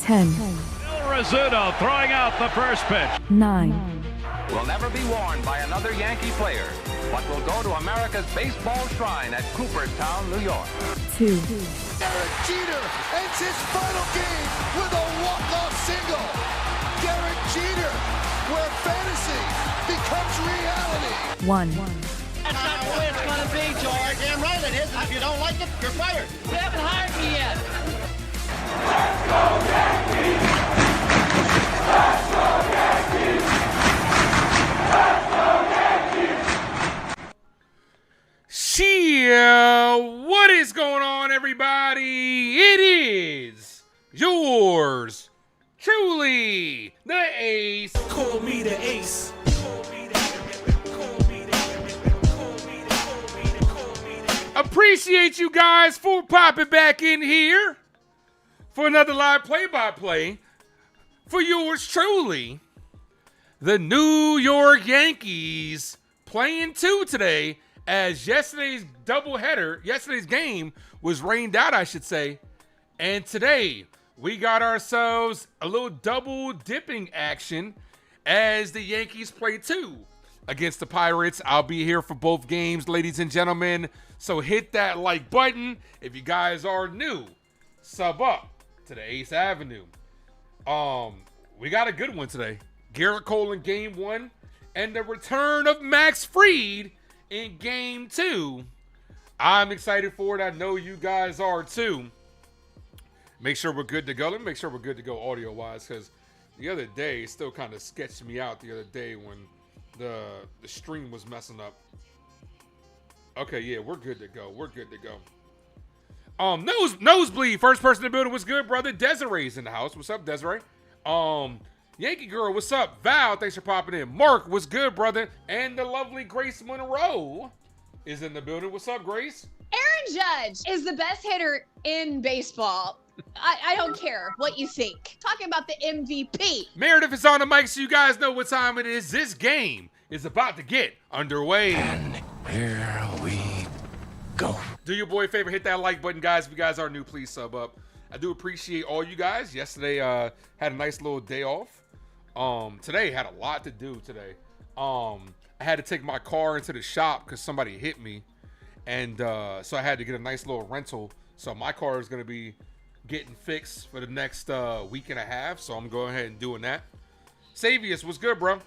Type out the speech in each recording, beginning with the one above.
10. Rizzuto throwing out the first pitch. 9. Will never be worn by another Yankee player, but will go to America's baseball shrine at Cooperstown, New York. 2. Derek Jeter ends his final game with a walk-off single. Derek Jeter, where fantasy becomes reality. 1. That's not the way it's going to be, George. Damn right it is. And if you don't like it, you're fired. They haven't hired me yet. Let's go Yankees! Let's go Yankees! Let's go Yankees! Cheer! What is going on, everybody? It is yours truly, the Ace. Call me the Ace. Appreciate you guys for popping back in here for another live play-by-play for yours truly. The New York Yankees playing 2 today, as yesterday's game was rained out, I should say. And today we got ourselves a little double dipping action as the Yankees play 2 against the Pirates. I'll be here for both games, ladies and gentlemen. So hit that like button. If you guys are new, sub up to the Ace Avenue. We got a good one today. Gerrit Cole in game 1 and the return of Max Fried in game 2. I'm excited for it. I know you guys are too. Make sure we're good to go. Let me make sure we're good to go audio-wise, because the other day it still kind of sketched me out the other day when the stream was messing up. Okay, yeah, we're good to go. We're good to go. Nosebleed, first person in the building. What's good, brother? Desiree's in the house. What's up, Desiree? Yankee Girl, what's up? Val, thanks for popping in. Mark, what's good, brother? And the lovely Grace Monroe is in the building. What's up, Grace? Aaron Judge is the best hitter in baseball. I don't care what you think. Talking about the MVP. Meredith is on the mic, so you guys know what time it is. This game is about to get underway. And here we go. Do your boy a favor, hit that like button, guys. If you guys are new, please sub up. I do appreciate all you guys. Yesterday, had a nice little day off. Today had a lot to do today. I had to take my car into the shop because somebody hit me. And so I had to get a nice little rental. So my car is going to be getting fixed for the next week and a half. So I'm going ahead and doing that. Savius, what's good, bro?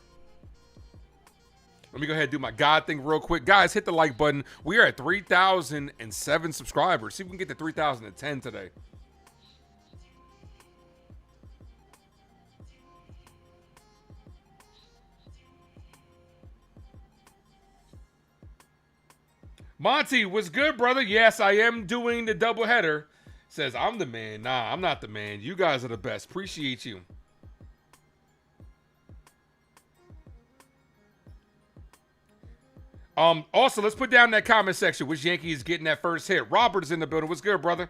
Let me go ahead and do my God thing real quick. Guys, hit the like button. We are at 3,007 subscribers. See if we can get to 3,010 today. Monty, what's good, brother? Yes, I am doing the doubleheader. Says, I'm the man. Nah, I'm not the man. You guys are the best. Appreciate you. Also, let's put down in that comment section which Yankee is getting that first hit. Robert is in the building. What's good, brother?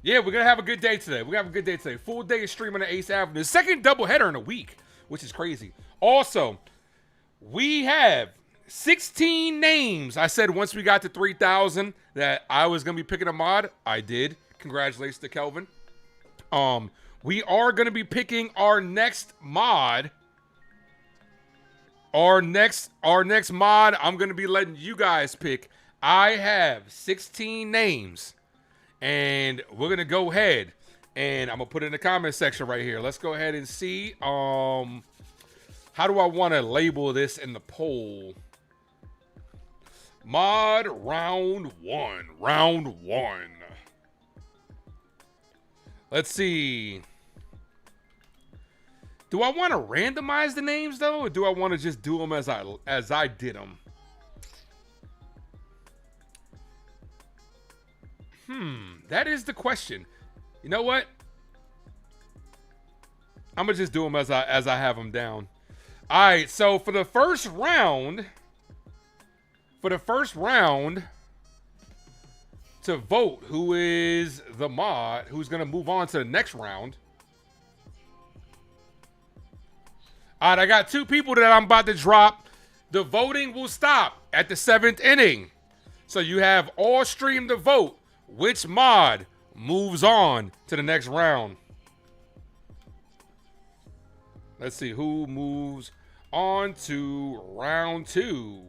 Yeah, we're gonna have a good day today. We're gonna have a good day today. Full day of stream on the Ace Avenue. Second doubleheader in a week, which is crazy. Also, we have 16 names. I said once we got to 3,000 that I was gonna be picking a mod. I did. Congratulations to Kelvin. We are gonna be picking our next mod. Our next mod, I'm gonna be letting you guys pick. I have 16 names. And we're going to go ahead and I'm going to put it in the comment section right here. Let's go ahead and see. How do I want to label this in the poll? Mod round 1. Round 1. Let's see. Do I want to randomize the names, though? Or do I want to just do them as I did them? That is the question. You know what? I'm gonna just do them as I have them down. All right. So for the first round, to vote who is the mod, who's gonna move on to the next round. All right, I got 2 people that I'm about to drop. The voting will stop at the 7th inning. So you have all stream to vote which mod moves on to the next round. Let's see who moves on to round 2.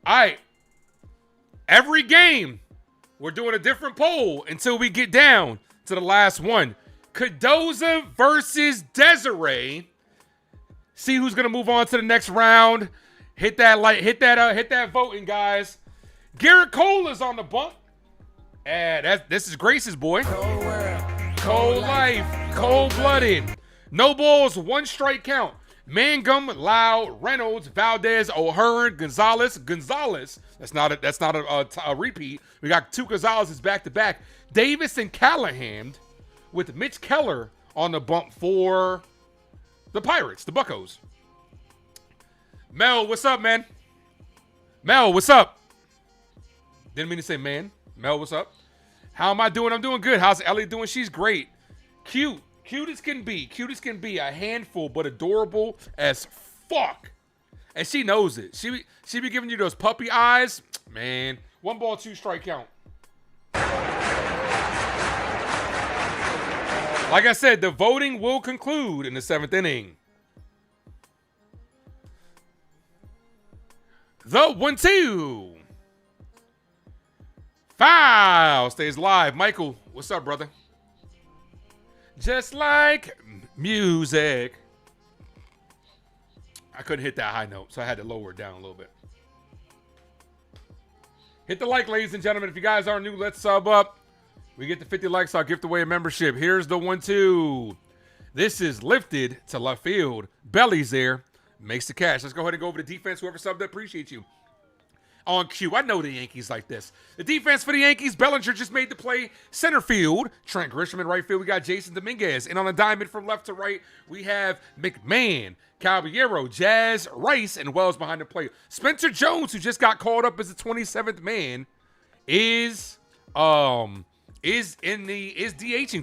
All right. Every game, we're doing a different poll until we get down to the last one. Cardoza versus Desiree. See who's gonna move on to the next round. Hit that voting, guys. Gerrit Cole is on the bump. And this is Grace's boy. Cole life, cold-blooded. No balls, 1 strike count. Mangum, Lau, Reynolds, Valdez, O'Hearn, Gonzalez. That's not a repeat. We got 2 Gonzalez's back-to-back. Davis and Callahan with Mitch Keller on the bump for the Pirates, the Buccos. Mel, what's up, man? Mel, what's up? Didn't mean to say man. Mel, what's up? How am I doing? I'm doing good. How's Ellie doing? She's great. Cute. Cute as can be. Cute as can be. A handful, but adorable as fuck. And she knows it. She be giving you those puppy eyes. Man. 1 ball, 2 strike count. Like I said, the voting will conclude in the 7th inning. The 1-2. Foul stays live. Michael, what's up, brother? Just like music. I couldn't hit that high note, so I had to lower it down a little bit. Hit the like, ladies and gentlemen. If you guys aren't new, let's sub up. We get to 50 likes, I'll gift away a membership. Here's the 1-2. This is lifted to left field. Belly's there. Makes the catch. Let's go ahead and go over to defense. Whoever subbed up, appreciate you. On cue. I know the Yankees like this. The defense for the Yankees, Bellinger just made the play. Center field, Trent Grisham in right field. We got Jason Dominguez. And on the diamond from left to right, we have McMahon, Caballero, Jazz, Rice, and Wells behind the plate. Spencer Jones, who just got called up as the 27th man, is DHing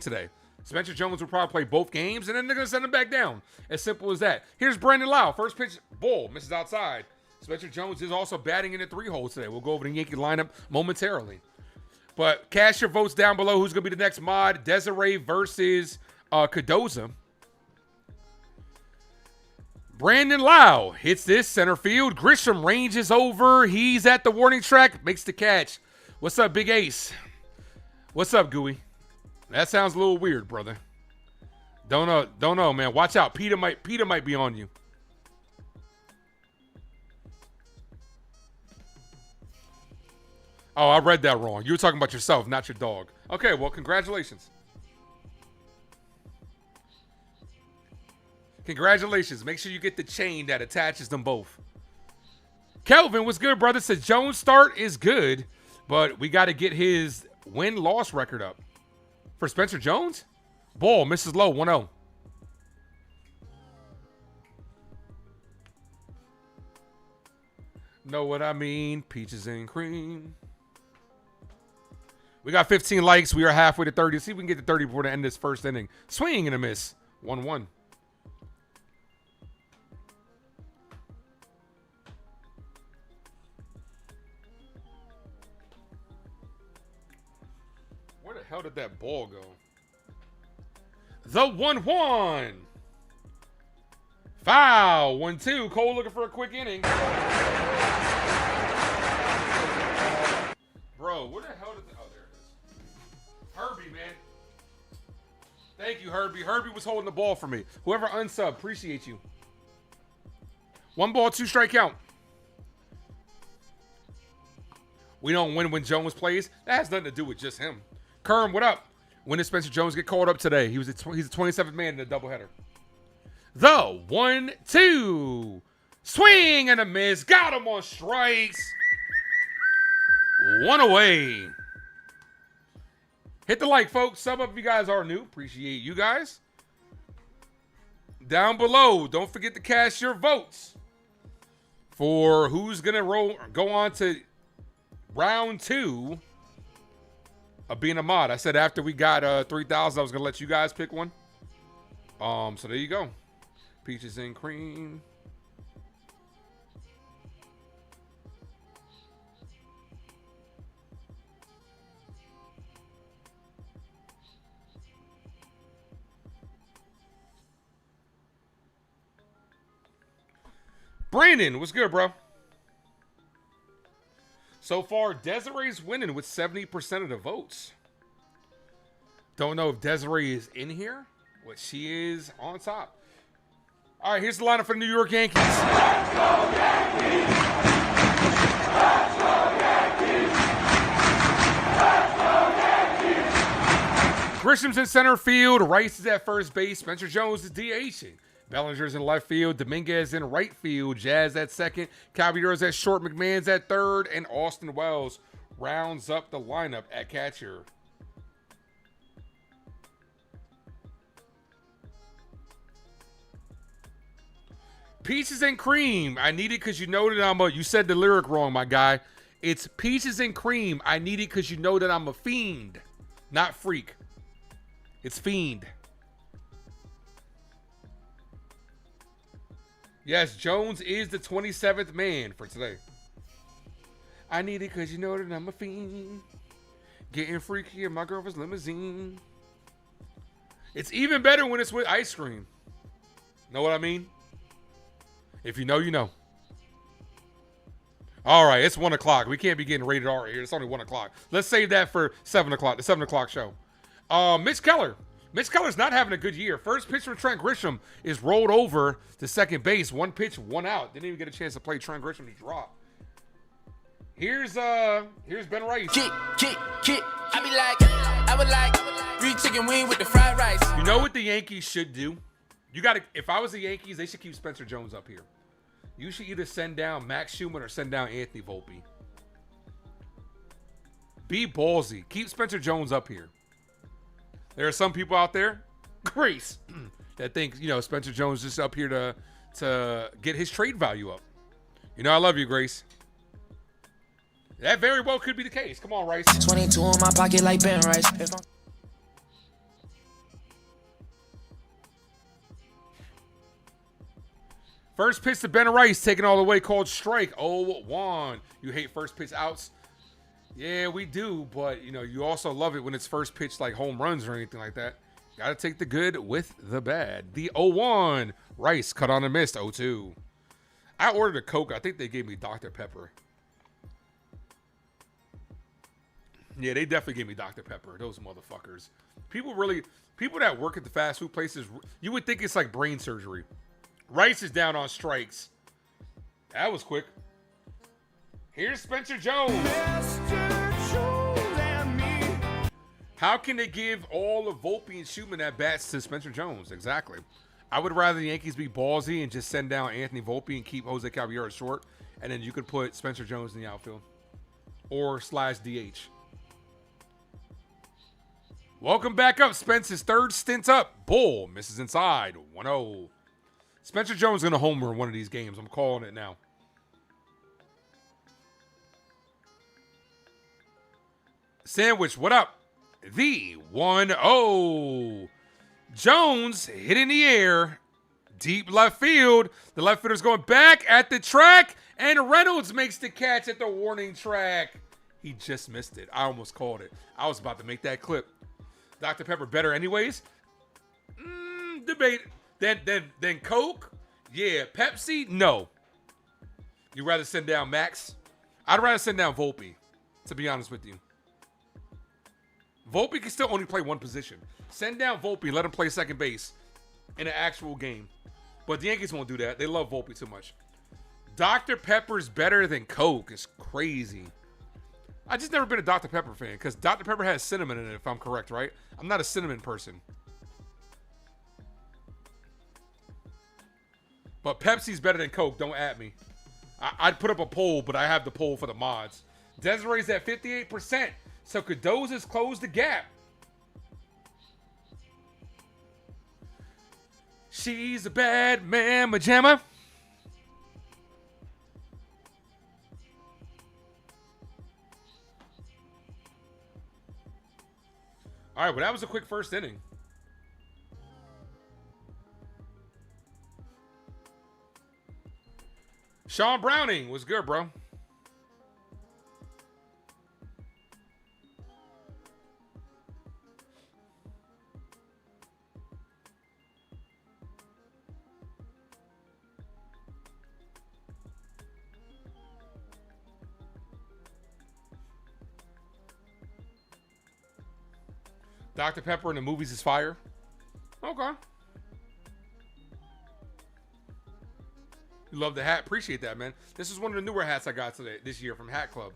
today. Spencer Jones will probably play both games, and then they're going to send him back down. As simple as that. Here's Brandon Lau. First pitch, ball, misses outside. Spencer Jones is also batting in the 3 holes today. We'll go over the Yankee lineup momentarily. But cast your votes down below. Who's going to be the next mod? Desiree versus Cardoza. Brandon Lau hits this center field. Grisham ranges over. He's at the warning track. Makes the catch. What's up, Big Ace? What's up, Gooey? That sounds a little weird, brother. Don't know, man. Watch out. Peter might be on you. Oh, I read that wrong. You were talking about yourself, not your dog. Okay, well, congratulations. Congratulations. Make sure you get the chain that attaches them both. Kelvin, what's good, brother? Says Jones' start is good, but we got to get his win-loss record up. For Spencer Jones? Ball, misses low, 1-0. Know what I mean? Peaches and cream. We got 15 likes. We are halfway to 30. See if we can get to 30 before the end of this first inning. Swing and a miss. 1-1. Where the hell did that ball go? The 1-1. Foul. 1-2. Cole looking for a quick inning. Bro, where the hell did the... Oh, there it is. Herbie, man. Thank you, Herbie. Herbie was holding the ball for me. Whoever unsub, appreciate you. 1 ball, 2 strike count. We don't win when Jones plays. That has nothing to do with just him. Kerm, what up? When did Spencer Jones get called up today? He's the 27th man in the doubleheader. The 1-2. Swing and a miss. Got him on strikes. 1 away. Hit the like, folks. Sub up if you guys are new. Appreciate you guys. Down below, don't forget to cast your votes for who's going to go on to round 2 of being a mod. I said after we got 3,000, I was going to let you guys pick one. So there you go. Peaches and cream. Brandon, what's good, bro? So far, Desiree's winning with 70% of the votes. Don't know if Desiree is in here, but she is on top. All right, here's the lineup for the New York Yankees. Let's go Yankees! Let's go Yankees! Let's go Yankees! Grisham's in center field. Rice is at first base. Spencer Jones is DHing. Bellinger's in left field. Dominguez in right field. Jazz at second. Caballero's at short. McMahon's at third. And Austin Wells rounds up the lineup at catcher. Peaches and cream. I need it because you know that I'm a... You said the lyric wrong, my guy. It's peaches and cream. I need it because you know that I'm a fiend. Not freak. It's fiend. Yes, Jones is the 27th man for today. I need it because you know that I'm a fiend. Getting freaky in my girlfriend's limousine. It's even better when it's with ice cream. Know what I mean? If you know, you know. All right, it's 1 o'clock. We can't be getting rated R here. It's only 1 o'clock. Let's save that for 7 o'clock, the 7 o'clock show. Mitch Keller. Mitch Keller's not having a good year. First pitch from Trent Grisham is rolled over to second base. 1 pitch, 1 out. Didn't even get a chance to play Trent Grisham to drop. Here's Ben Rice. I would like 3 chicken wing with the fried rice. You know what the Yankees should do? If I was the Yankees, they should keep Spencer Jones up here. You should either send down Max Schumann or send down Anthony Volpe. Be ballsy. Keep Spencer Jones up here. There are some people out there, Grace, that think, Spencer Jones just up here to get his trade value up. I love you, Grace. That very well could be the case. Come on, Rice. 22 in my pocket like Ben Rice. First pitch to Ben Rice, taken all the way, called strike. 0-1. You hate first pitch outs? Yeah, we do, but, you also love it when it's first pitch like home runs or anything like that. Got to take the good with the bad. The 0-1. Rice cut on and missed. 0-2. I ordered a Coke. I think they gave me Dr. Pepper. Yeah, they definitely gave me Dr. Pepper. Those motherfuckers. People that work at the fast food places, you would think it's like brain surgery. Rice is down on strikes. That was quick. Here's Spencer Jones. How can they give all of Volpe and Schumann at bats to Spencer Jones? Exactly. I would rather the Yankees be ballsy and just send down Anthony Volpe and keep Jose Caballero short, and then you could put Spencer Jones in the outfield or /DH. Welcome back up, Spence's third stint up. Bull misses inside. 1-0. Spencer Jones is going to homer in one of these games. I'm calling it now. Sandwich, what up? The 1-0. Jones hit in the air. Deep left field. The left fielder's going back at the track. And Reynolds makes the catch at the warning track. He just missed it. I almost called it. I was about to make that clip. Dr. Pepper better anyways? Debate. Then Coke? Yeah. Pepsi? No. You rather send down Max? I'd rather send down Volpe, to be honest with you. Volpe can still only play one position. Send down Volpe, let him play second base in an actual game. But the Yankees won't do that. They love Volpe too much. Dr. Pepper's better than Coke. It's crazy. I just never been a Dr. Pepper fan because Dr. Pepper has cinnamon in it, if I'm correct, right? I'm not a cinnamon person. But Pepsi's better than Coke. Don't at me. I'd put up a poll, but I have the poll for the mods. Desiree's at 58%. So Cadoz has closed the gap. She's a bad mamma jamma. All right, well, that was a quick first inning. Sean Browning was good, bro. Dr. Pepper in the movies is fire. Okay. You love the hat. Appreciate that, man. This is one of the newer hats I got this year from Hat Club.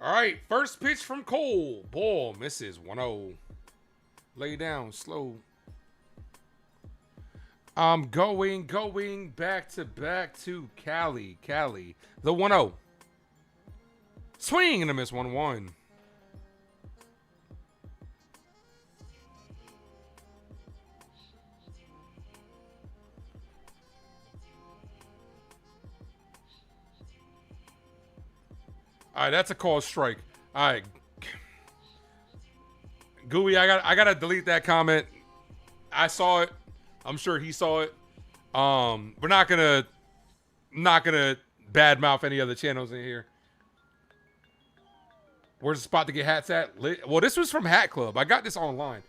All right, first pitch from Cole. Ball misses 1-0. Lay down, slow. I'm going back to Cali. The 1-0. Swing and a miss 1-1. All right, that's a called strike. All right, Gooey, I gotta delete that comment. I saw it. I'm sure he saw it. We're not gonna badmouth any other channels in here. Where's the spot to get hats at? Well, this was from Hat Club. I got this online.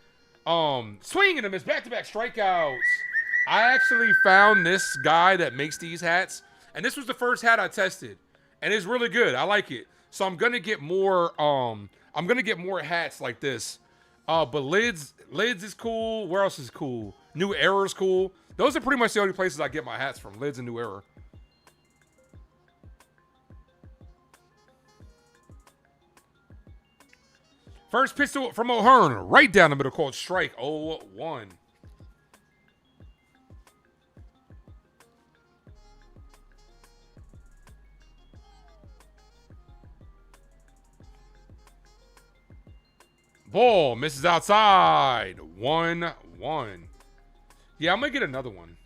Swing and a miss, back-to-back strikeouts. I actually found this guy that makes these hats, and this was the first hat I tested, and it's really good. I like it. So I'm gonna get more. I'm gonna get more hats like this. But lids is cool. Where else is cool? New Era is cool. Those are pretty much the only places I get my hats from. Lids and New Era. First pitch from O'Hearn, right down the middle, called strike. 0-1. Ball misses outside. 1-1. Yeah, I'm going to get another one.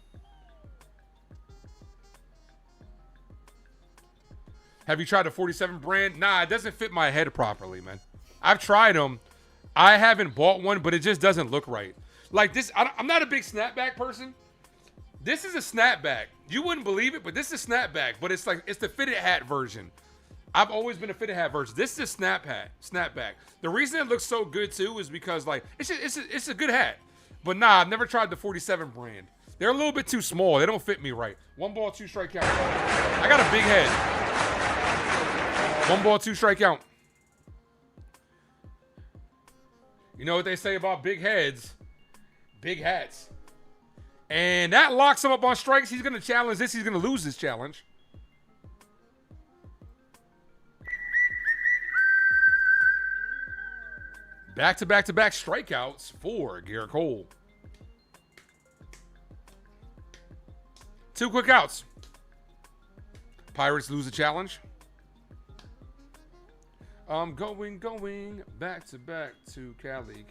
Have you tried the 47 brand? Nah, it doesn't fit my head properly, man. I've tried them. I haven't bought one, but it just doesn't look right. Like this, I'm not a big snapback person. This is a snapback. You wouldn't believe it, but this is a snapback. But it's like, it's the fitted hat version. I've always been a fitted hat version. This is a snapback. The reason it looks so good too is because like it's a good hat. But nah, I've never tried the 47 brand. They're a little bit too small. They don't fit me right. 1 ball, 2 strike count. I got a big head. 1 ball, 2 strike count. You know what they say about big heads? Big hats. And that locks him up on strikes. He's going to challenge this. He's going to lose this challenge. Back-to-back-to-back strikeouts for Gerrit Cole. 2 quick outs. Pirates lose the challenge. Going back-to-back to Cali.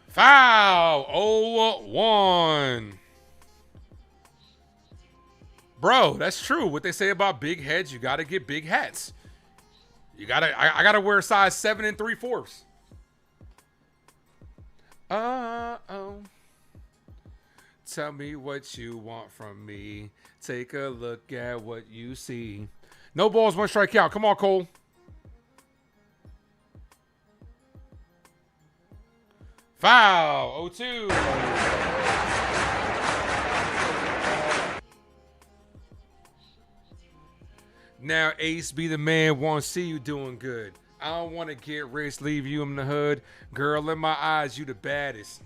Foul. 0-1. Bro, that's true. What they say about big heads, you got to get big hats. I got to wear a size 7 3/4. Uh-oh. Tell me what you want from me. Take a look at what you see. No balls, 1 strikeout. Come on, Cole. Foul. 0-2. Now Ace be the man, want to see you doing good. I don't want to get rich, leave you in the hood. Girl, in my eyes, you the baddest.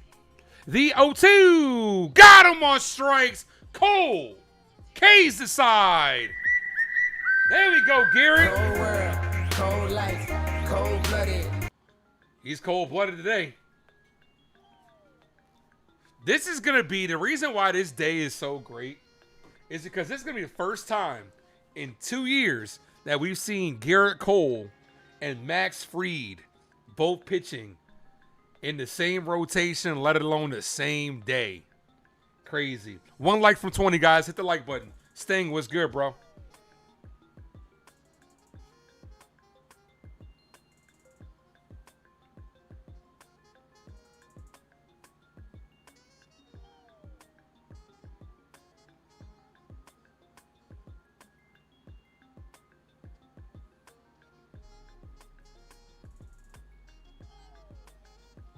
The 0-2. Got him on strikes. Cole. K's the side. There we go, Gerrit. Cold world, cold life, cold-blooded. He's cold-blooded today. This is going to be the reason why this day is so great is because this is going to be the first time in 2 years that we've seen Gerrit Cole and Max Fried both pitching in the same rotation, let alone the same day. Crazy. 1 like from 20, guys. Hit the like button. Sting, what's good, bro?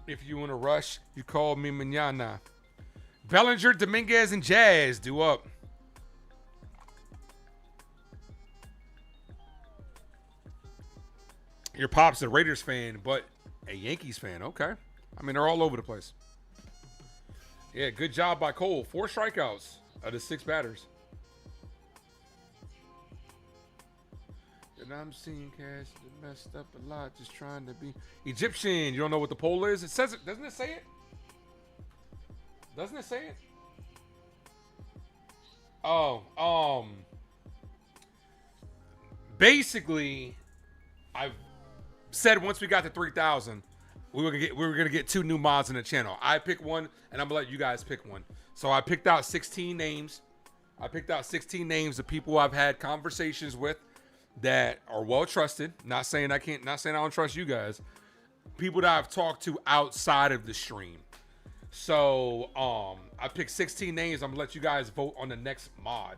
If you in a rush, you call me mañana. Bellinger, Dominguez, and Jazz do up. Your pop's a Raiders fan, but a Yankees fan. Okay. I mean, they're all over the place. Yeah, good job by Cole. 4 strikeouts out of 6 batters. And I'm seeing cash that messed up a lot, just trying to be Egyptian. You don't know what the poll is? It says it. Doesn't it say it? Doesn't it say it? Oh, basically, I've said once we got to 3,000, we were gonna get 2 new mods in the channel. I pick one, and I'm gonna let you guys pick one. So I picked out 16 names. I picked out 16 names of people I've had conversations with that are well trusted. Not saying I don't trust you guys. People that I've talked to outside of the stream. So I picked 16 names. I'm gonna let you guys vote on the next mod.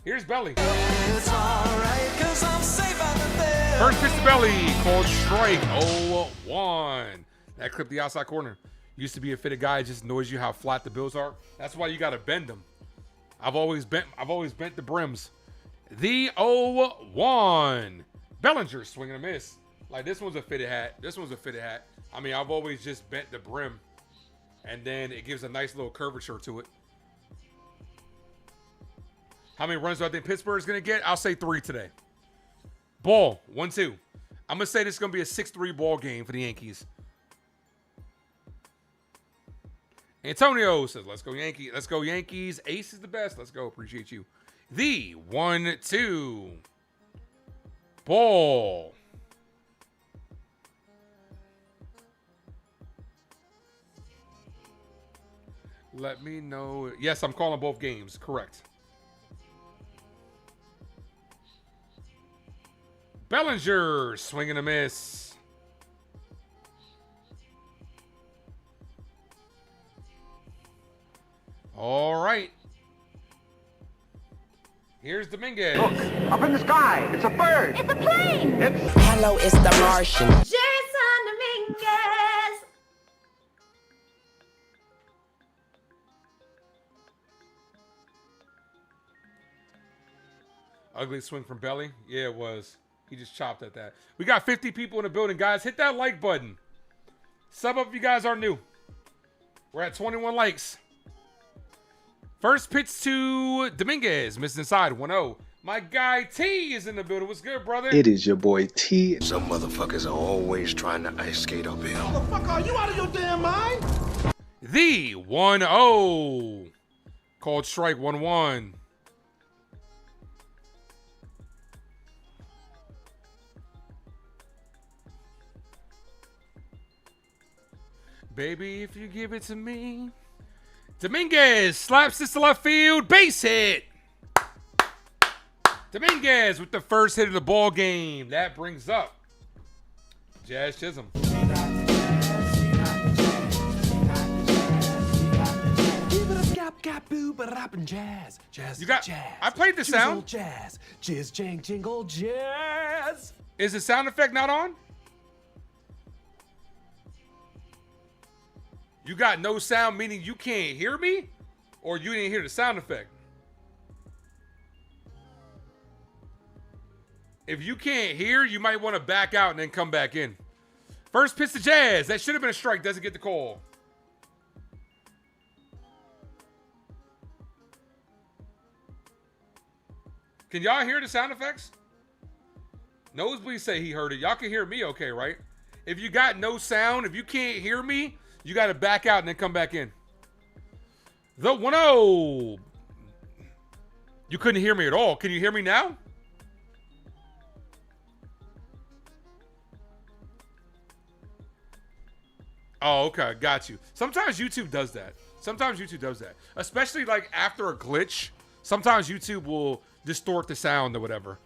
Here's Belly. It's all right, 'cause I'm safe out there. First pitch to Belly, called strike 0-1. That clipped the outside corner. Used to be a fitted guy, it just annoys you how flat the bills are. That's why you gotta bend them. I've always bent the brims. The 0-1. Bellinger swinging a miss. Like this one's a fitted hat. This one's a fitted hat. I mean, I've always just bent the brim, and then it gives a nice little curvature to it. How many runs do I think Pittsburgh is gonna get? I'll say 3 today. Ball 1-2. I'm gonna say this is gonna be a 6-3 ball game for the Yankees. Antonio says, let's go Yankees. Let's go Yankees. Ace is the best. Let's go. Appreciate you. The 1-2. Ball. Let me know. Yes, I'm calling both games. Correct. Bellinger swinging a miss. All right. Here's Dominguez. Look, up in the sky. It's a bird. It's a plane. Hello, it's the Martian. Jason Dominguez. Ugly swing from Belly. Yeah, it was. He just chopped at that. We got 50 people in the building, guys. Hit that like button. Sub up if you guys are new. We're at 21 likes. First pitch to Dominguez. Missed inside. 1-0. My guy T is in the building. What's good, brother? It is your boy T. Some motherfuckers are always trying to ice skate uphill. Motherfucker, are you out of your damn mind? The 1-0. Called strike 1-1. Baby, if you give it to me. Dominguez slaps this to left field. Base hit. Dominguez with the first hit of the ball game. That brings up Jazz Chisholm. You got jazz. I played the sound. Jazz. Jizz, jang, jingle, jazz. Is the sound effect not on? You got no sound, meaning you can't hear me? Or you didn't hear the sound effect? If you can't hear, you might want to back out and then come back in. First pitch to Jazz. That should have been a strike. Doesn't get the call. Can y'all hear the sound effects? Nosebleed say he heard it. Y'all can hear me okay, right? if you got no sound, if you can't hear me, you got to back out and then come back in. The 1-0. You couldn't hear me at all. Can you hear me now? Oh, okay. Got you. Sometimes YouTube does that. Especially like after a glitch. Sometimes YouTube will distort the sound or whatever.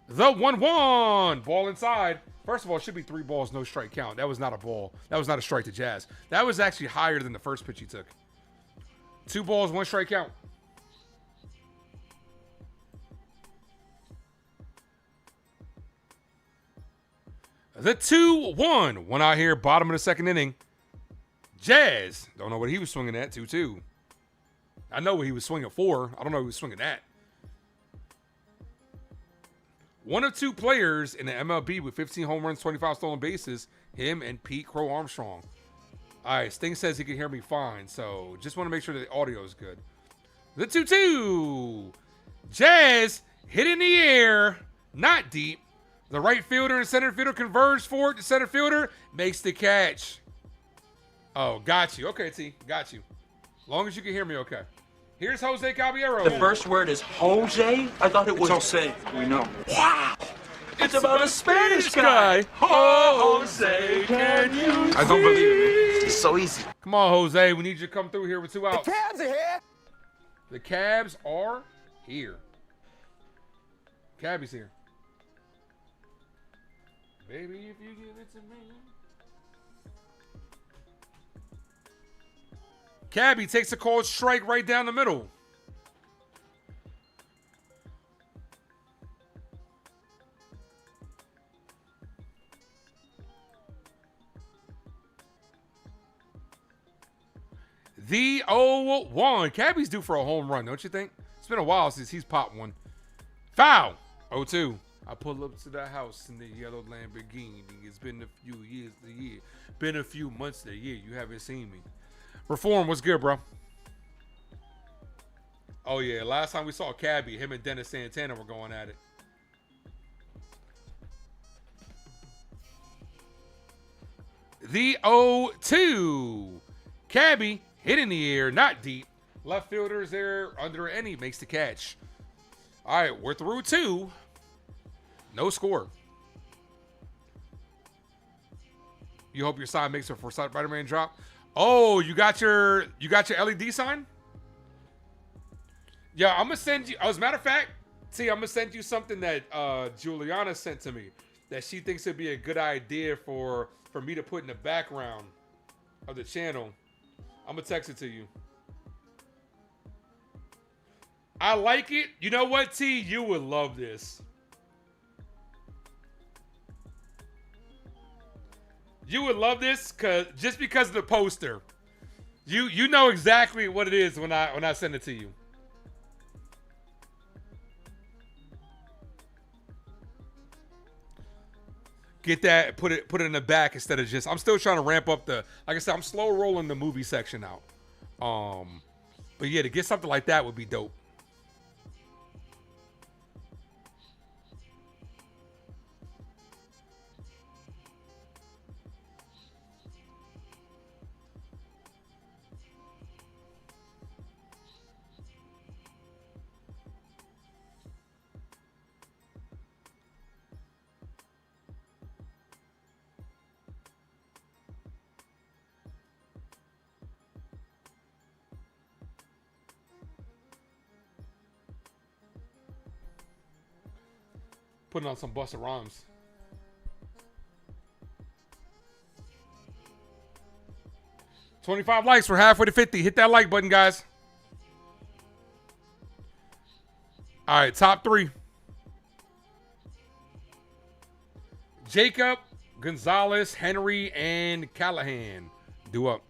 The 1-1. Ball inside. First of all, it should be 3 balls, no strike count. That was not a ball. That was not a strike to Jazz. That was actually higher than the first pitch he took. 2 balls, 1 strike count. The 2-1. One out here, bottom of the second inning. Jazz. Don't know what he was swinging at. 2-2. I know what he was swinging for. I don't know what he was swinging at. One of 2 players in the MLB with 15 home runs, 25 stolen bases. Him and Pete Crow Armstrong. All right, Sting says he can hear me fine, so just want to make sure that the audio is good. The 2-2. Jazz hit in the air, not deep. The right fielder and center fielder converge for it. The center fielder makes the catch. Oh, got you. Okay, T, got you. Long as you can hear me, okay. Here's Jose Caballero. The first word is Jose? I thought it was Jose. We know. Wow. It's about a Spanish guy. Oh, Jose, can you see? I don't believe it, man. It's so easy. Come on, Jose. We need you to come through here with 2 outs. The Cavs are here. The Cavs are here. Cabby's here. Baby, if you give it to me. Cabby takes a called strike right down the middle. The 0-1. Cabby's due for a home run, don't you think? It's been a while since he's popped one. Foul. 0-2. I pull up to the house in the yellow Lamborghini. It's been a few years to year. Been a few months to year. You haven't seen me. Reform, what's good, bro? Oh, yeah. Last time we saw Cabby, him and Dennis Santana were going at it. The 0-2. Cabby hit in the air, not deep. Left fielder's there under any, makes the catch. All right, we're through 2. No score. You hope your sign makes it for Spider-Man drop. Oh, you got your LED sign? Yeah, I'm gonna send you. As a matter of fact, see, I'm gonna send you something that Juliana sent to me that she thinks it'd be a good idea for me to put in the background of the channel. I'm gonna text it to you. I like it. You know what, T? You would love this. You would love this just because of the poster. You know exactly what it is when I send it to you. Get that, put it in the back instead of just. I'm still trying to ramp up the. Like I said, I'm slow rolling the movie section out. But yeah, to get something like that would be dope. Putting on some Busta Rhymes. $25 likes. We're halfway to 50. Hit that like button, guys. All right, top 3. Jacob, Gonzalez, Henry, and Callahan. Do up.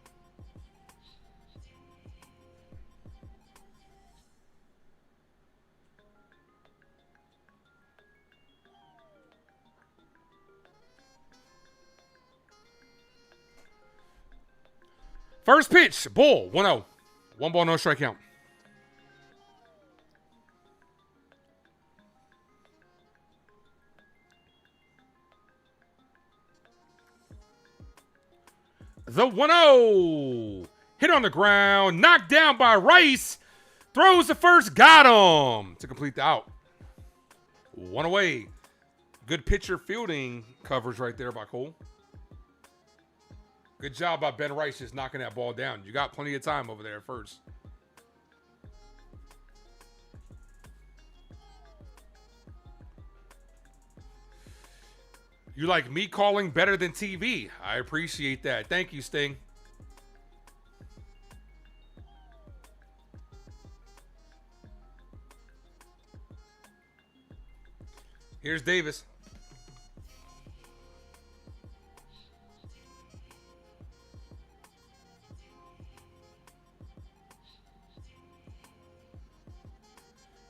First pitch, ball, 1-0. 1 ball, no strike count. The 1-0. Hit on the ground. Knocked down by Rice. Throws the first. Got him to complete the out. 1 away. Good pitcher fielding coverage right there by Cole. Good job by Ben Rice just knocking that ball down. You got plenty of time over there at first. You like me calling better than TV. I appreciate that. Thank you, Sting. Here's Davis.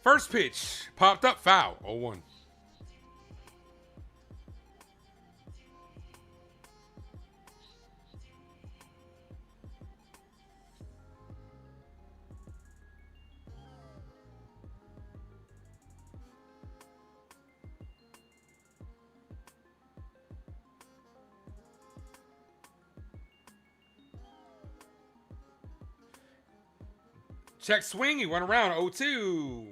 First pitch. Popped up. Foul. 0-1. Check swing. He went around. 0-2.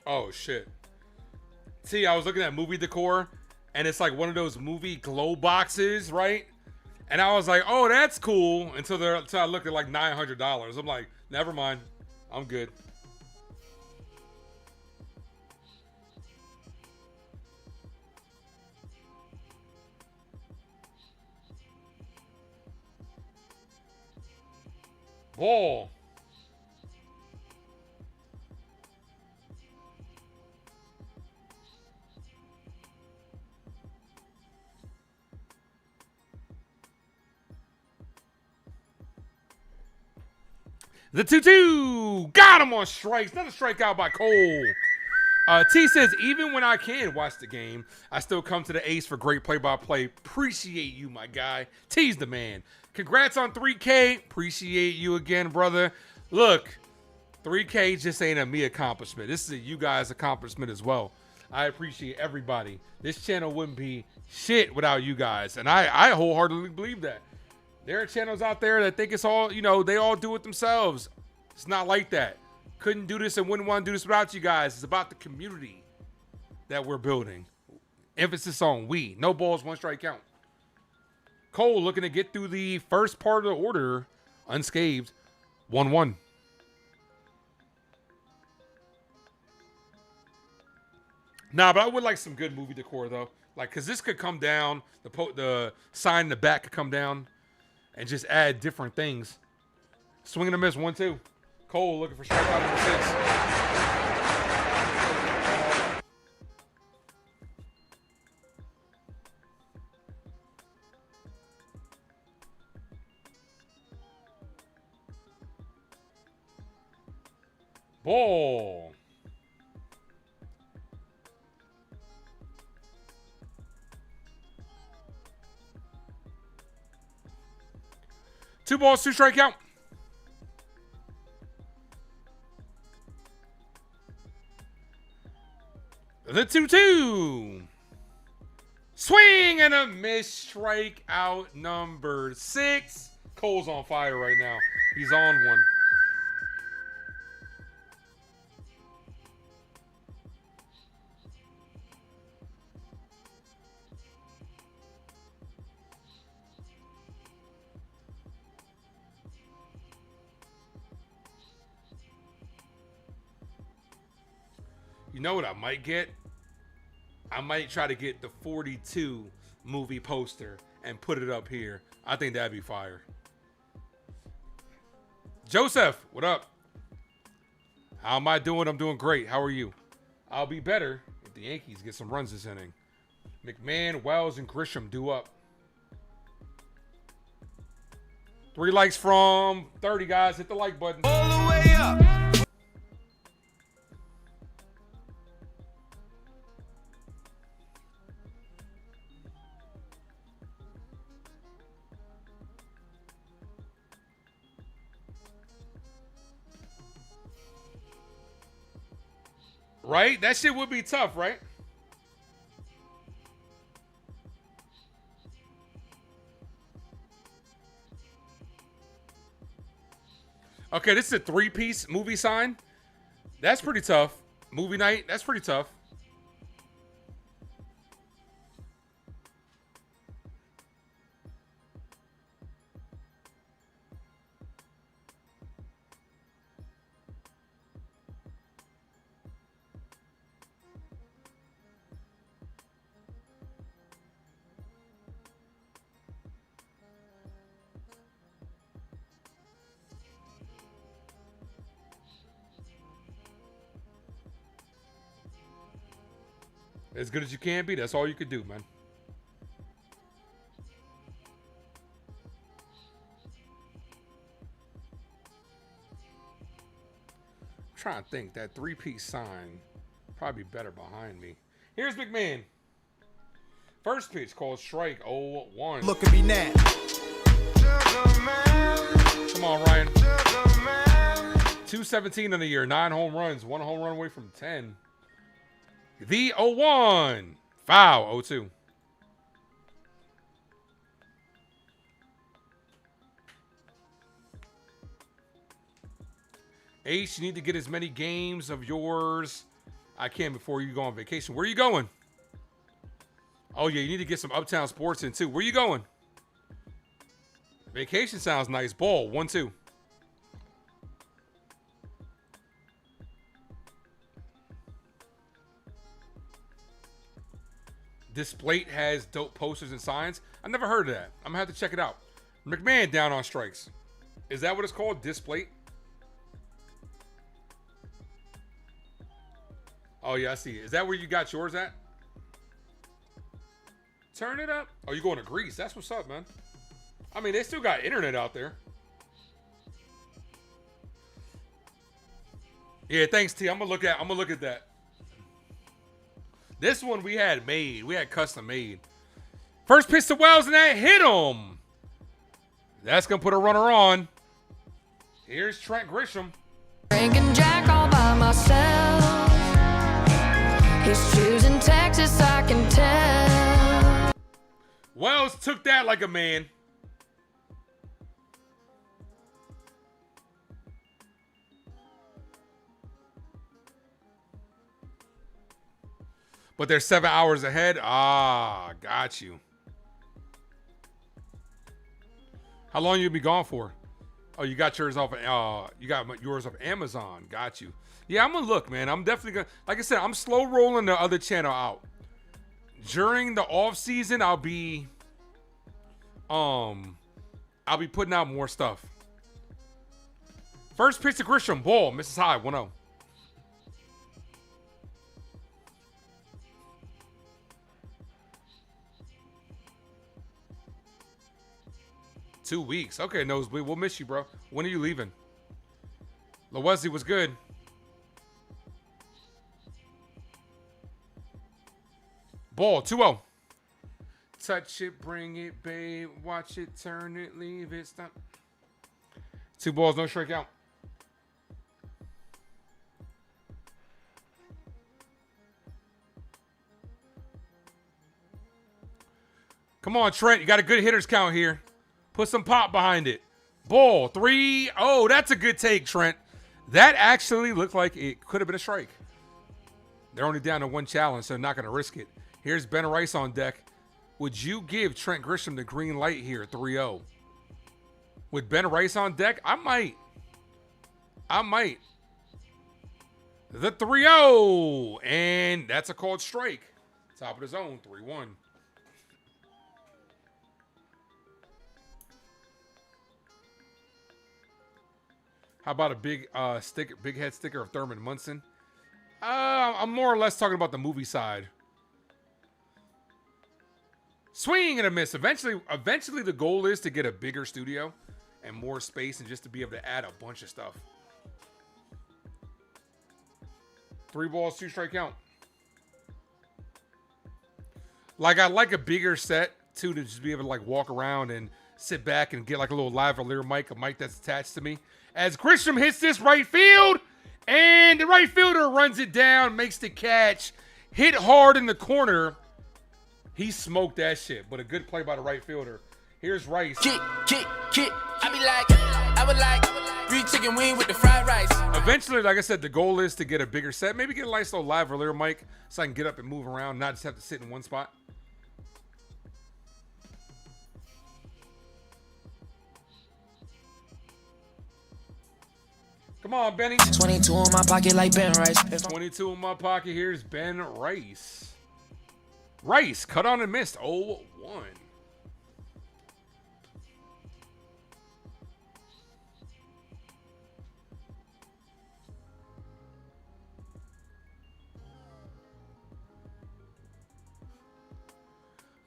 Oh, shit. See, I was looking at movie decor, and it's like one of those movie glow boxes, right? And I was like, oh, that's cool, until I looked at like $900. I'm like, never mind. I'm good. Ball. The 2-2. Got him on strikes. Another strikeout by Cole. T says, even when I can watch the game, I still come to the Ace for great play-by-play. Appreciate you, my guy. T's the man. Congrats on 3K. Appreciate you again, brother. Look, 3K just ain't a me accomplishment. This is a you guys accomplishment as well. I appreciate everybody. This channel wouldn't be shit without you guys. And I wholeheartedly believe that. There are channels out there that think it's all, you know, they all do it themselves. It's not like that. Couldn't do this and wouldn't want to do this without you guys. It's about the community that we're building. Emphasis on we. No balls, one strike count. Cole looking to get through the first part of the order unscathed. 1-1. Nah, but I would like some good movie decor, though. Like, because this could come down. The sign in the back could come down. And just add different things. Swing and a miss, 1-2. Cole looking for strikeout number 6. Ball. Two balls, two strike count. The 2-2. Swing and a miss, strike out number 6. Cole's on fire right now. He's on one. You know what I might get? I might try to get the 42 movie poster and put it up here. I think that'd be fire. Joseph, what up? How am I doing? I'm doing great. How are you? I'll be better if the Yankees get some runs this inning. McMahon, Wells, and Grisham do up. 3 likes from 30, guys. Hit the like button. All the way up. Right? That shit would be tough, right? Okay, this is a 3-piece movie sign. That's pretty tough. Movie night, that's pretty tough. As good as you can be, that's all you could do, man. I'm trying to think. That 3-piece sign probably better behind me. Here's McMahon. First pitch called strike 0-1. Look at me now. Come on, Ryan. 217 in the year, 9 home runs, 1 home run away from 10. The 0-1. Foul, 0-2. Ace, you need to get as many games of yours I can before you go on vacation. Where are you going? Oh, yeah, you need to get some Uptown Sports in, too. Where are you going? Vacation sounds nice. Ball, 1-2. This plate has dope posters and signs. I never heard of that. I'm gonna have to check it out. McMahon down on strikes. Is that what it's called? Displate? Oh yeah, I see. Is that where you got yours at? Turn it up. Oh, you going to Greece? That's what's up, man. I mean, they still got internet out there. Yeah, thanks, T. I'm gonna look at that. This one we had made. We had custom made. First pitch to Wells and that hit him. That's going to put a runner on. Here's Trent Grisham. Drinking Jack all by myself. He's choosing Texas, I can tell. Wells took that like a man. But they're 7 hours ahead. Ah, got you. How long you be gone for? Oh, you got yours off. Yours off Amazon. Got you. Yeah, I'm gonna look, man. I'm definitely gonna. Like I said, I'm slow rolling the other channel out. During the off season, I'll be putting out more stuff. First pitch to Grisham. Ball. Misses high. 1-0. 2 weeks. Okay, Nosebleed. We'll miss you, bro. When are you leaving? Wesley was good. Ball, 2-0. Touch it, bring it, babe. Watch it, turn it, leave it, stop. 2 balls, no strikeout. Come on, Trent. You got a good hitters count here. Put some pop behind it. Ball, 3. Oh, that's a good take, Trent. That actually looked like it could have been a strike. They're only down to 1 challenge, so they're not going to risk it. Here's Ben Rice on deck. Would you give Trent Grisham the green light here, 3-0? With Ben Rice on deck, I might. The 3-0, and that's a called strike. Top of the zone, 3-1. How about a big head sticker of Thurman Munson? I'm more or less talking about the movie side. Swing and a miss. Eventually the goal is to get a bigger studio and more space and just to be able to add a bunch of stuff. 3 balls, 2 strike count. Like, I like a bigger set, too, to just be able to, like, walk around and sit back and get, like, a little lavalier mic, a mic that's attached to me. As Grisham hits this right field, And the right fielder runs it down, makes the catch, hit hard in the corner. He smoked that shit, but a good play by the right fielder. Here's Rice. Kick. I be like, I would like 3 chicken wing with the fried rice. Eventually, like I said, the goal is to get a bigger set. Maybe get a nice little lavalier mic so I can get up and move around, not just have to sit in one spot. Come on, Benny. 22 in my pocket like Ben Rice. 22 in my pocket. Here's Ben Rice. Rice, cut on and missed. 0-1.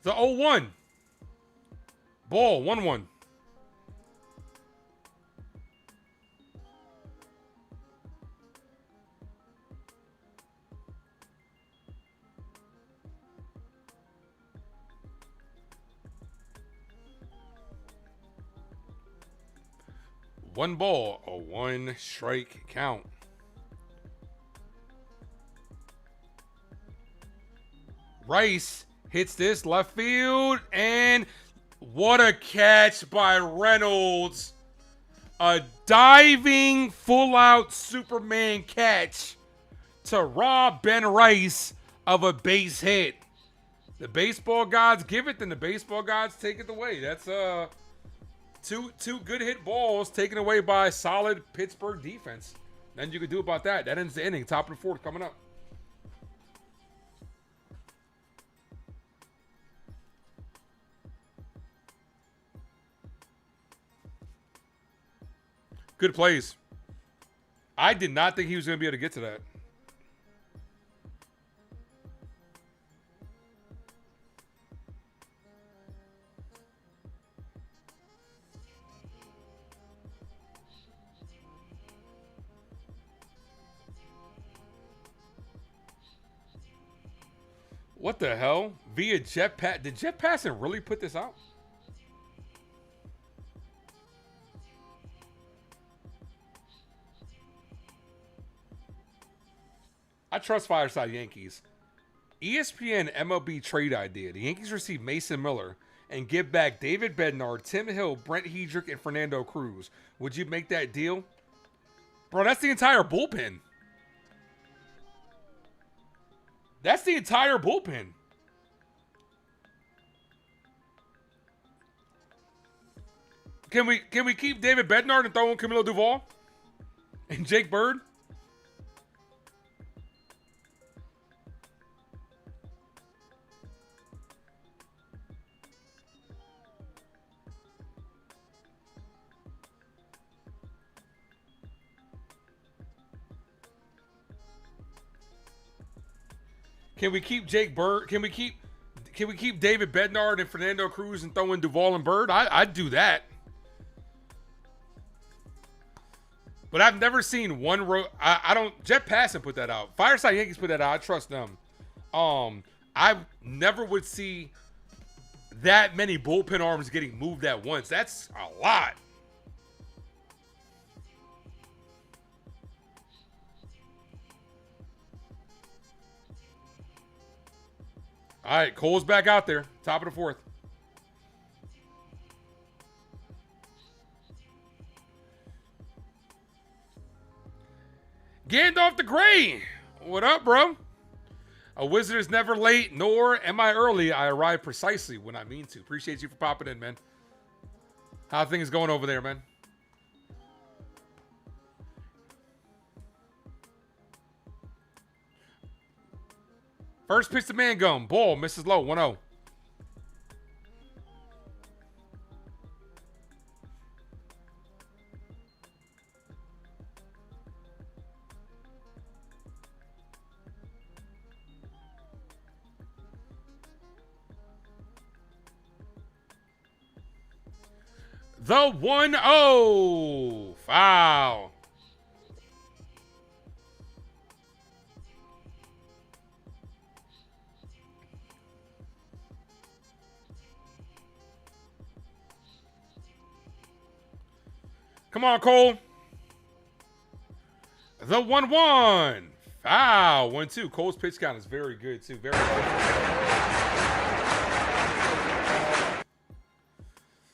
The 0-1. Ball, 1-1. One ball, a 1 strike count. Rice hits this left field, and what a catch by Reynolds. A diving, full-out Superman catch to rob Ben Rice of a base hit. The baseball gods give it, then the baseball gods take it away. That's two good hit balls taken away by solid Pittsburgh defense. Nothing you can do about that. That ends the inning. Top of the 4th coming up. Good plays. I did not think he was going to be able to get to that. What the hell? Via jetpack. Did Jetpass really put this out? I trust Fireside Yankees. ESPN MLB trade idea. The Yankees receive Mason Miller and give back David Bednar, Tim Hill, Brent Hedrick, and Fernando Cruz. Would you make that deal? Bro, that's the entire bullpen. That's the entire bullpen. Can we keep David Bednar and throw in Camilo Duvall and Jake Bird? Can we keep Jake Bird? Can we keep David Bednar and Fernando Cruz and throw in Duvall and Bird? I'd do that. But I've never seen one I don't. Jet Passan put that out. Fireside Yankees put that out. I trust them. I never would see that many bullpen arms getting moved at once. That's a lot. All right, Cole's back out there. Top of the 4th. Gandalf the Grey. What up, bro? A wizard is never late, nor am I early. I arrive precisely when I mean to. Appreciate you for popping in, man. How things going over there, man? First pitch to Mangum. Ball misses low. 1-0. The 1-0. Foul. Come on, Cole. The The 1-1. Foul. 1-2. Cole's pitch count is very good, too. Very good.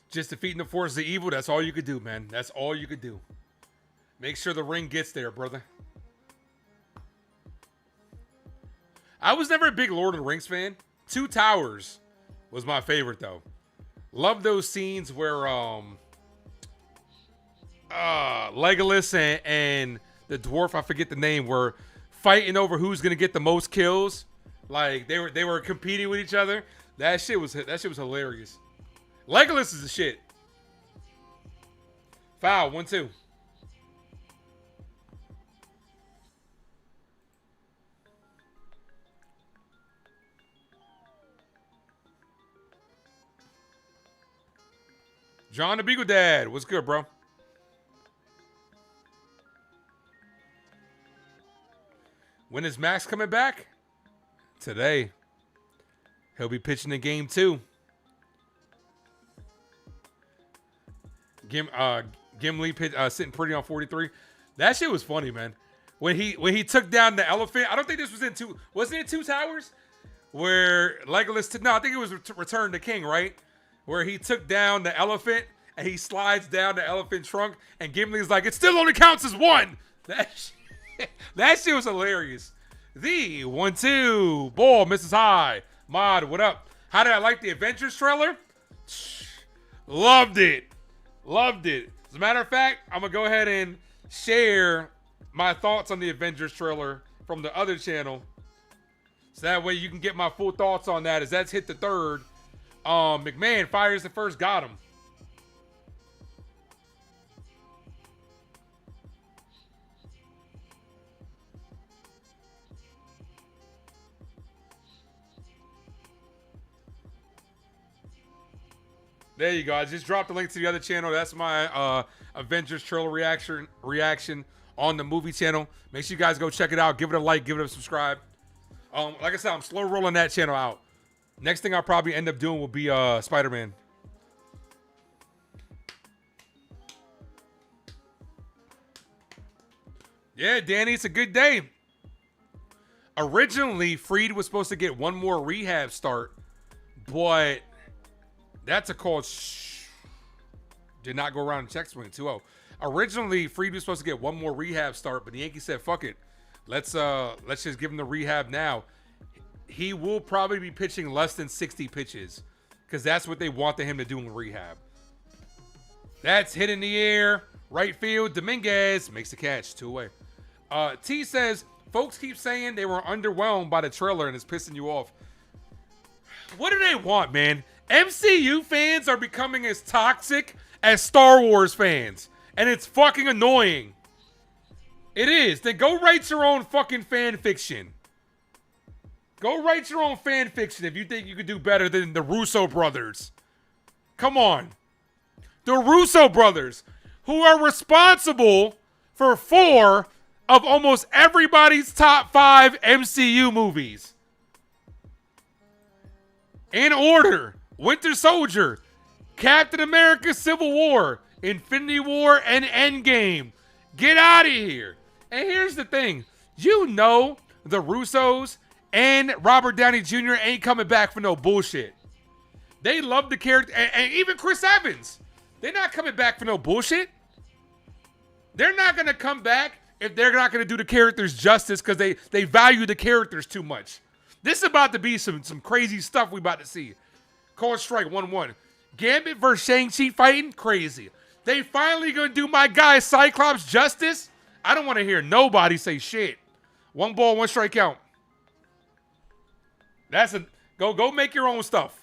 Just defeating the forces of evil. That's all you could do, man. That's all you could do. Make sure the ring gets there, brother. I was never a big Lord of the Rings fan. Two Towers was my favorite, though. Love those scenes where Legolas and the dwarf, I forget the name, were fighting over who's gonna get the most kills. Like they were competing with each other. That shit was hilarious. Legolas is the shit. Foul. 1-2. John the Beagle Dad, what's good, bro? When is Max coming back? Today. He'll be pitching in game 2. Gimli sitting pretty on 43. That shit was funny, man. When he took down the elephant. I don't think this was in two. Wasn't it Two Towers? Where Legolas no, I think it was Return to King, right? Where he took down the elephant and he slides down the elephant trunk and Gimli's like, it still only counts as one. That shit was hilarious. The 1-2 ball misses high. Mod, what up? How did I like the Avengers trailer? Loved it. Loved it. As a matter of fact, I'm going to go ahead and share my thoughts on the Avengers trailer from the other channel. So that way you can get my full thoughts on that as that's hit the third. McMahon fires the first, got him. There you go. I just dropped the link to the other channel. That's my Avengers trailer reaction on the movie channel. Make sure you guys go check it out. Give it a like. Give it a subscribe. Like I said, I'm slow rolling that channel out. Next thing I'll probably end up doing will be Spider-Man. Yeah, Danny, it's a good day. Originally, Freed was supposed to get one more rehab start, but that's a call. Did not go around and check swing 2-0. Originally, Freed was supposed to get one more rehab start, but the Yankees said, "Fuck it, let's just give him the rehab now." He will probably be pitching less than 60 pitches because that's what they wanted him to do in rehab. That's hit in the air, right field. Dominguez makes the catch, 2 away. T says, folks keep saying they were underwhelmed by the trailer and it's pissing you off. What do they want, man? MCU fans are becoming as toxic as Star Wars fans, and it's fucking annoying. It is. Then go write your own fucking fan fiction. Go write your own fan fiction if you think you could do better than the Russo brothers. Come on. The Russo brothers, who are responsible for 4 of almost everybody's top 5 MCU movies. In order: Winter Soldier, Captain America Civil War, Infinity War, and Endgame. Get out of here. And here's the thing. You know the Russos and Robert Downey Jr. ain't coming back for no bullshit. They love the character. And even Chris Evans. They're not coming back for no bullshit. They're not going to come back if they're not going to do the characters justice because they value the characters too much. This is about to be some crazy stuff we about to see. Call strike 1-1. Gambit versus Shang-Chi fighting? Crazy. They finally going to do my guy Cyclops justice? I don't want to hear nobody say shit. 1 ball, 1 strike count. That's a go make your own stuff.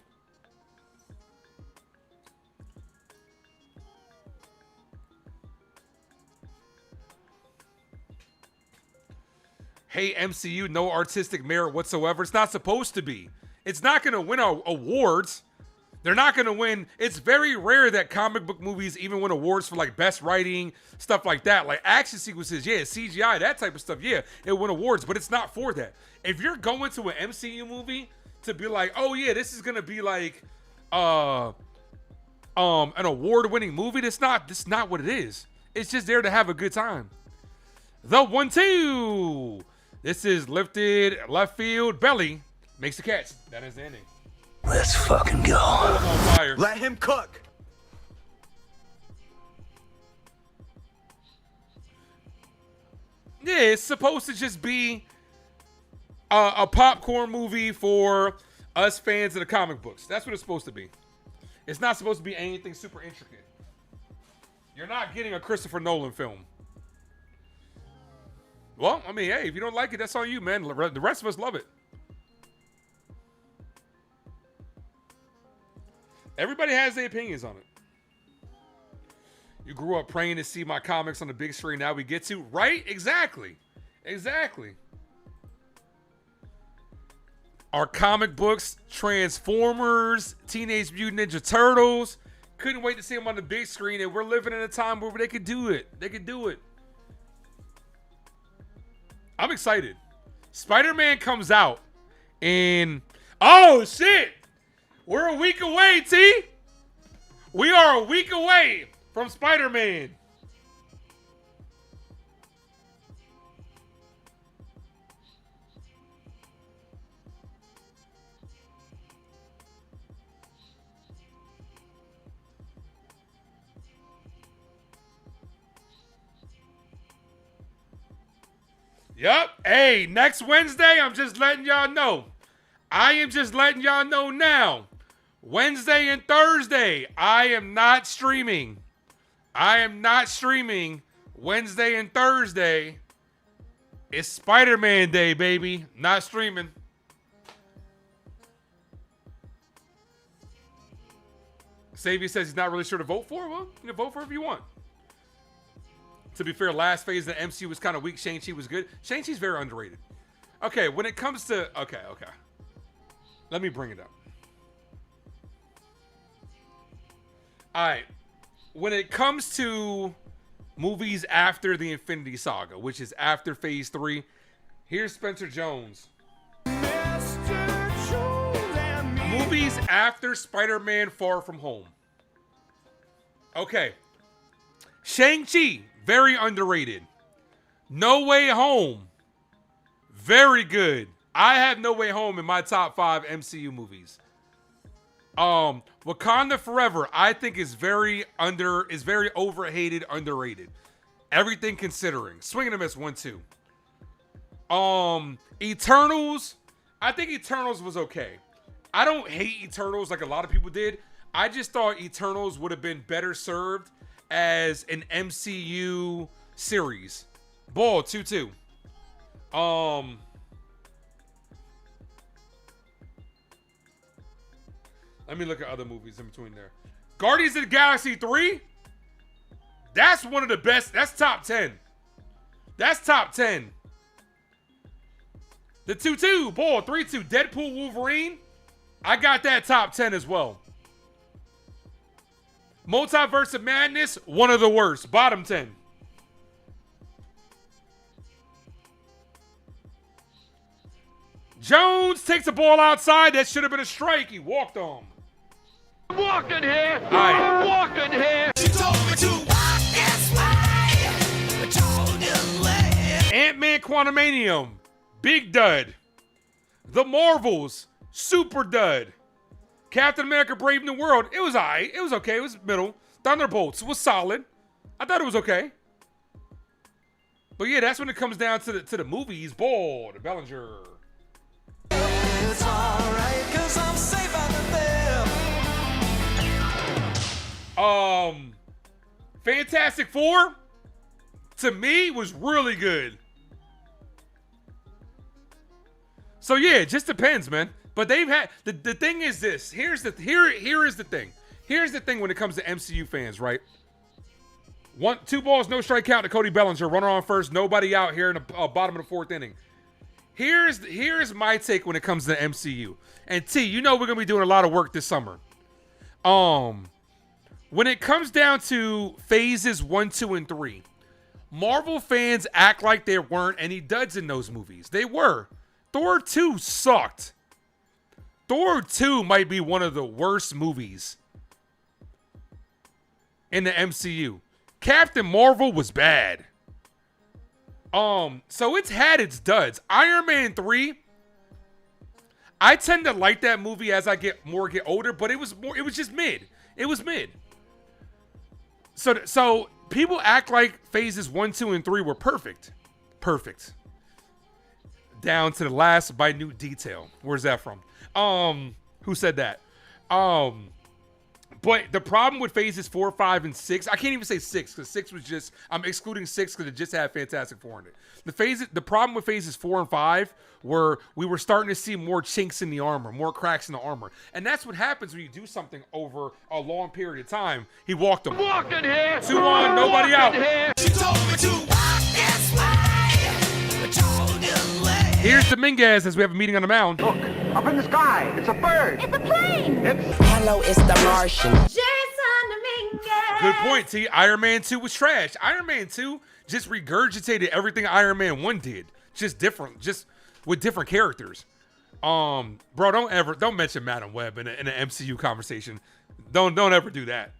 Hey, MCU, no artistic merit whatsoever. It's not supposed to be. It's not going to win awards. They're not going to win. It's very rare that comic book movies even win awards for like best writing, stuff like that. Like action sequences, yeah, CGI, that type of stuff, yeah, it win awards, but it's not for that. If you're going to an MCU movie to be like, oh yeah, this is going to be like an award-winning movie, that's not what it is. It's just there to have a good time. The 1-2. This is lifted left field. Belly makes the catch. That is the inning. Let's fucking go. On fire. Let him cook. Yeah, it's supposed to just be a popcorn movie for us fans of the comic books. That's what it's supposed to be. It's not supposed to be anything super intricate. You're not getting a Christopher Nolan film. Well, I mean, hey, if you don't like it, that's on you, man. The rest of us love it. Everybody has their opinions on it. You grew up praying to see my comics on the big screen. Now we get to. Right? Exactly. Exactly. Our comic books, Transformers, Teenage Mutant Ninja Turtles. Couldn't wait to see them on the big screen. And we're living in a time where they could do it. They could do it. I'm excited. Spider-Man comes out. And, oh, shit. We're a week away, T. We are a week away from Spider-Man. Yup. Hey, next Wednesday, I'm just letting y'all know. I am just letting y'all know now. Wednesday and Thursday, I am not streaming. I am not streaming Wednesday and Thursday. It's Spider-Man Day, baby. Not streaming. Xavier says he's not really sure to vote for. Well, you can vote for it if you want. To be fair, last phase of the MCU was kind of weak. Shang-Chi was good. Shang-Chi's very underrated. Okay, when it comes to... Okay. Let me bring it up. All right. When it comes to movies after the Infinity Saga, which is after Phase 3, here's Spencer Jones. Movies after Spider-Man Far From Home. Okay. Shang-Chi, very underrated. No Way Home, very good. I have No Way Home in my top 5 MCU movies. Wakanda Forever, I think is very overhated, underrated. Everything considering. Swing and a miss, 1-2. Eternals, I think Eternals was okay. I don't hate Eternals like a lot of people did. I just thought Eternals would have been better served as an MCU series. Ball, 2-2. Let me look at other movies in between there. Guardians of the Galaxy 3? That's one of the best. That's top 10. That's top 10. The 2-2. Ball, 3-2. Deadpool Wolverine? I got that top 10 as well. Multiverse of Madness? One of the worst. Bottom 10. Jones takes the ball outside. That should have been a strike. He walked on. I'm walking here. Right. I'm walking here. She told me to walk this way. Told you late. Ant-Man Quantumanium. Big dud. The Marvels. Super dud. Captain America Brave New World. It was alright. It was okay. It was middle. Thunderbolts was solid. I thought it was okay. But yeah, that's when it comes down to the movies. Ball, the Bellinger. It's alright, 'cause I'm safe out there. Fantastic Four, to me, was really good. So yeah, it just depends, man. But they've had the thing is this. Here is the thing. Here's the thing when it comes to MCU fans, right? 2 balls, no strikeout to Cody Bellinger. Runner on first, nobody out here in the bottom of the 4th inning. Here's my take when it comes to the MCU. And T, you know we're gonna be doing a lot of work this summer. When it comes down to phases 1, 2, and 3, Marvel fans act like there weren't any duds in those movies. They were. Thor 2 sucked. Thor 2 might be one of the worst movies in the MCU. Captain Marvel was bad. So it's had its duds. Iron Man 3, I tend to like that movie as I get older, but it was just mid. It was mid. So people act like phases 1, 2, and 3 were perfect. Perfect. Down to the last minute detail. Where's that from? Who said that? But the problem with phases 4, 5, and 6, I can't even say 6 because 6 was just, I'm excluding 6 because it just had Fantastic Four in it. The problem with phases 4 and 5 were we were starting to see more chinks in the armor, more cracks in the armor. And that's what happens when you do something over a long period of time. He walked them. Walking here. 2 on, nobody out. She told me to walk this way. Told you late. Here's Dominguez as we have a meeting on the mound. Look, up in the sky. It's a bird. It's a plane. Hello, it's the Martian. Jason Dominguez. Good point, T. Iron Man 2 was trash. Iron Man 2 just regurgitated everything Iron Man 1 did. Just with different characters. Bro, don't mention Madam Web in an MCU conversation. Don't ever do that.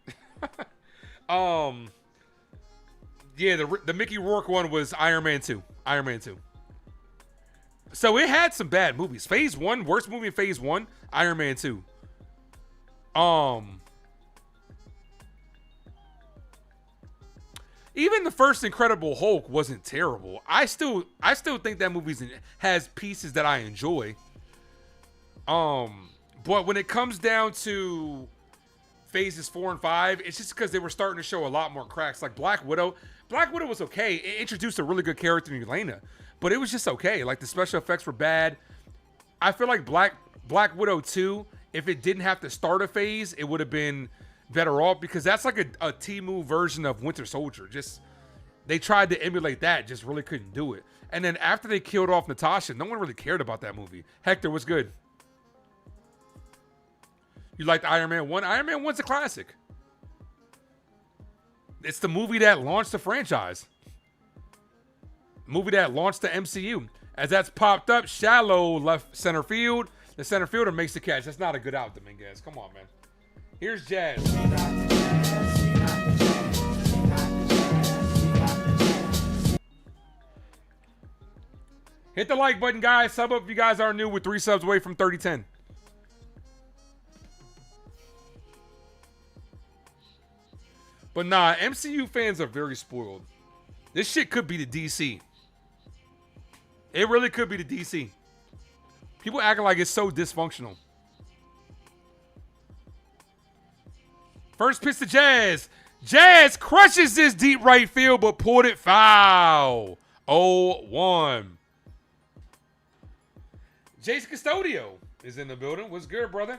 Yeah, the Mickey Rourke one was Iron Man 2. Iron Man 2. So it had some bad movies. Phase 1, worst movie in Phase 1, Iron Man 2. Even the first Incredible Hulk wasn't terrible. I still think that movie has pieces that I enjoy. But when it comes down to phases 4 and 5, it's just because they were starting to show a lot more cracks. Like Black Widow. Black Widow was okay. It introduced a really good character in Yelena, but it was just okay. Like the special effects were bad. I feel like Black Widow 2, if it didn't have to start a phase, it would have been better off because that's like a T-move version of Winter Soldier. Just they tried to emulate that, just really couldn't do it. And then after they killed off Natasha, no one really cared about that movie. Hector, what's good? You liked Iron Man 1? Iron Man 1's a classic. It's the movie that launched the franchise. Movie that launched the MCU. As that's popped up, shallow left center field. The center fielder makes the catch. That's not a good out, Dominguez. Come on, man. Here's Jazz. Hit the like button, guys. Sub up if you guys are new. We're 3 subs away from 30-10. But nah, MCU fans are very spoiled. This shit could be the DC. It really could be the DC. People acting like it's so dysfunctional. First pitch to Jazz. Jazz crushes this deep right field, but pulled it foul. 0-1. Jace Custodio is in the building. What's good, brother?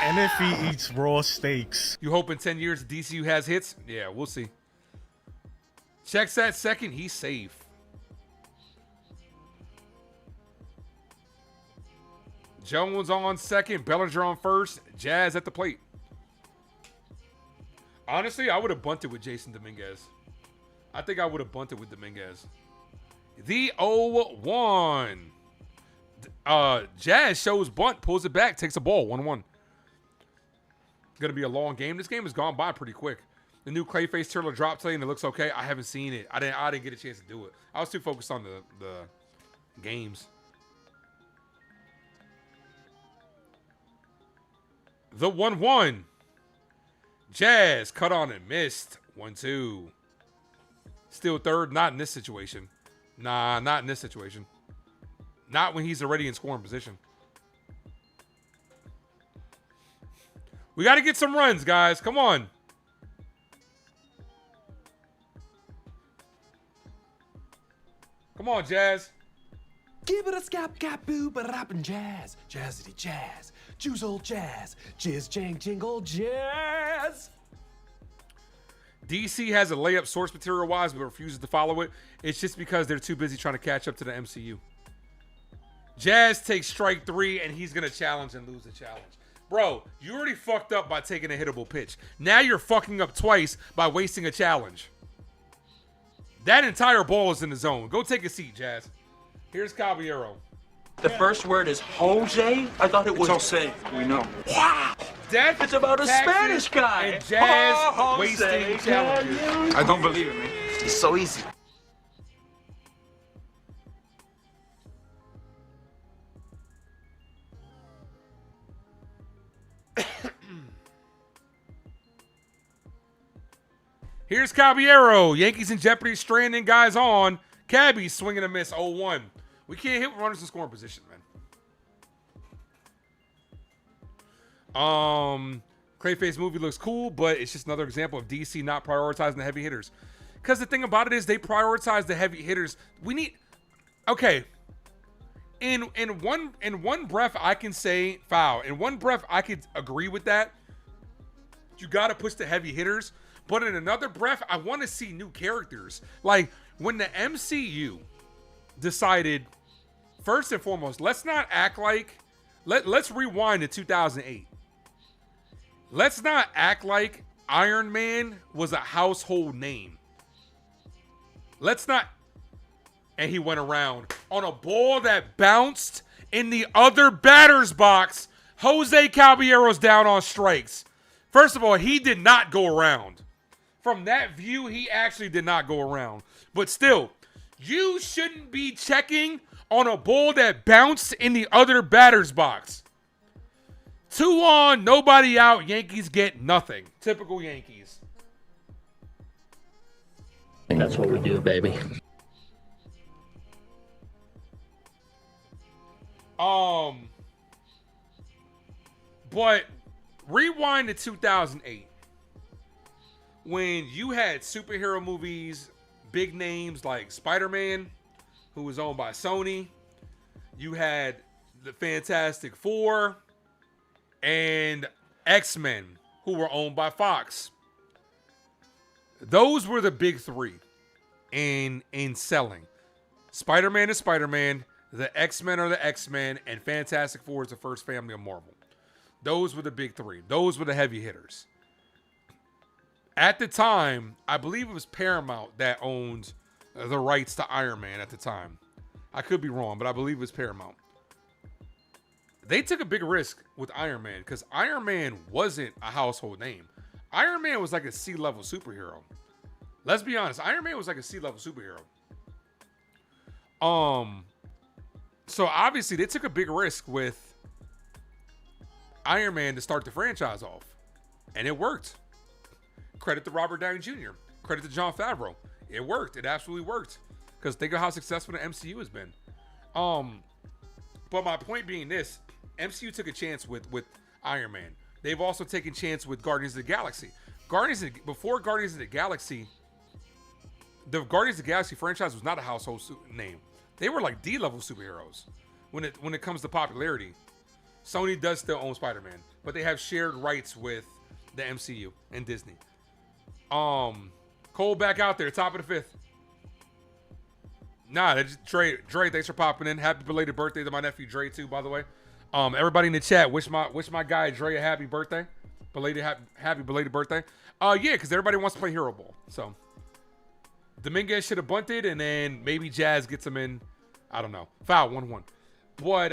And if he eats raw steaks. You hope in 10 years DCU has hits? Yeah, we'll see. Checks at second. He's safe. Jones on second. Bellinger on first. Jazz at the plate. Honestly, I would have bunted with Jason Dominguez. I think I would have bunted with Dominguez. The 0-1. Jazz shows bunt, pulls it back, takes a ball, 1-1. Going to be a long game. This game has gone by pretty quick. The new Clayface Turtle dropped today, and it looks okay. I haven't seen it. I didn't get a chance to do it. I was too focused on the games. The 1-1. Jazz cut on and missed. 1-2. Still third. Not in this situation. Nah, not in this situation. Not when he's already in scoring position. We got to get some runs, guys. Come on. Come on, Jazz. Give it a scap cap boo but rapping jazz. Jazzity jazz. Juice old jazz. Jizz jang jingle jazz. DC has a layup source material wise but refuses to follow it. It's just because they're too busy trying to catch up to the MCU. Jazz takes strike 3 and he's going to challenge and lose the challenge. Bro, you already fucked up by taking a hittable pitch. Now you're fucking up twice by wasting a challenge. That entire ball is in the zone. Go take a seat, Jazz. Here's Caballero. The first word is Jose? I thought it was Jose. We know. Wow. death. It's about a taxes, Spanish guy. And Jazz Jose wasting challenges. I don't believe it, man. It's so easy. Here's Caballero. Yankees in jeopardy, stranding guys on. Cabby swinging a miss 0-1. We can't hit runners in scoring position, man. Clayface movie looks cool, but it's just another example of DC not prioritizing the heavy hitters. Because the thing about it is they prioritize the heavy hitters. We need, okay. In one breath, I can say foul. In one breath, I could agree with that. You got to push the heavy hitters. But in another breath, I want to see new characters. Like when the MCU decided, first and foremost, let's not act like, let's rewind to 2008. Let's not act like Iron Man was a household name. Let's not, and he went around on a ball that bounced in the other batter's box. Jose Caballero's down on strikes. First of all, he did not go around. From that view, he actually did not go around. But still, you shouldn't be checking on a ball that bounced in the other batter's box. 2 on, nobody out. Yankees get nothing. Typical Yankees. That's what we do, baby. But rewind to 2008. When you had superhero movies, big names like Spider-Man, who was owned by Sony. You had the Fantastic Four and X-Men, who were owned by Fox. Those were the big three in selling. Spider-Man is Spider-Man, the X-Men are the X-Men, and Fantastic Four is the first family of Marvel. Those were the big three. Those were the heavy hitters. At the time, I believe it was Paramount that owned the rights to Iron Man at the time. I could be wrong, but I believe it was Paramount. They took a big risk with Iron Man because Iron Man wasn't a household name. Iron Man was like a C-level superhero. Let's be honest. Iron Man was like a C-level superhero. So obviously they took a big risk with Iron Man to start the franchise off. And it worked. Credit to Robert Downey Jr. Credit to Jon Favreau. It worked. It absolutely worked. Because think of how successful the MCU has been. But my point being this, MCU took a chance with Iron Man. They've also taken a chance with Guardians of the Galaxy. Before Guardians of the Galaxy franchise was not a household name. They were like D-level superheroes when it comes to popularity. Sony does still own Spider-Man, but they have shared rights with the MCU and Disney. Cole back out there, top of the 5th. Nah, that's just Dre, thanks for popping in. Happy belated birthday to my nephew Dre too, by the way. Everybody in the chat, wish my guy Dre a happy birthday. Happy belated birthday. Yeah, because everybody wants to play Hero Ball. So Dominguez should have bunted, and then maybe Jazz gets him in. I don't know. Foul 1-1. But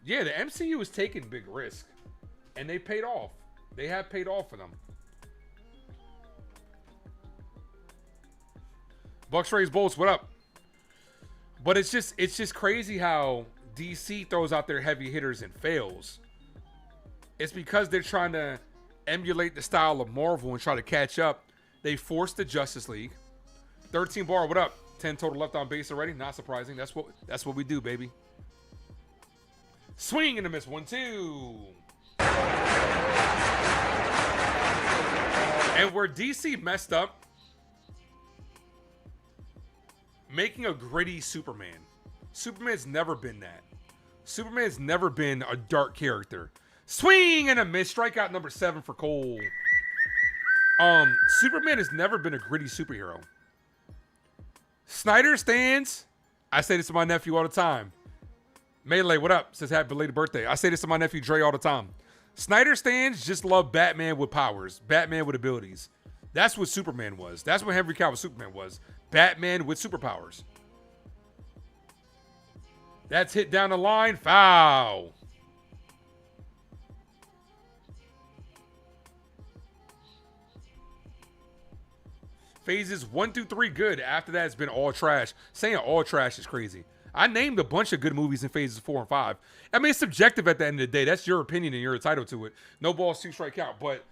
yeah, the MCU is taking big risk, and they paid off. They have paid off for them. Bucks Rays Bolts, what up? But it's just crazy how DC throws out their heavy hitters and fails. It's because they're trying to emulate the style of Marvel and try to catch up. They forced the Justice League. 13 bar, what up? 10 total left on base already. Not surprising. That's what we do, baby. Swing and a miss. 1-2. And where DC messed up, making a gritty Superman. Superman's never been that. Superman's never been a dark character. Swing and a miss. Strikeout number 7 for Cole. Superman has never been a gritty superhero. Snyder stands. I say this to my nephew all the time. Melee, what up? Says happy belated birthday. I say this to my nephew Dre all the time. Snyder stands just love Batman with powers. Batman with abilities. That's what Superman was. That's what Henry Cavill Superman was. Batman with superpowers. That's hit down the line. Foul. Phases 1 through 3 good. After that, it's been all trash. Saying all trash is crazy. I named a bunch of good movies in phases 4 and 5. I mean, it's subjective at the end of the day. That's your opinion and you're entitled to it. No balls, 2 strike count. But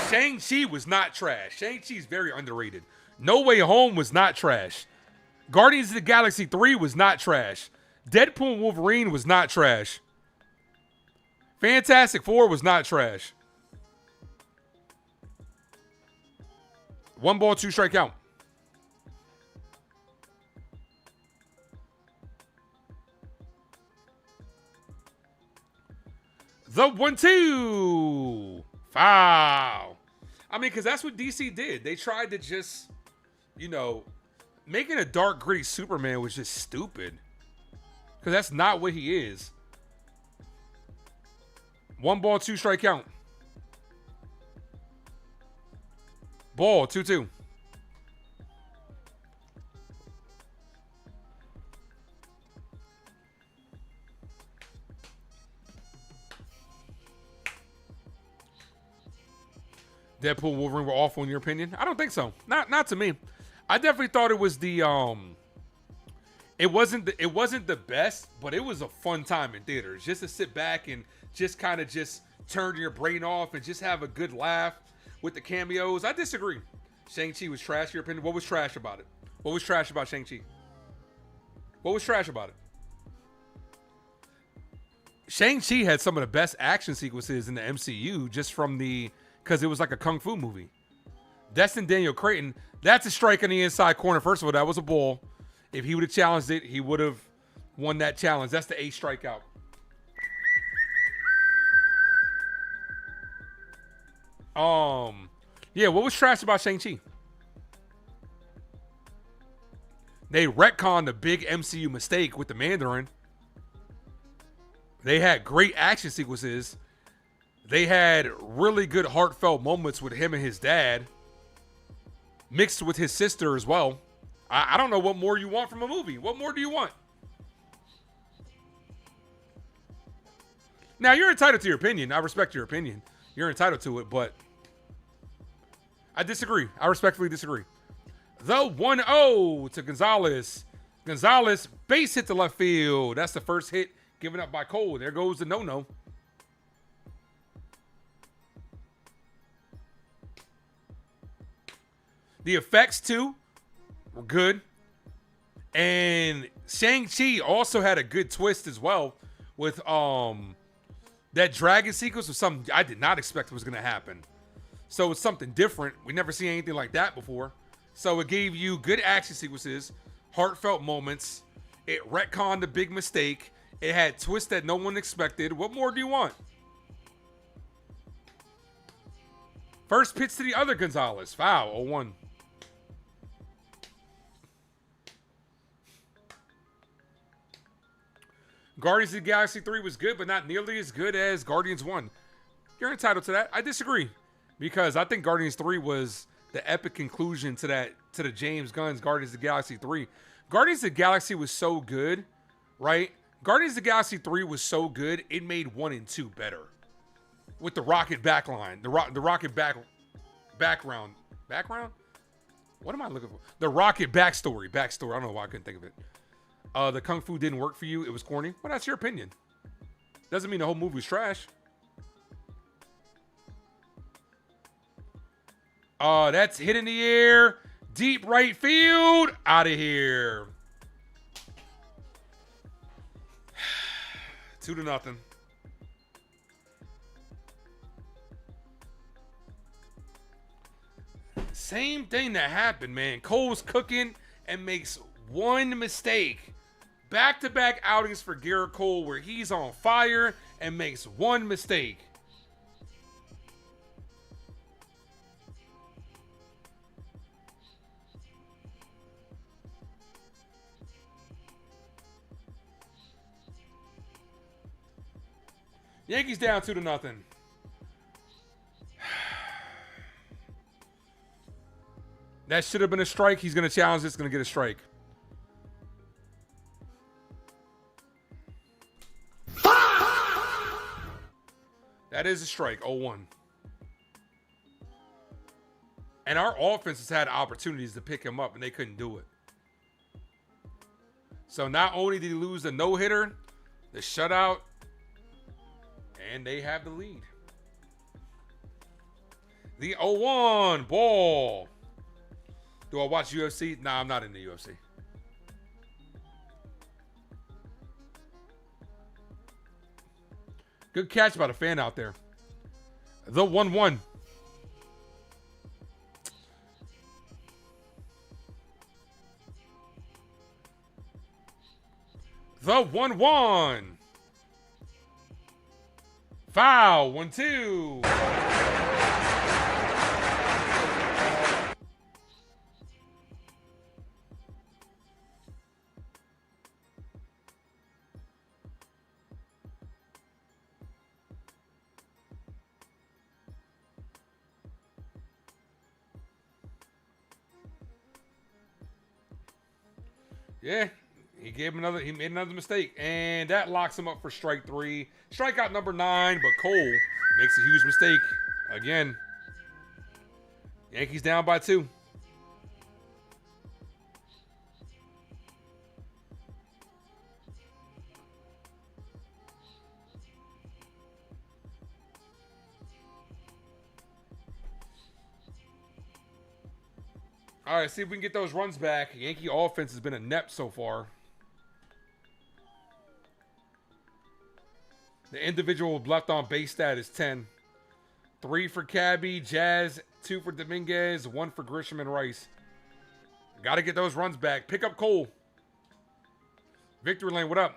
Shang-Chi was not trash. Shang-Chi's very underrated. No Way Home was not trash. Guardians of the Galaxy 3 was not trash. Deadpool and Wolverine was not trash. Fantastic Four was not trash. 1 ball, 2 strike count. The 1-2. Foul. I mean, because that's what DC did. They tried to just, you know, making a dark, gritty Superman was just stupid. Because that's not what he is. 1 ball, 2 strike count. Ball, 2-2. Deadpool and Wolverine were awful in your opinion? I don't think so. Not to me. I definitely thought it was the it wasn't the best, but it was a fun time in theaters. Just to sit back and just kind of just turn your brain off and just have a good laugh with the cameos. I disagree. Shang-Chi was trash in your opinion. What was trash about it? What was trash about Shang-Chi? What was trash about it? Shang-Chi had some of the best action sequences in the MCU just from because it was like a kung fu movie. Destin Daniel Cretton, that's a strike on the inside corner. First of all, that was a ball. If he would have challenged it, he would have won that challenge. That's the 8th strikeout. Yeah, what was trash about Shang-Chi? They retconned a big MCU mistake with the Mandarin. They had great action sequences. They had really good heartfelt moments with him and his dad, mixed with his sister as well. I don't know what more you want from a movie. What more do you want? Now, you're entitled to your opinion. I respect your opinion. You're entitled to it, but I disagree. I respectfully disagree. The 1-0 to Gonzalez. Gonzalez, base hit to left field. That's the first hit given up by Cole. There goes the no-no. The effects, too, were good. And Shang-Chi also had a good twist as well with that dragon sequence was something I did not expect was going to happen. So it's something different. We never seen anything like that before. So it gave you good action sequences, heartfelt moments. It retconned a big mistake. It had twists that no one expected. What more do you want? First pitch to the other Gonzalez. Foul, 0-1. Guardians of the Galaxy 3 was good, but not nearly as good as Guardians 1. You're entitled to that. I disagree. Because I think Guardians 3 was the epic conclusion to the James Gunn's Guardians of the Galaxy 3. Guardians of the Galaxy was so good, right? Guardians of the Galaxy 3 was so good, it made 1 and 2 better. With the rocket backline. The rocket background. Background? What am I looking for? The rocket backstory. I don't know why I couldn't think of it. The Kung Fu didn't work for you. It was corny. Well, that's your opinion. Doesn't mean the whole movie was trash. That's hit in the air. Deep right field. Out of here. 2-0. Same thing that happened, man. Cole's cooking and makes one mistake. Back-to-back outings for Gerrit Cole where he's on fire and makes one mistake. Yankees down 2-0. That should have been a strike. He's going to challenge this. Going to get a strike. That is a strike. 0-1. And our offense has had opportunities to pick him up, and they couldn't do it. So not only did he lose the no-hitter, the shutout, and they have the lead. The 0-1 ball. Do I watch UFC? Nah, I'm not in the UFC. Good catch by the fan out there. The 1-1. The 1-1. Foul. 1-2. Yeah, he made another mistake, and that locks him up for strike 3. Strikeout number 9, but Cole makes a huge mistake again. Yankees down by 2. All right, see if we can get those runs back. Yankee offense has been inept so far. The individual left on base stat is 10. 3 for Cabby, Jazz, 2 for Dominguez, 1 for Grisham and Rice. Got to get those runs back. Pick up Cole. Victory Lane, what up?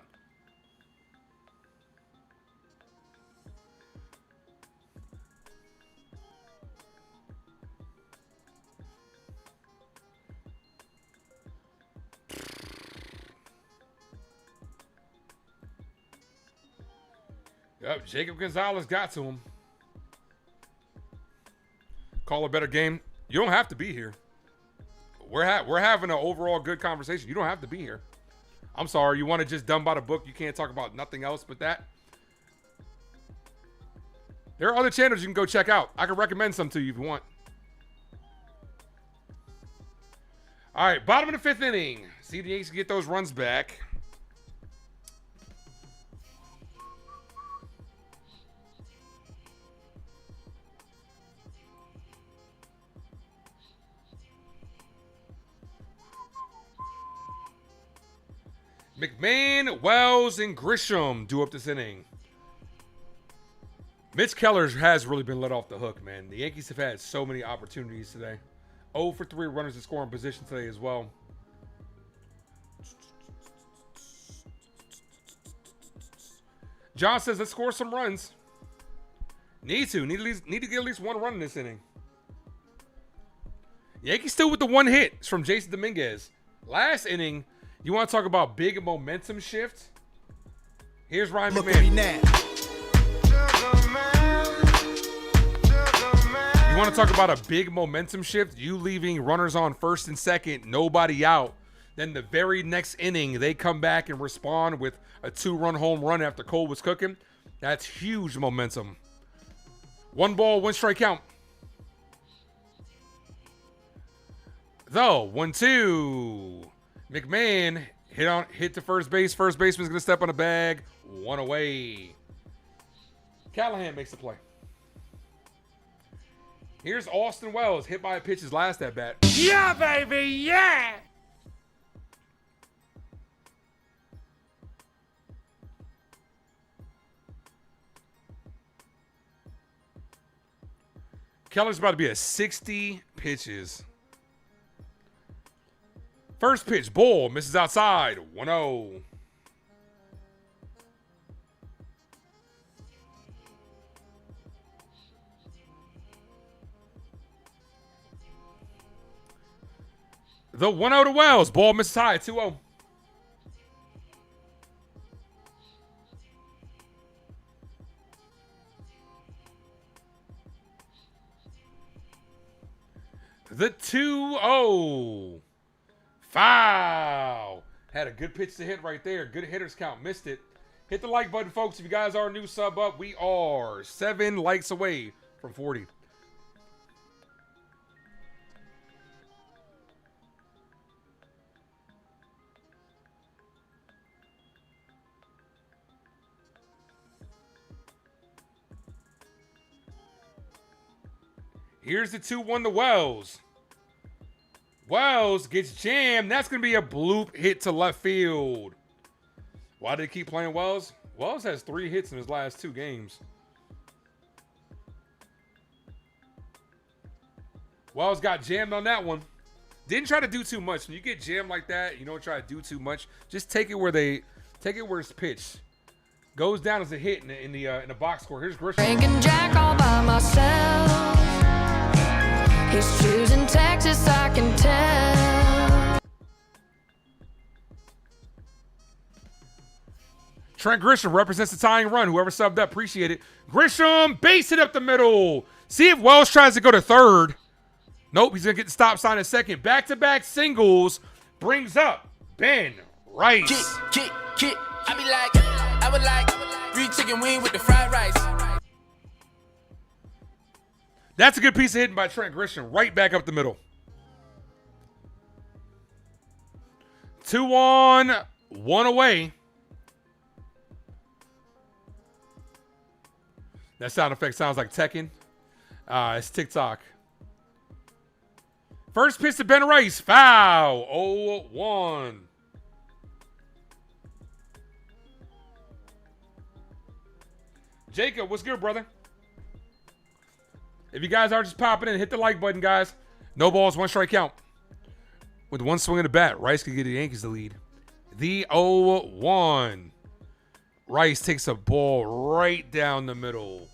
Yep, Jacob Gonzalez got to him. Call a better game. You don't have to be here. We're having an overall good conversation. You don't have to be here. I'm sorry. You want to just dumb by the book? You can't talk about nothing else but that? There are other channels you can go check out. I can recommend some to you if you want. All right, bottom of the 5th inning. See if the Yankees can get those runs back. McMahon, Wells, and Grisham do up this inning. Mitch Keller has really been let off the hook, man. The Yankees have had so many opportunities today. 0 for 3 runners in scoring position today as well. John says, let's score some runs. Need to get at least 1 run in this inning. Yankees still with the 1 hit. It's from Jason Dominguez. Last inning, you want to talk about big momentum shift? Here's Ryan McMahon. You want to talk about a big momentum shift? You leaving runners on first and second, nobody out. Then the very next inning, they come back and respond with a 2-run home run after Cole was cooking. That's huge momentum. 1 ball, 1 strike count. Though, 1-2. McMahon hit to first base. First baseman's going to step on the bag. 1 away. Callahan makes the play. Here's Austin Wells, hit by a pitch his last at bat. Yeah, baby, yeah! Keller's about to be at 60 pitches. First pitch, ball, misses outside, 1-0. The 1-0 to Wells, ball misses high, 2-0. The 2-0. Foul. Had a good pitch to hit right there. Good hitters count. Missed it. Hit the like button, folks. If you guys are a new sub up, we are 7 likes away from 40. Here's the 2-1 to Wells. Wells gets jammed. That's going to be a bloop hit to left field. Why did they keep playing Wells? Wells has 3 hits in his last 2 games. Wells got jammed on that one. Didn't try to do too much. When you get jammed like that, you don't try to do too much. Just take it where it's pitched. Goes down as a hit in the box score. Here's Grisham. Drinking Jack all by myself. He's choosing Texas, I can tell. Trent Grisham represents the tying run. Whoever subbed up, appreciate it. Grisham, base hit up the middle. See if Wells tries to go to third. Nope, he's going to get the stop sign in second. Back-to-back singles brings up Ben Rice. Kid. I would like 3 chicken wing with the fried rice. That's a good piece of hitting by Trent Grisham. Right back up the middle. 2 on, 1 away. That sound effect sounds like Tekken. It's TikTok. First pitch to Ben Rice. Foul. 0-1. Jacob, what's good, brother? If you guys are just popping in, hit the like button, guys. No balls, 1 strike count. With 1 swing of the bat, Rice could get the Yankees the lead. The 0-1. Rice takes a ball right down the middle.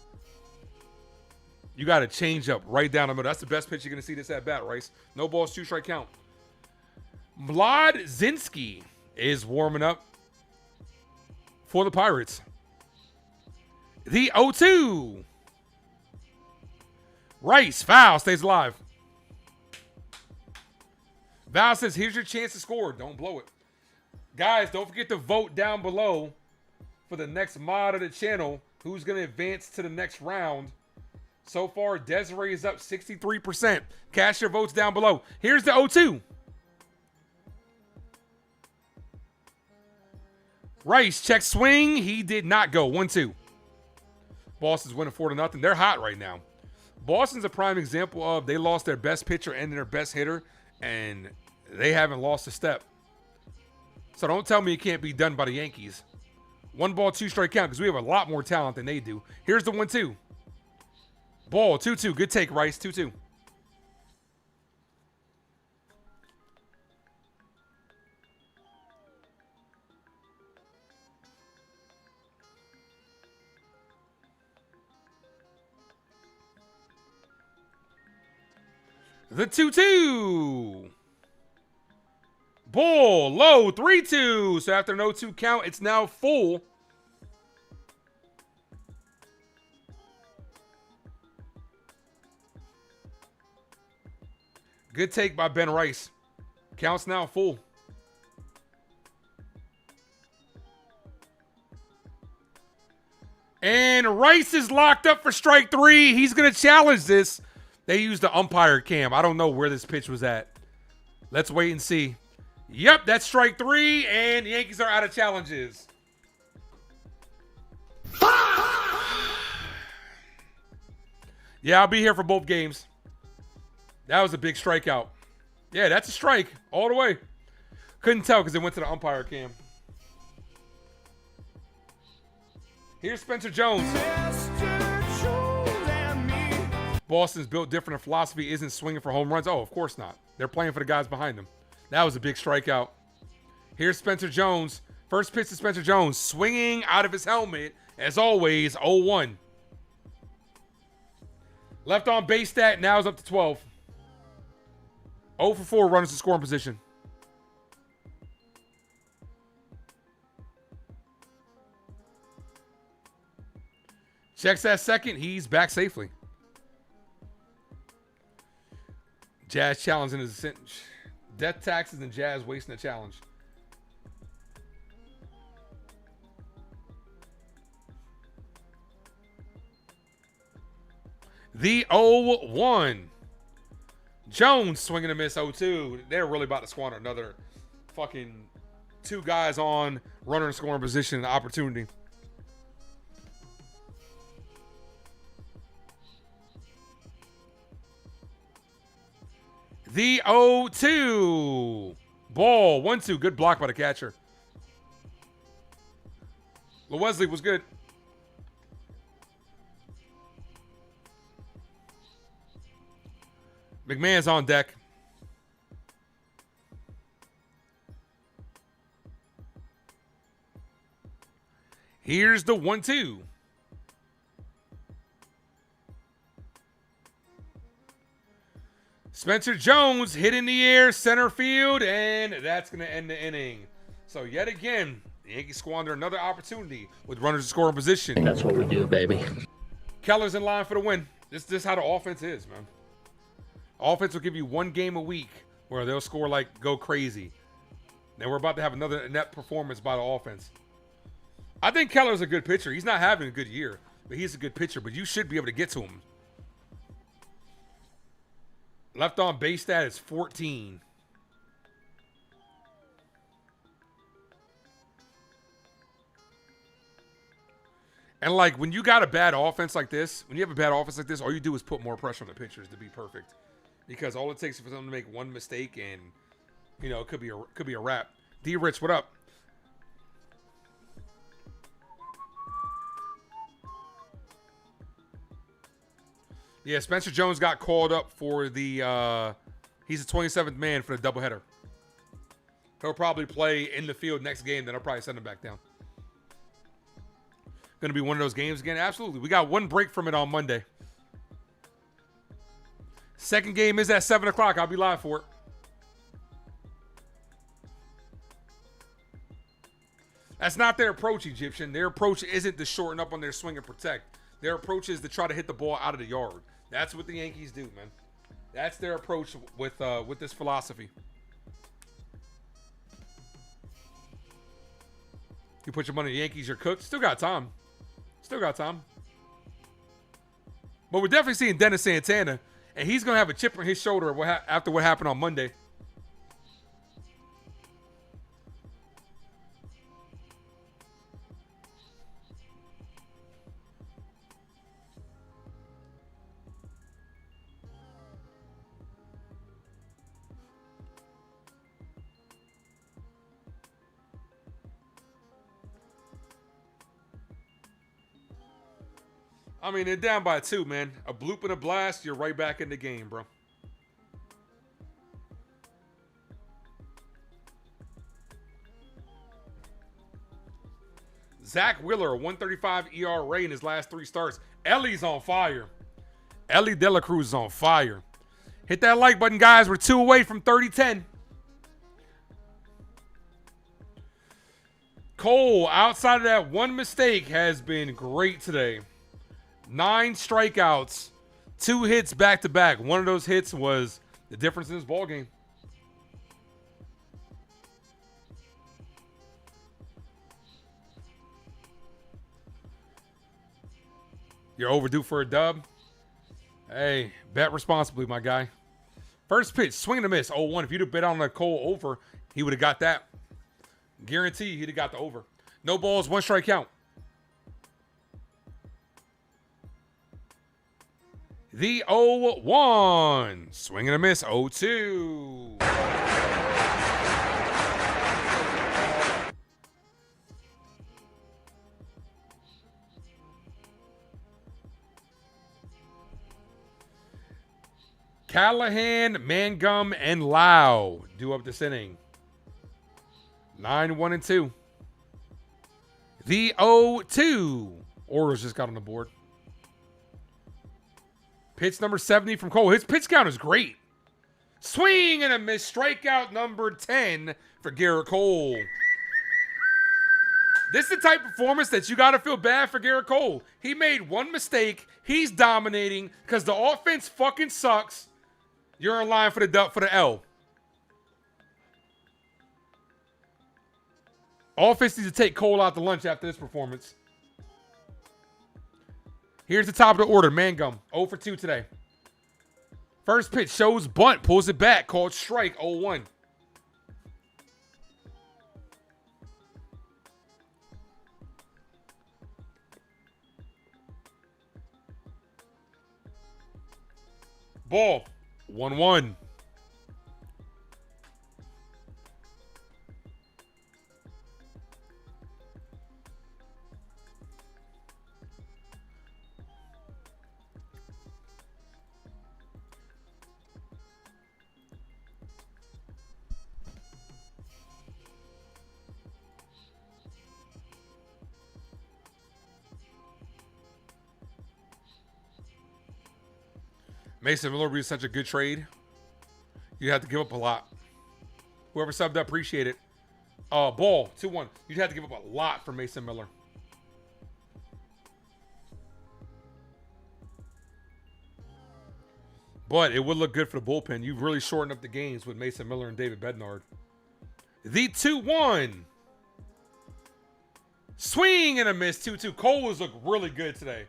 You got to change up right down the middle. That's the best pitch you're going to see this at bat, Rice. No balls, 2 strike count. Vlad Zinski is warming up for the Pirates. The 0-2. Rice, foul, stays alive. Val says, here's your chance to score. Don't blow it. Guys, don't forget to vote down below for the next mod of the channel. Who's going to advance to the next round? So far, Desiree is up 63%. Cast your votes down below. Here's the 0-2. Rice, check swing. He did not go. 1-2. Boston's winning 4-0. They're hot right now. Boston's a prime example of they lost their best pitcher and their best hitter, and they haven't lost a step. So don't tell me it can't be done by the Yankees. 1 ball, 2 strike count because we have a lot more talent than they do. Here's the 1-2. Ball, 2-2. Good take, Rice. 2-2. The 2-2. Ball, low, 3-2. So after an 0-2 count, it's now full. Good take by Ben Rice. Counts now full. And Rice is locked up for strike 3. He's going to challenge this. They used the umpire cam. I don't know where this pitch was at. Let's wait and see. Yep, that's strike 3, and the Yankees are out of challenges. Yeah, I'll be here for both games. That was a big strikeout. Yeah, that's a strike all the way. Couldn't tell because it went to the umpire cam. Here's Spencer Jones. Boston's built different. Their philosophy isn't swinging for home runs. Oh, of course not. They're playing for the guys behind them. That was a big strikeout. Here's Spencer Jones. First pitch to Spencer Jones. Swinging out of his helmet. As always, 0-1. Left on base stat. Now is up to 12. 0 for 4 runners in scoring position. Checks that second. He's back safely. Jazz challenging his death taxes and Jazz wasting a challenge. The 0-1. Jones swinging a miss 0-2. They're really about to squander another fucking 2 guys on runner in scoring position opportunity. The 0-2. Ball, 1-2. Good block by the catcher. Wesley was good. McMahon's on deck. Here's the 1-2. Spencer Jones hit in the air, center field, and that's going to end the inning. So yet again, the Yankees squander another opportunity with runners in scoring position. That's what we do, baby. Keller's in line for the win. This is how the offense is, man. Offense will give you one game a week where they'll score like go crazy. And we're about to have another net performance by the offense. I think Keller's a good pitcher. He's not having a good year, but he's a good pitcher. But you should be able to get to him. Left on base stat is 14. And like when you got a bad offense like this, all you do is put more pressure on the pitchers to be perfect. Because all it takes is for them to make one mistake and it could be a wrap. D Rich, what up? Yeah, Spencer Jones got called up for the he's the 27th man for the doubleheader. He'll probably play in the field next game, then I'll probably send him back down. Going to be one of those games again? Absolutely. We got one break from it on Monday. Second game is at 7 o'clock. I'll be live for it. That's not their approach, Egyptian. Their approach isn't to shorten up on their swing and protect. Their approach is to try to hit the ball out of the yard. That's what the Yankees do, man. That's their approach with this philosophy. You put your money on the Yankees, you're cooked. Still got time. But we're definitely seeing Dennis Santana, and he's going to have a chip on his shoulder after what happened on Monday. I mean, they're down by 2, man. A bloop and a blast, you're right back in the game, bro. Zach Wheeler, 135 ERA in his last 3 starts. Ellie's on fire. Ellie De La Cruz is on fire. Hit that like button, guys. We're 2 away from 30-10. Cole, outside of that one mistake, has been great today. 9 strikeouts, 2 hits back-to-back. One of those hits was the difference in this ball game. You're overdue for a dub? Hey, bet responsibly, my guy. First pitch, swing and a miss, 0-1. If you'd have bet on the Cole over, he would have got that. Guarantee he'd have got the over. No balls, 1 strike count. The 0-1. Swing and a miss, 0-2. Callahan, Mangum, and Lau due up this inning. 9-1-2. The 0-2. Orioles just got on the board. Pitch number 70 from Cole. His pitch count is great. Swing and a miss. Strikeout number 10 for Gerrit Cole. This is the type of performance that you got to feel bad for Gerrit Cole. He made one mistake. He's dominating because the offense fucking sucks. You're in line for the L. Offense needs to take Cole out to lunch after this performance. Here's the top of the order. Mangum, 0 for 2 today. First pitch shows bunt, pulls it back, called strike, 0-1. Ball, 1-1. Mason Miller would be such a good trade. You'd have to give up a lot. Whoever subbed up, appreciate it. Ball, 2-1. You'd have to give up a lot for Mason Miller. But it would look good for the bullpen. You've really shortened up the games with Mason Miller and David Bednard. The 2-1. Swing and a miss, 2-2. Cole has looked really good today.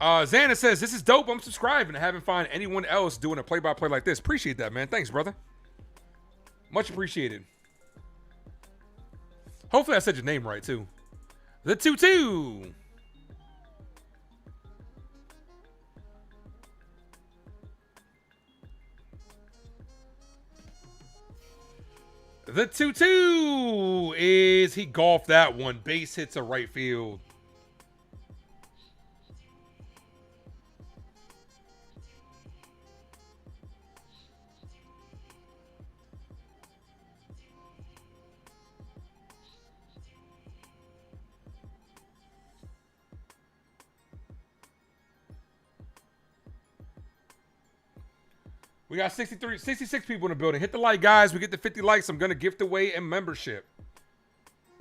Xana says, this is dope. I'm subscribing. I haven't found anyone else doing a play-by-play like this. Appreciate that, man. Thanks, brother. Much appreciated. Hopefully I said your name right, too. The 2-2. The 2-2 is he golfed that one. Base hits a right field. We got 66 people in the building. Hit the like, guys. We get to 50 likes. I'm going to gift away a membership.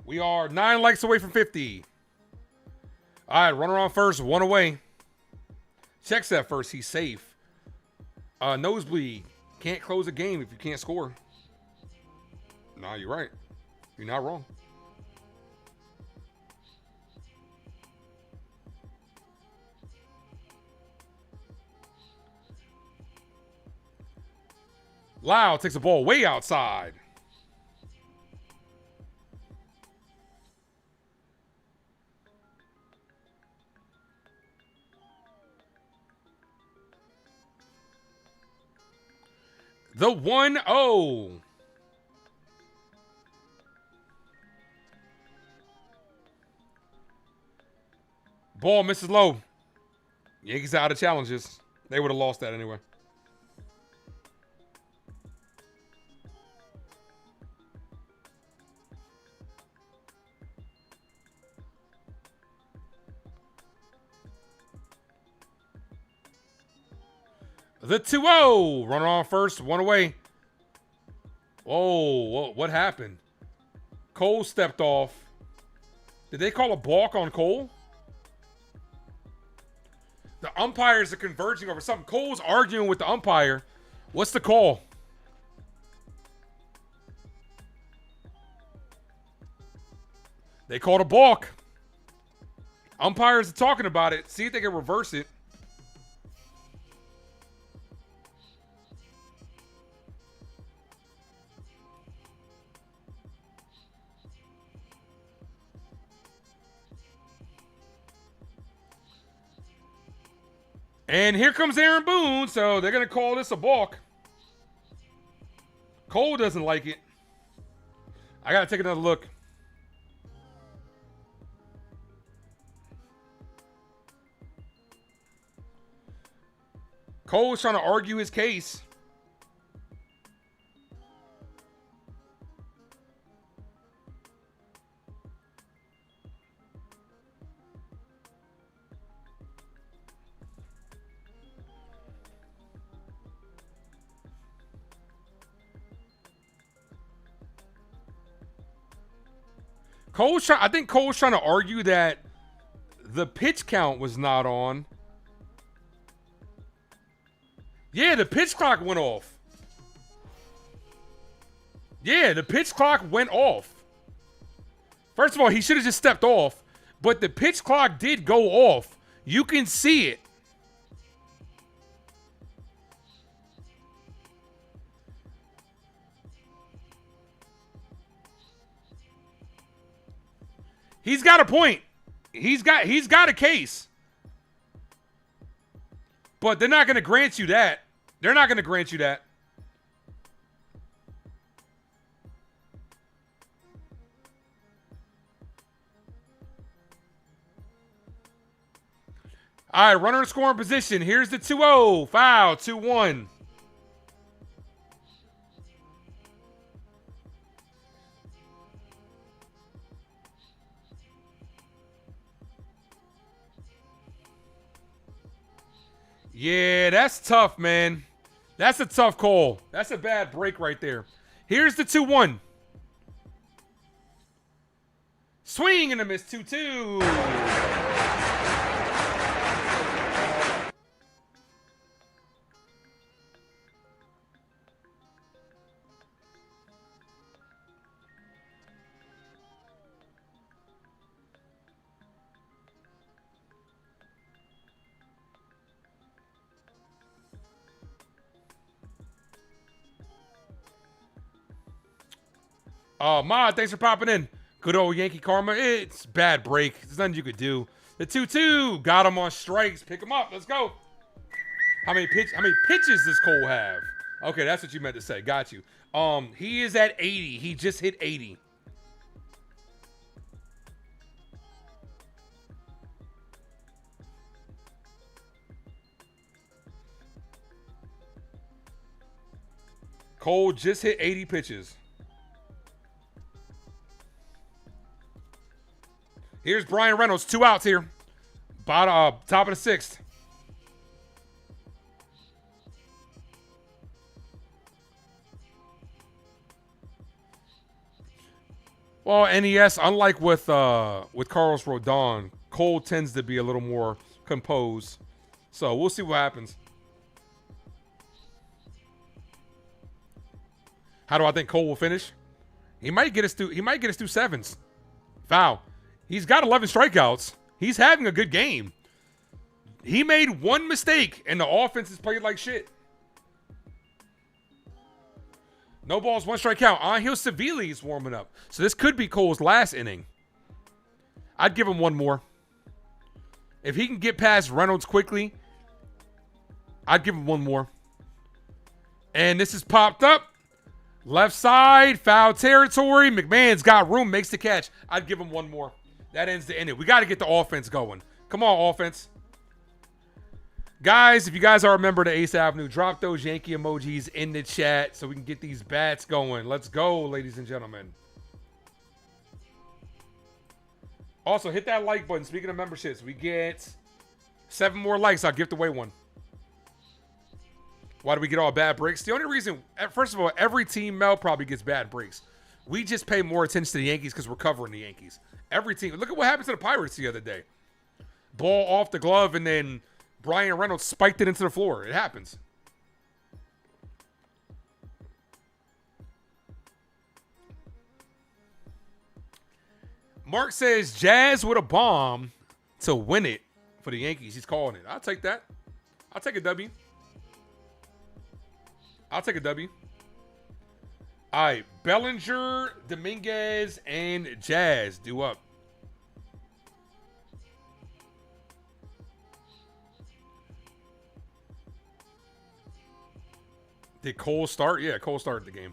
We are 9 likes away from 50. All right, runner on first, 1 away. Checks that first. He's safe. Nosebleed. Can't close a game if you can't score. No, you're right. You're not wrong. Lau takes the ball way outside. The 1-0. Ball misses low. Yankees out of challenges. They would have lost that anyway. The 2-0. Runner on first, 1 away. Whoa, what happened? Cole stepped off. Did they call a balk on Cole? The umpires are converging over something. Cole's arguing with the umpire. What's the call? They called a balk. Umpires are talking about it. See if they can reverse it. And here comes Aaron Boone, so they're going to call this a balk. Cole doesn't like it. I got to take another look. Cole's trying to argue his case. I think Cole's trying to argue that the pitch count was not on. Yeah, the pitch clock went off. Yeah, the pitch clock went off. First of all, he should have just stepped off, but the pitch clock did go off. You can see it. He's got a point. He's got a case. But they're not going to grant you that. They're not going to grant you that. All right, runner in scoring position. Here's the 2-0. Foul, 2-1. Yeah, that's tough, man. That's a tough call. That's a bad break right there. Here's the 2-1. Swing and a miss 2-2. Ma, thanks for popping in. Good old Yankee karma. It's bad break. There's nothing you could do. The 2-2 got him on strikes. Pick him up. Let's go. How many pitches does Cole have? Okay, that's what you meant to say. Got you. He is at 80. He just hit 80. Cole just hit 80 pitches. Here's Brian Reynolds, 2 outs here. Top of the 6th. Well, NES, unlike with Carlos Rodon, Cole tends to be a little more composed. So we'll see what happens. How do I think Cole will finish? He might get us through 7s. Foul. He's got 11 strikeouts. He's having a good game. He made one mistake, and the offense is played like shit. No balls, 1 strikeout. Angel Sevilla is warming up. So this could be Cole's last inning. I'd give him one more. If he can get past Reynolds quickly, I'd give him one more. And this is popped up. Left side, foul territory. McMahon's got room, makes the catch. I'd give him one more. That ends the inning. We got to get the offense going. Come on, offense. Guys, if you guys are a member of the Ace Avenue, drop those Yankee emojis in the chat so we can get these bats going. Let's go, ladies and gentlemen. Also, hit that like button. Speaking of memberships, we get 7 more likes. I'll gift away one. Why do we get all bad breaks? The only reason, first of all, every team, Mel, probably gets bad breaks. We just pay more attention to the Yankees because we're covering the Yankees. Every team. Look at what happened to the Pirates the other day. Ball off the glove, and then Brian Reynolds spiked it into the floor. It happens. Mark says Jazz with a bomb to win it for the Yankees. He's calling it. I'll take that. I'll take a W. I'll take a W. All right, Bellinger, Dominguez, and Jazz due up. Did Cole start? Yeah, Cole started the game.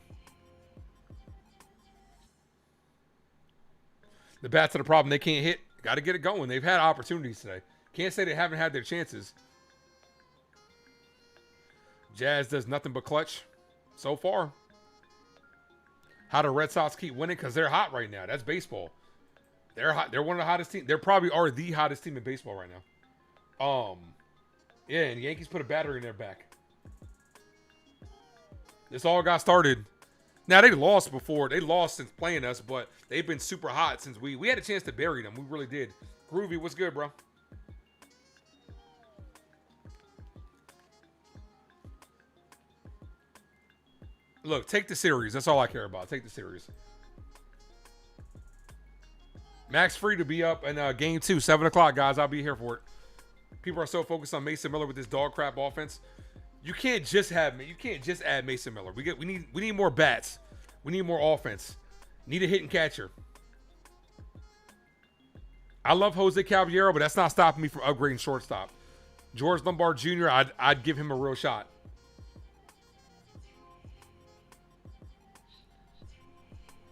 The bats are the problem. They can't hit. Got to get it going. They've had opportunities today. Can't say they haven't had their chances. Jazz does nothing but clutch so far. How do Red Sox keep winning? Because they're hot right now. That's baseball. They're hot. They're one of the hottest teams. They probably are the hottest team in baseball right now. Yeah, and the Yankees put a battery in their back. This all got started. Now, they lost before. They lost since playing us, but they've been super hot since we had a chance to bury them. We really did. Groovy, what's good, bro? Look, take the series. That's all I care about. Take the series. Max Fried to be up in game 2, 7 o'clock, guys. I'll be here for it. People are so focused on Mason Miller with this dog crap offense. You can't just add Mason Miller. We need more bats. We need more offense. Need a hitting catcher. I love Jose Caballero, but that's not stopping me from upgrading shortstop. George Lombard Jr., I'd give him a real shot.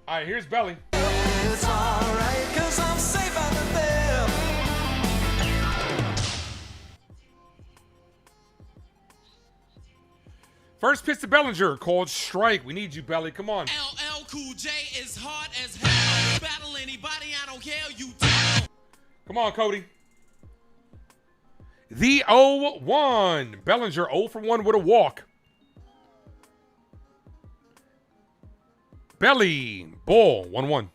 All right, here's Belly. It's all right, 'cause I'm safe out of there. First pitch to Bellinger, called strike. We need you, Belly. Come on. LL Cool J is hard as hell. Battle anybody, I don't care, you tell. Come on, Cody. The 0-1. Bellinger 0 for 1 with a walk. Belly. Ball. 1-1.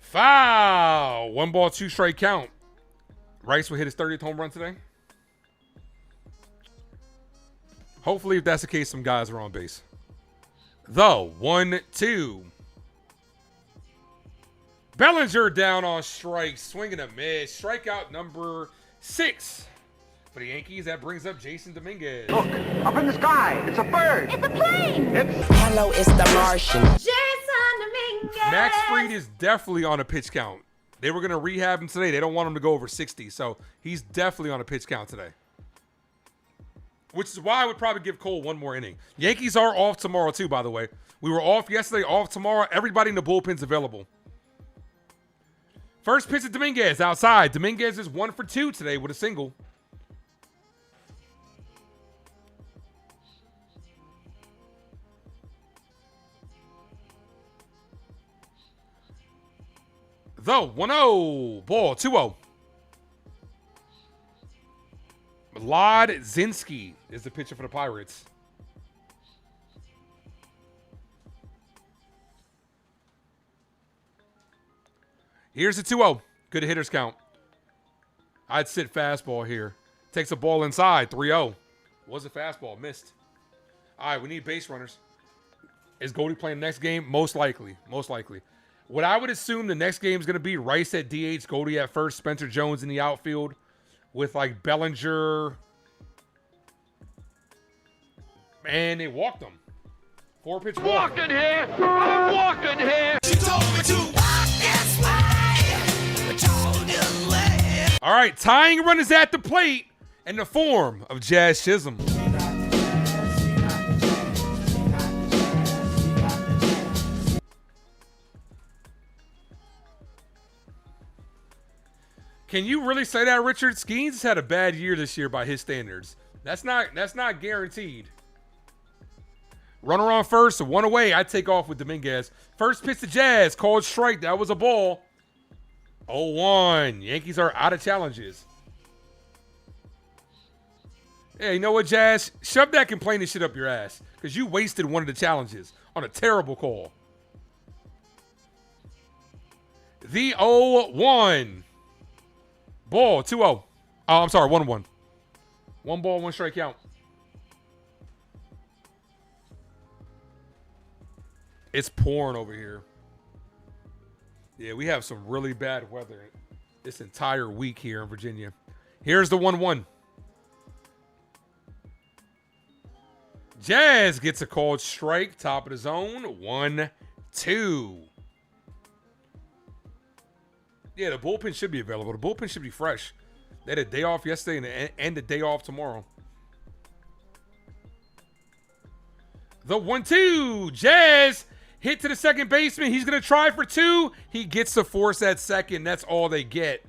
Foul. 1 ball, 2 strike count. Rice will hit his 30th home run today. Hopefully, if that's the case, some guys are on base. The 1-2. Bellinger down on strikes. Swing and a miss. Strikeout number 6 for the Yankees. That brings up Jason Dominguez. Look, up in the sky. It's a bird. It's a plane. Hello, it's the Martian. Jason Dominguez. Max Fried is definitely on a pitch count. They were going to rehab him today. They don't want him to go over 60, so he's definitely on a pitch count today. Which is why I would probably give Cole 1 more inning. Yankees are off tomorrow, too, by the way. We were off yesterday, off tomorrow. Everybody in the bullpen's available. First pitch of Dominguez outside. Dominguez is 1 for 2 today with a single. The 1-0. Ball 2-0. Zinski is the pitcher for the Pirates. Here's the 2-0. Good hitters count. I'd sit fastball here. Takes a ball inside. 3-0. Was a fastball. Missed. All right, we need base runners. Is Goldie playing the next game? Most likely. Most likely. What I would assume the next game is going to be Rice at DH, Goldie at first, Spencer Jones in the outfield with like Bellinger. And they walked him. 4-pitch walk. Walking here. I'm walking here. She told me to walk this way. Told you late. All right, tying run is at the plate in the form of Jazz Chisholm. Can you really say that, Richard? Skeens has had a bad year this year by his standards. That's not guaranteed. Runner on first, 1 away. I take off with Dominguez. First pitch to Jazz, called strike. That was a ball. 0-1. Yankees are out of challenges. Hey, you know what, Jazz? Shove that complaining shit up your ass because you wasted one of the challenges on a terrible call. The 0-1. Ball, 2-0. Oh, I'm sorry, 1-1. 1 ball, 1 strike count. It's pouring over here. Yeah, we have some really bad weather this entire week here in Virginia. Here's the 1-1. Jazz gets a called strike, top of the zone, 1-2. Yeah, the bullpen should be available. The bullpen should be fresh. They had a day off yesterday and a day off tomorrow. The 1-2. Jazz hit to the second baseman. He's going to try for 2. He gets to force at second. That's all they get.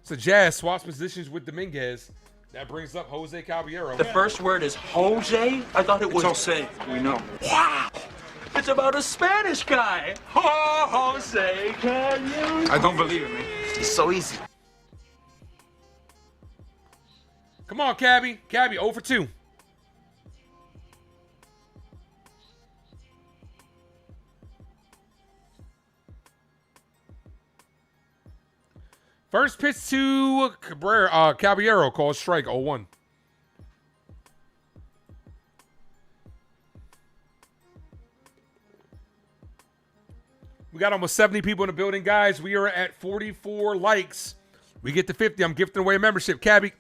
So Jazz swaps positions with Dominguez. That brings up Jose Caballero. The first word is Jose? I thought it was... Jose. We know. Wow! It's about a Spanish guy. Jose, can you... I don't believe it, man. It's so easy. Come on, Cabby. Cabby, 0 for 2. First pitch to Caballero, called strike, 0-1. We got almost 70 people in the building, guys. We are at 44 likes. We get to 50. I'm gifting away a membership. Cabby,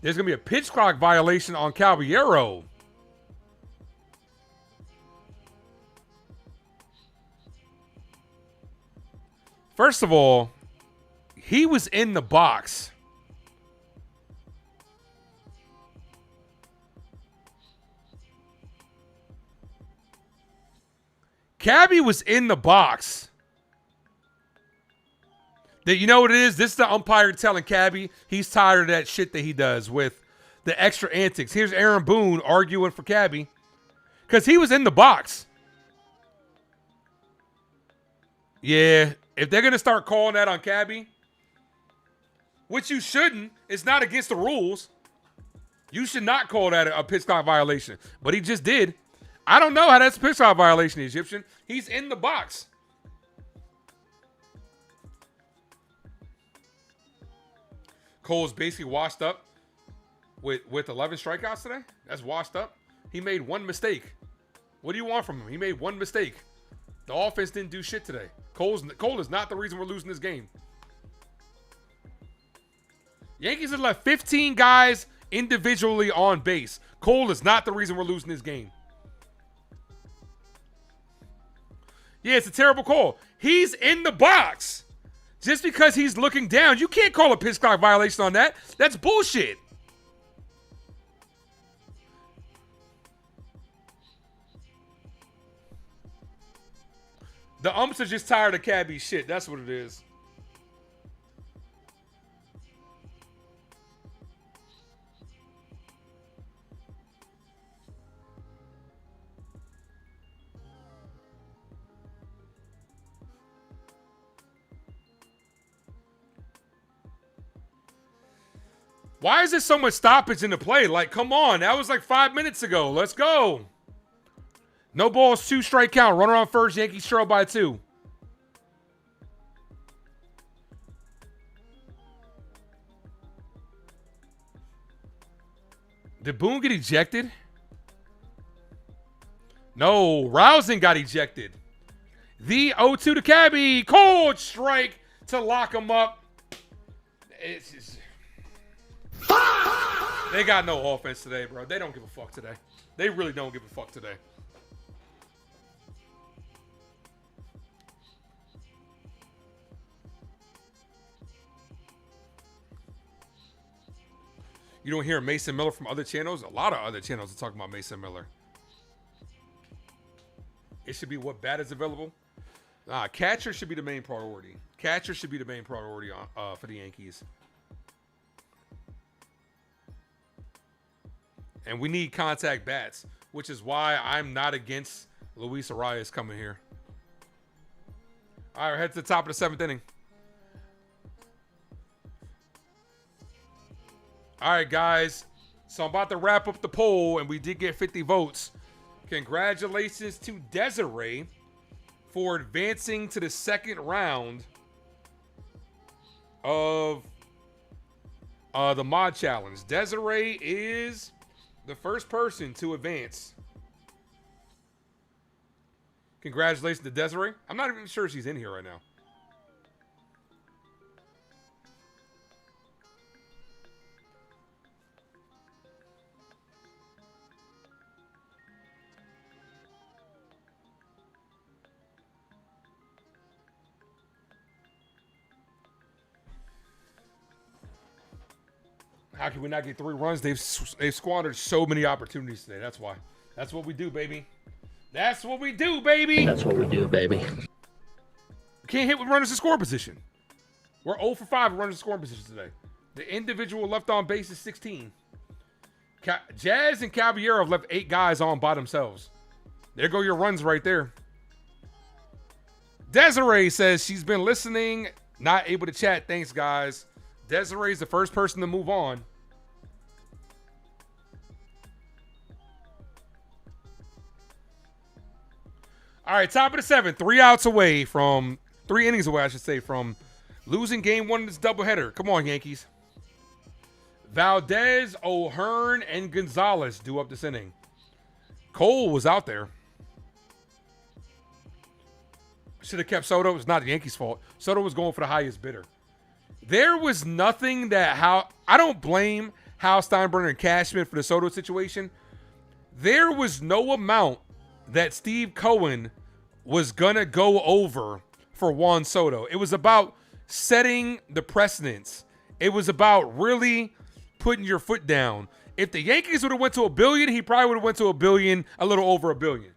there's going to be a pitch clock violation on Caballero. First of all, he was in the box. Cabby was in the box. You know what it is? This is the umpire telling Cabby he's tired of that shit that he does with the extra antics. Here's Aaron Boone arguing for Cabby because he was in the box. Yeah, if they're going to start calling that on Cabby, which you shouldn't, it's not against the rules. You should not call that a pitch clock violation. But he just did. I don't know how that's a pitch clock violation, Egyptian. He's in the box. Cole's basically washed up with 11 strikeouts today. That's washed up. He made one mistake. What do you want from him? He made one mistake. The offense didn't do shit today. Cole is not the reason we're losing this game. Yankees have left 15 guys individually on base. Cole is not the reason we're losing this game. Yeah, it's a terrible call. He's in the box. Just because he's looking down, you can't call a pitch clock violation on that. That's bullshit. The umps are just tired of Cabby's shit. That's what it is. Why is there so much stoppage in the play? Like, come on. That was like 5 minutes ago. Let's go. No balls, 2 strike count. Runner on first. Yankees trail by 2. Did Boone get ejected? No. Rousing got ejected. The 0-2 to Cabby. Cold strike to lock him up. It's just... They got no offense today, bro. They don't give a fuck today. They really don't give a fuck today. You don't hear Mason Miller from other channels? A lot of other channels are talking about Mason Miller. It should be what bat is available. Catcher should be the main priority. Catcher should be the main priority for the Yankees. And we need contact bats, which is why I'm not against Luis Arias coming here. All right, head to the top of the 7th inning. All right, guys. So I'm about to wrap up the poll, and we did get 50 votes. Congratulations to Desiree for advancing to the 2nd round of the mod challenge. Desiree is the first person to advance. Congratulations to Desiree. I'm not even sure she's in here right now. How can we not get 3 runs? They've squandered so many opportunities today. That's why. That's what we do, baby. That's what we do, baby. That's what we do, baby. We can't hit with runners in scoring position. We're 0 for 5 with runners in scoring position today. The individual left on base is 16. Jazz and Caballero have left 8 guys on by themselves. There go your runs right there. Desiree says she's been listening, not able to chat. Thanks, guys. Desiree's the first person to move on. All right, top of the 7th. 3 outs away from 3 innings away, I should say, from losing game 1 of this doubleheader. Come on, Yankees. Valdez, O'Hearn, and Gonzalez due up this inning. Cole was out there. Should have kept Soto. It's not the Yankees' fault. Soto was going for the highest bidder. There was nothing that I don't blame Hal Steinbrenner and Cashman for the Soto situation. There was no amount that Steve Cohen was going to go over for Juan Soto. It was about setting the precedence. It was about really putting your foot down. If the Yankees would have went to $1 billion, he probably would have went to $1 billion, a little over $1 billion.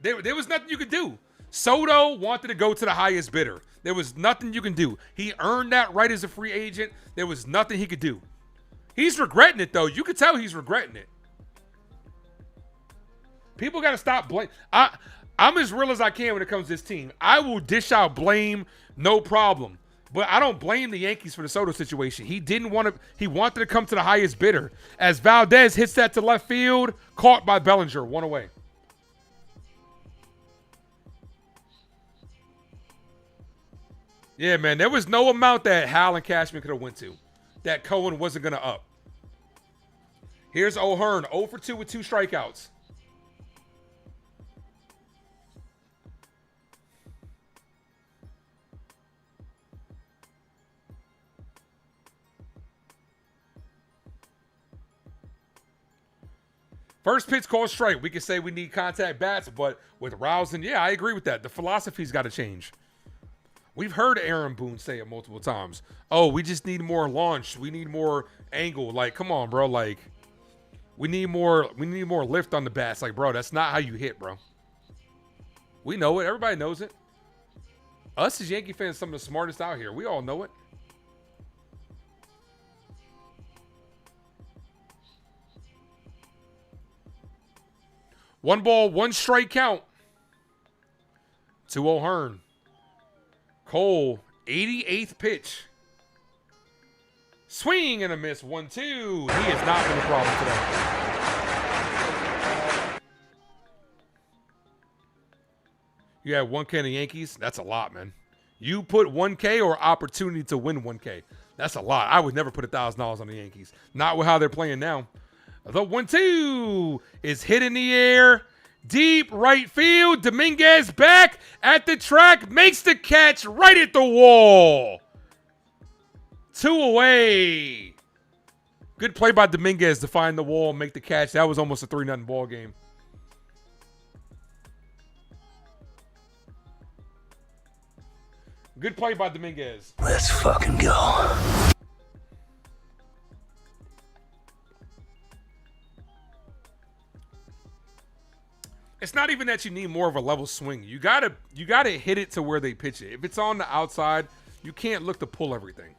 There was nothing you could do. Soto wanted to go to the highest bidder. There was nothing you can do. He earned that right as a free agent. There was nothing he could do. He's regretting it, though. You could tell he's regretting it. People got to stop blame. I'm as real as I can when it comes to this team. I will dish out blame, no problem. But I don't blame the Yankees for the Soto situation. He didn't want to. He wanted to come to the highest bidder. As Valdez hits that to left field, caught by Bellinger, 1 away. Yeah, man, there was no amount that Hal and Cashman could have went to that Cohen wasn't going to up. Here's O'Hearn, 0 for 2 with 2 strikeouts. First pitch called strike. We could say we need contact bats, but with Rousing, yeah, I agree with that. The philosophy's got to change. We've heard Aaron Boone say it multiple times. Oh, we just need more launch. We need more angle. Like, come on, bro. Like, we need more lift on the bats. Like, bro, that's not how you hit, bro. We know it. Everybody knows it. Us as Yankee fans, some of the smartest out here. We all know it. One ball, 1 strike count. To O'Hearn. Cole, 88th pitch. Swing and a miss, 1-2. He has not been a problem today. You had 1K in the Yankees? That's a lot, man. You put 1K or opportunity to win 1K. That's a lot. I would never put $1,000 on the Yankees. Not with how they're playing now. The 1-2 is hit in the air. Deep right field. Dominguez back at the track. Makes the catch right at the wall. 2 away. Good play by Dominguez to find the wall and make the catch. That was almost a 3-0 ball game. Good play by Dominguez. Let's fucking go. It's not even that you need more of a level swing. You gotta hit it to where they pitch it. If it's on the outside, you can't look to pull everything.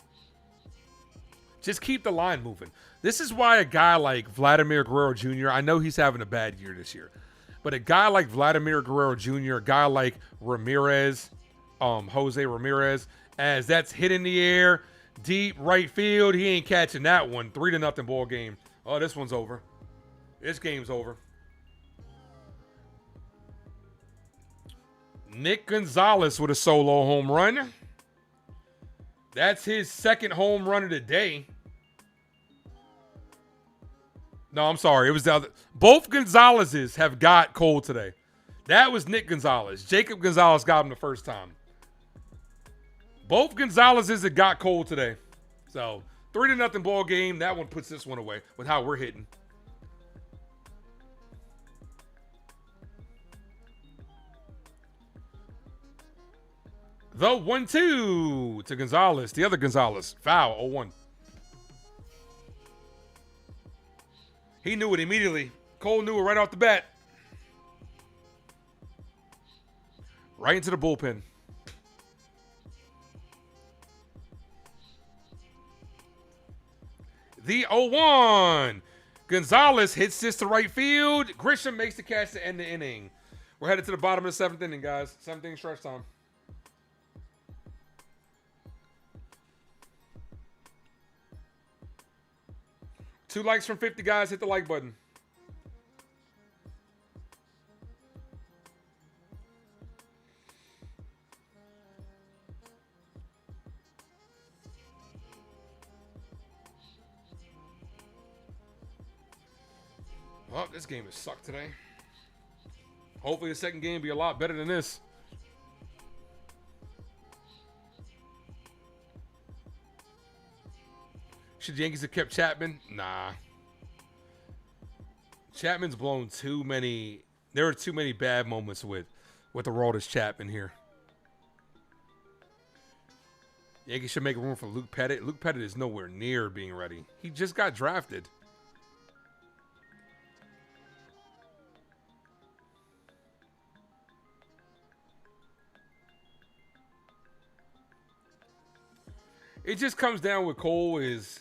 Just keep the line moving. This is why a guy like Vladimir Guerrero Jr., I know he's having a bad year this year, but a guy like Vladimir Guerrero Jr., a guy like Ramirez, Jose Ramirez, as that's hit in the air, deep right field, he ain't catching that one. 3-0 ball game. Oh, this one's over. This game's over. Nick Gonzalez with a solo home run. That's his 2nd home run of the day. No, I'm sorry. It was the other. Both Gonzalez's have got Cole today. That was Nick Gonzalez. Jacob Gonzalez got him the first time. Both Gonzalez's have got Cole today. So, 3-0 ball game. That one puts this one away with how we're hitting. The 1-2 to Gonzalez. The other Gonzalez. Foul, 0-1. He knew it immediately. Cole knew it right off the bat. Right into the bullpen. The 0-1. Gonzalez hits this to right field. Grisham makes the catch to end the inning. We're headed to the bottom of the 7th inning, guys. 7th inning stretch time. Two likes from 50, guys. Hit the like button. Well, this game has sucked today. Hopefully the second game will be a lot better than this. Should the Yankees have kept Chapman? Nah. Chapman's blown too many. There are too many bad moments with the Aroldis Chapman here. Yankees should make room for Luke Pettit. Luke Pettit is nowhere near being ready. He just got drafted. It just comes down with Cole is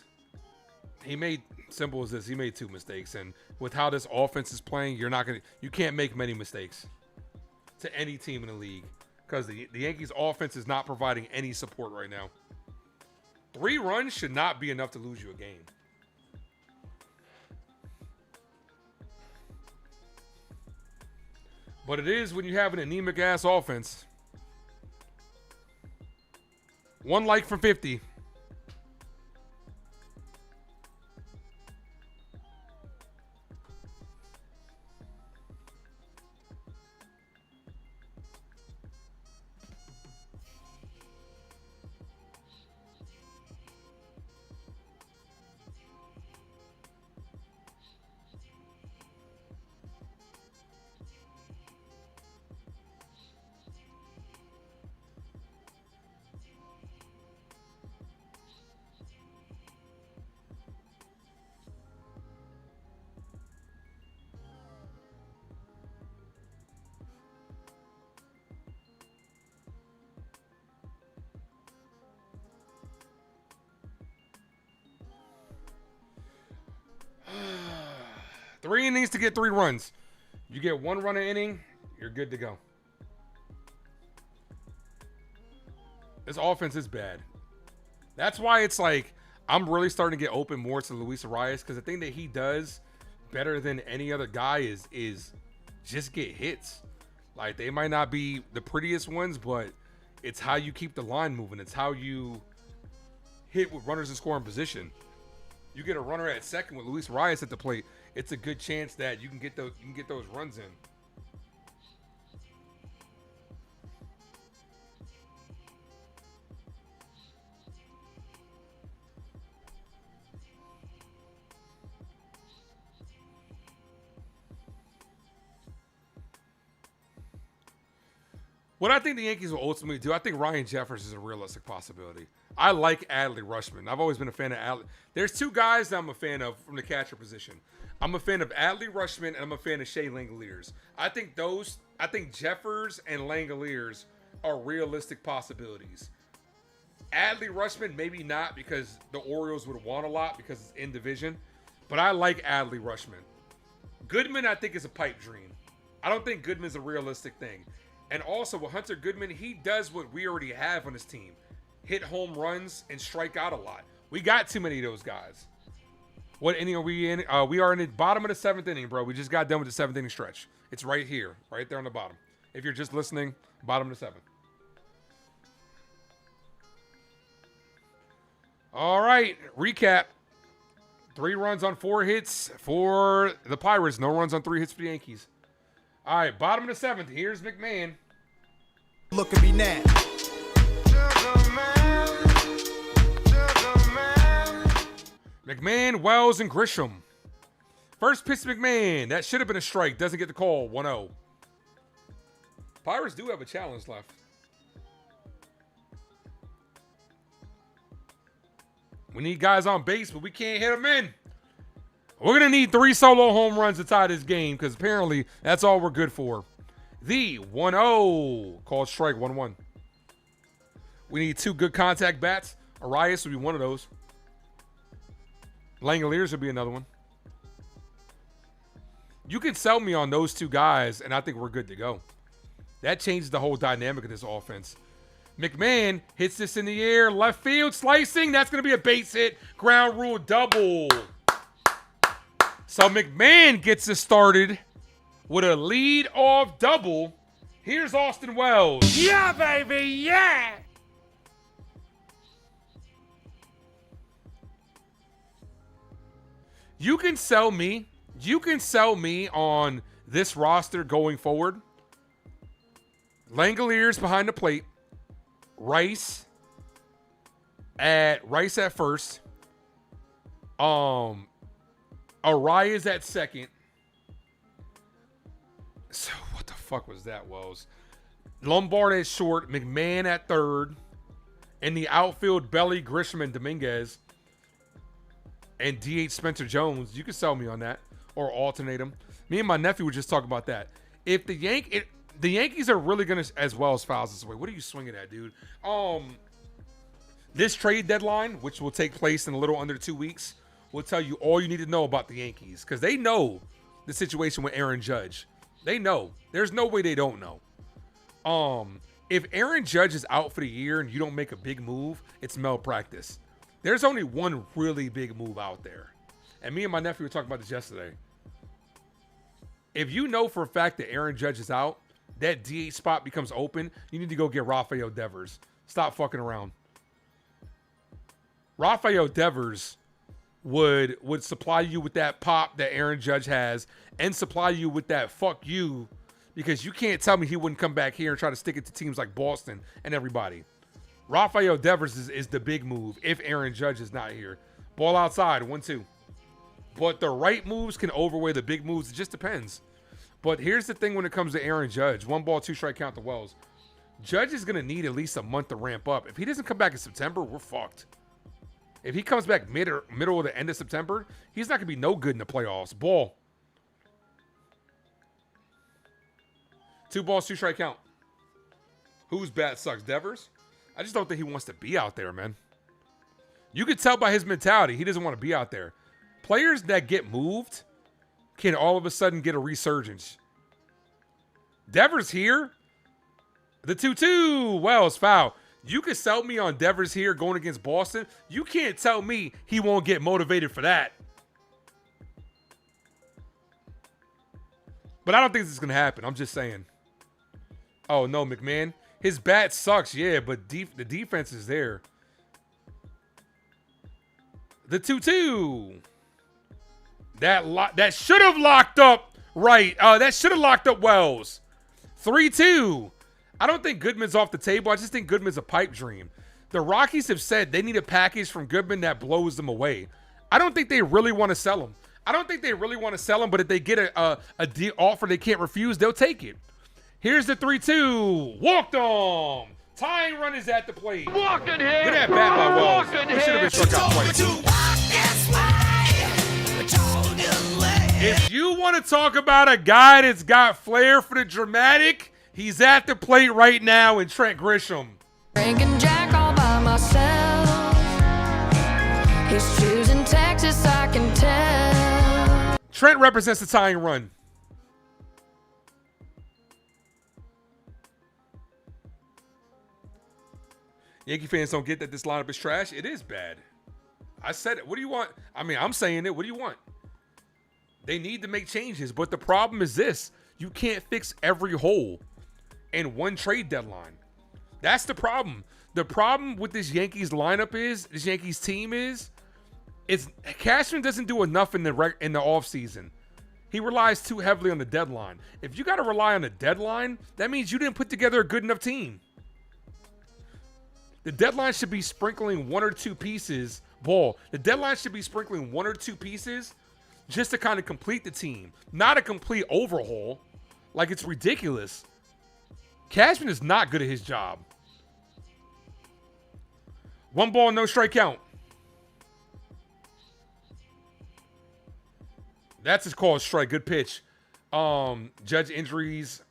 he made simple as this. He made 2 mistakes, and with how this offense is playing, you can't make many mistakes to any team in the league because the Yankees offense is not providing any support right now. 3 runs should not be enough to lose you a game. But it is when you have an anemic ass offense. 1 like from 50. Three innings to get 3 runs. You get 1 run an inning, you're good to go. This offense is bad. That's why it's like I'm really starting to get open more to Luis Arias because the thing that he does better than any other guy is just get hits. Like they might not be the prettiest ones, but it's how you keep the line moving. It's how you hit with runners in scoring position. You get a runner at second with Luis Arias at the plate, it's a good chance that you can get those runs in. What I think the Yankees will ultimately do, I think Ryan Jeffers is a realistic possibility. I like Adley Rutschman. I've always been a fan of Adley. There's 2 guys that I'm a fan of from the catcher position. I'm a fan of Adley Rutschman and I'm a fan of Shea Langoliers. I think Jeffers and Langoliers are realistic possibilities. Adley Rutschman, maybe not because the Orioles would want a lot because it's in division, but I like Adley Rutschman. Goodman, I think, is a pipe dream. I don't think Goodman's a realistic thing. And also with Hunter Goodman, he does what we already have on his team. Hit home runs and strike out a lot. We got too many of those guys. What inning are we in? We are in the bottom of the 7th inning, bro. We just got done with the 7th inning stretch. It's right here, right there on the bottom. If you're just listening, bottom of the 7th. All right, recap. 3 runs on 4 hits for the Pirates. No runs on 3 hits for the Yankees. All right, bottom of the 7th. Here's McMahon. Look at me now. McMahon, Wells, and Grisham. First pitch, McMahon. That should have been a strike. Doesn't get the call. 1-0. Pirates do have a challenge left. We need guys on base, but we can't hit them in. We're going to need 3 solo home runs to tie this game because apparently that's all we're good for. The 1-0. Called strike, 1-1. We need 2 good contact bats. Arias would be one of those. Langoliers would be another one. You can sell me on those 2 guys, and I think we're good to go. That changes the whole dynamic of this offense. McMahon hits this in the air. Left field, slicing. That's going to be a base hit. Ground rule double. So McMahon gets us started with a lead-off double. Here's Austin Wells. Yeah, baby, yeah! You can sell me on this roster going forward. Langoliers behind the plate. Rice at first. Arias at second. So what the fuck was that, Wells? Lombard at short, McMahon at third. In the outfield, Belly, Grisham, and Dominguez. And DH Spencer Jones. You can sell me on that. Or alternate them. Me and my nephew were just talking about that. If the Yankees are really going to, as well as fouls this way. What are you swinging at, dude? This trade deadline, which will take place in a little under 2 weeks, will tell you all you need to know about the Yankees because they know the situation with Aaron Judge. They know. There's no way they don't know. If Aaron Judge is out for the year and you don't make a big move, it's malpractice. There's only one really big move out there. And me and my nephew were talking about this yesterday. If you know for a fact that Aaron Judge is out, that DH spot becomes open, you need to go get Rafael Devers. Stop fucking around. Rafael Devers would supply you with that pop that Aaron Judge has and supply you with that fuck you, because you can't tell me he wouldn't come back here and try to stick it to teams like Boston and everybody. Rafael Devers is the big move if Aaron Judge is not here. Ball outside, 1-2. But the right moves can overweigh the big moves. It just depends. But here's the thing when it comes to Aaron Judge. 1 ball, 2 strike count to Wells. Judge is going to need at least a month to ramp up. If he doesn't come back in September, we're fucked. If he comes back middle of the end of September, he's not going to be no good in the playoffs. Ball. 2 balls, 2 strike count. Whose bat sucks? Devers? I just don't think he wants to be out there, man. You could tell by his mentality, he doesn't want to be out there. Players that get moved can all of a sudden get a resurgence. Devers here. The 2-2. Wells, foul. You could sell me on Devers here going against Boston. You can't tell me he won't get motivated for that. But I don't think this is going to happen. I'm just saying. Oh, no, McMahon. His bat sucks, yeah, but the defense is there. The 2-2. That should have locked up right. That should have locked up Wells. 3-2. I don't think Goodman's off the table. I just think Goodman's a pipe dream. The Rockies have said they need a package from Goodman that blows them away. I don't think they really want to sell him. But if they get a deal offer they can't refuse, they'll take it. Here's the 3-2. Walked on. Tying run is at the plate. Walking here. Look at that bat by Wells. Walking He should have been struck out twice. If you want to talk about a guy that's got flair for the dramatic, he's at the plate right now in Trent Grisham. Drinking Jack all by myself. He's choosing Texas, I can tell. Trent represents the tying run. Yankee fans don't get that this lineup is trash. It is bad. I said it. What do you want? I mean, I'm saying it. What do you want? They need to make changes, but the problem is this. You can't fix every hole in one trade deadline. That's the problem. The problem with this Yankees lineup is, this Yankees team is Cashman doesn't do enough in the offseason. He relies too heavily on the deadline. If you got to rely on the deadline, that means you didn't put together a good enough team. The deadline should be sprinkling 1 or 2 pieces. The deadline should be sprinkling 1 or 2 pieces just to kind of complete the team, not a complete overhaul. Like, it's ridiculous. Cashman is not good at his job. 1 ball, no strike count. That's his call, strike. Good pitch. Judge injuries,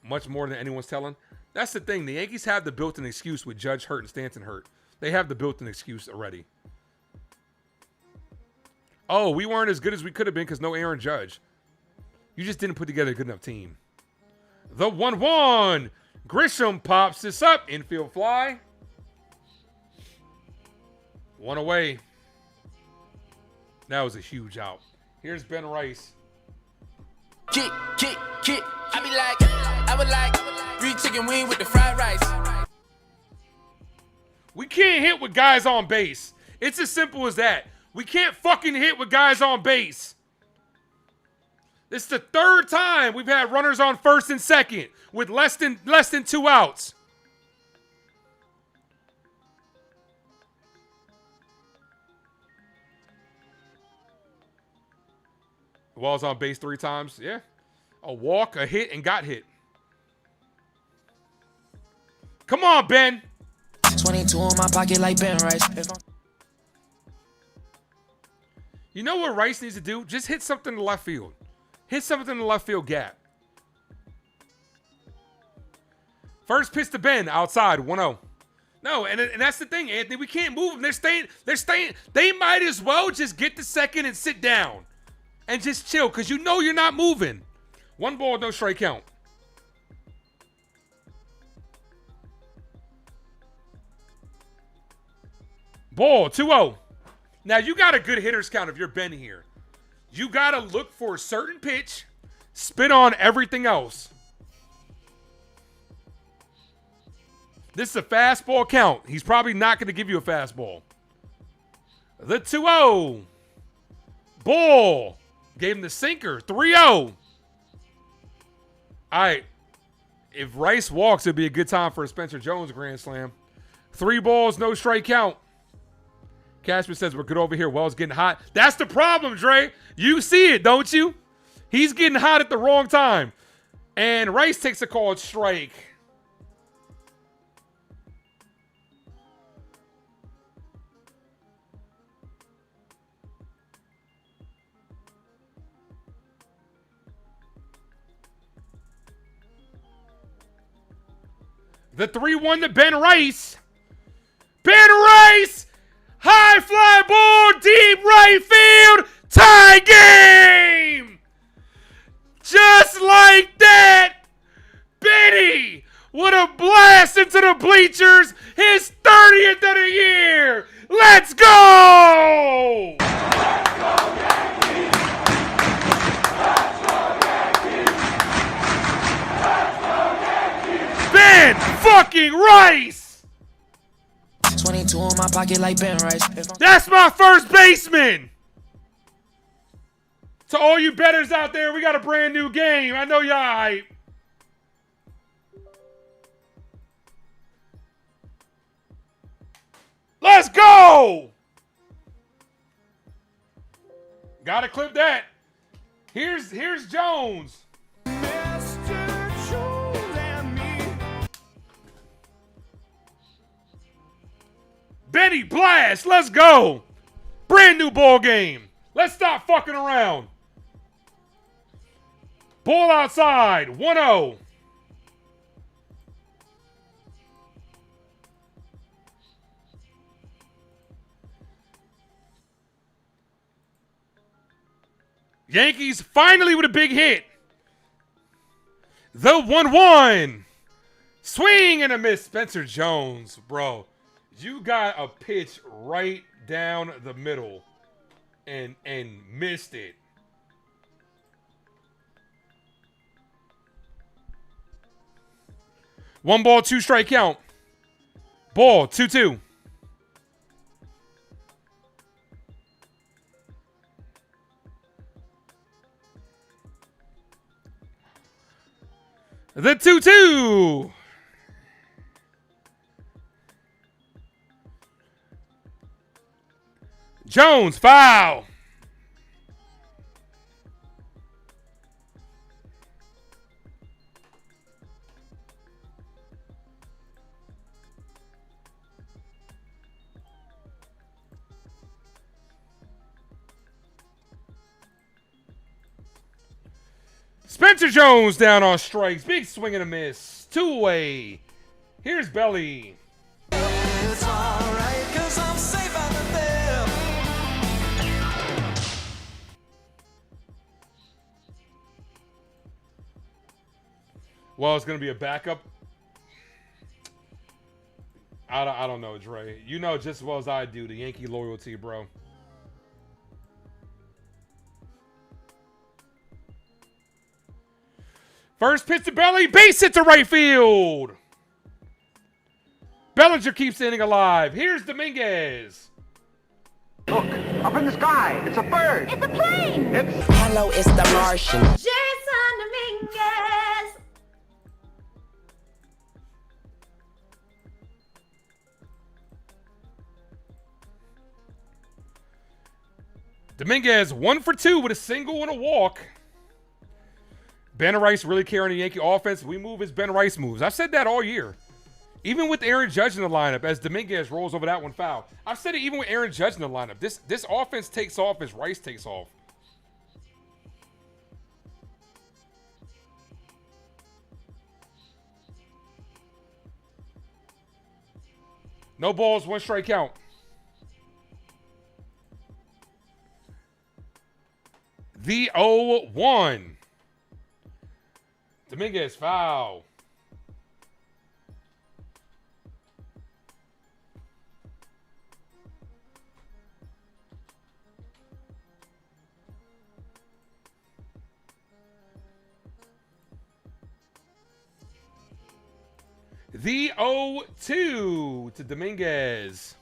much more than anyone's telling. That's the thing. The Yankees have the built-in excuse with Judge hurt and Stanton hurt. They have the built-in excuse already. Oh, we weren't as good as we could have been because no Aaron Judge. You just didn't put together a good enough team. The 1-1. Grisham pops this up. Infield fly. 1 away. That was a huge out. Here's Ben Rice. Kick. I would like 3 chicken wing with the fried rice. We can't hit with guys on base. It's as simple as that. We can't fucking hit with guys on base. This is the 3rd time we've had runners on first and second with less than 2 outs. Wells on base 3 times. Yeah. A walk, a hit, and got hit. Come on, Ben. 22 in my pocket like Ben Rice. You know what Rice needs to do? Just hit something in the left field. Hit something in the left field gap. First pitch to Ben, outside, 1-0. No, and that's the thing, Anthony. We can't move them. They're staying. They might as well just get the second and sit down and just chill because you know you're not moving. 1 ball, no strike count. Ball, 2-0. Now, you got a good hitter's count if you're Ben here. You got to look for a certain pitch, spin on everything else. This is a fastball count. He's probably not going to give you a fastball. The 2-0. Ball. Gave him the sinker. 3-0. All right. If Rice walks, it'd be a good time for a Spencer Jones grand slam. 3 balls, no strike count. Cashman says we're good over here. Wells getting hot. That's the problem, Dre. You see it, don't you? He's getting hot at the wrong time. And Rice takes a called strike. The 3-1 to Ben Rice. Ben Rice! High fly ball, deep right field, tie game! Just like that, Benny with a blast into the bleachers, his 30th of the year. Let's go! Ben fucking Rice! 22 in my pocket like Ben Rice. That's my first baseman. To all you bettors out there, we got a brand new game. I know y'all hype. Let's go! Gotta clip that. Here's Jones. Benny blast, let's go. Brand new ball game. Let's stop fucking around. Ball outside, 1-0. Yankees finally with a big hit. The 1-1. Swing and a miss. Spencer Jones, bro. You got a pitch right down the middle and missed it. One ball, 2 strike count. Ball, 2-2. The 2-2. Jones, foul. Spencer Jones down on strikes. Big swing and a miss. 2-away. Here's Belly. It's alright, 'cause I'm safe out of there. Well, it's going to be a backup. I don't know, Dre. You know just as well as I do the Yankee loyalty, bro. First pitch to Belly. Base hit to right field. Bellinger keeps the inning alive. Here's Dominguez. Look, up in the sky. It's a bird. It's a plane. Hello, it's the Martian. Jason Dominguez. Dominguez 1 for 2 with a single and a walk. Ben Rice really carrying the Yankee offense. We move as Ben Rice moves. I've said that all year. Even with Aaron Judge in the lineup, as Dominguez rolls over that one foul. I've said it even with Aaron Judge in the lineup. This offense takes off as Rice takes off. No balls, 1 strike count. The 0-1. Dominguez foul. The 0-2 to Dominguez.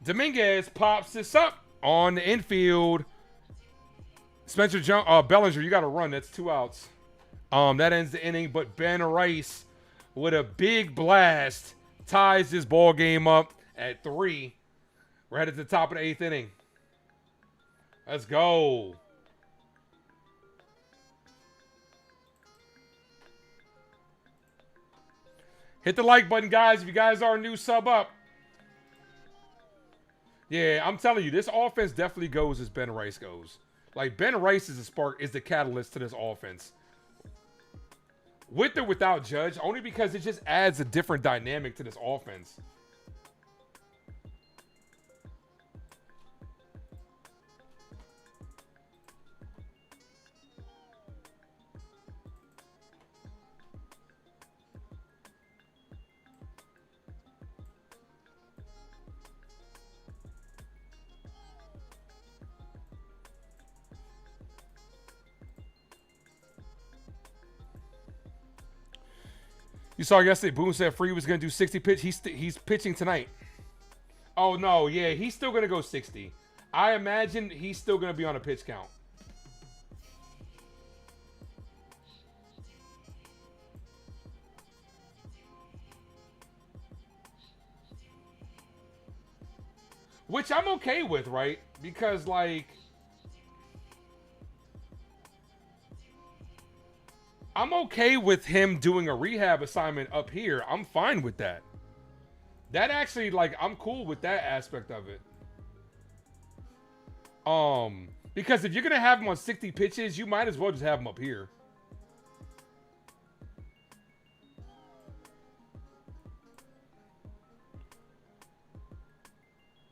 Dominguez pops this up on the infield. Spencer Bellinger, you got to run. That's 2 outs. That ends the inning, but Ben Rice with a big blast ties this ball game up at 3. We're headed to the top of the 8th inning. Let's go. Hit the like button, guys. If you guys are new, sub up. Yeah, I'm telling you, this offense definitely goes as Ben Rice goes. Like, Ben Rice is the spark, is the catalyst to this offense. With or without Judge, only because it just adds a different dynamic to this offense. You saw yesterday, Boone said Free was going to do 60 pitch. He's pitching tonight. Oh, no. Yeah, he's still going to go 60. I imagine he's still going to be on a pitch count. Which I'm okay with, right? Because, like, I'm okay with him doing a rehab assignment up here. I'm fine with that. That actually, like, I'm cool with that aspect of it. Because if you're going to have him on 60 pitches, you might as well just have him up here.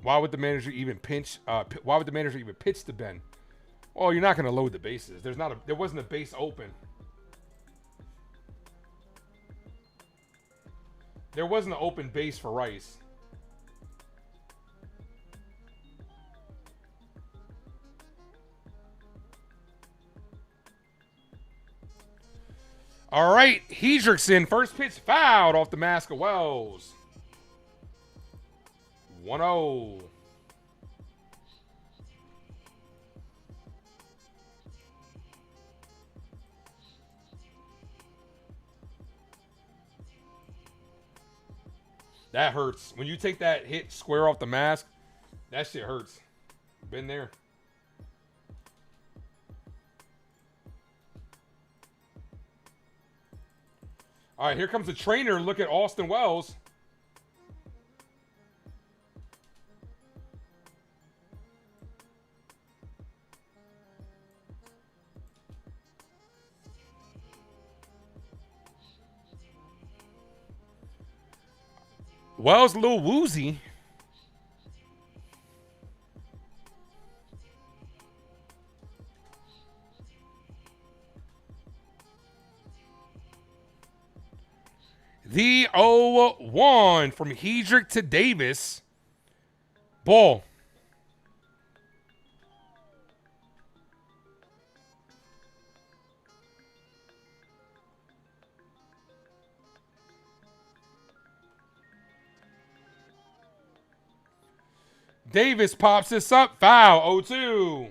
Why would the manager even pitch to Ben? Well, you're not going to load the bases. There wasn't a base open. There wasn't an open base for Rice. All right, Hedrickson, first pitch fouled off the mask of Wells. 1-0. That hurts. When you take that hit square off the mask, that shit hurts. Been there. All right, here comes the trainer. Look at Austin Wells. Wells a little woozy. The 0-1 from Hedrick to Davis. Ball. Davis pops this up. Foul. 0-2.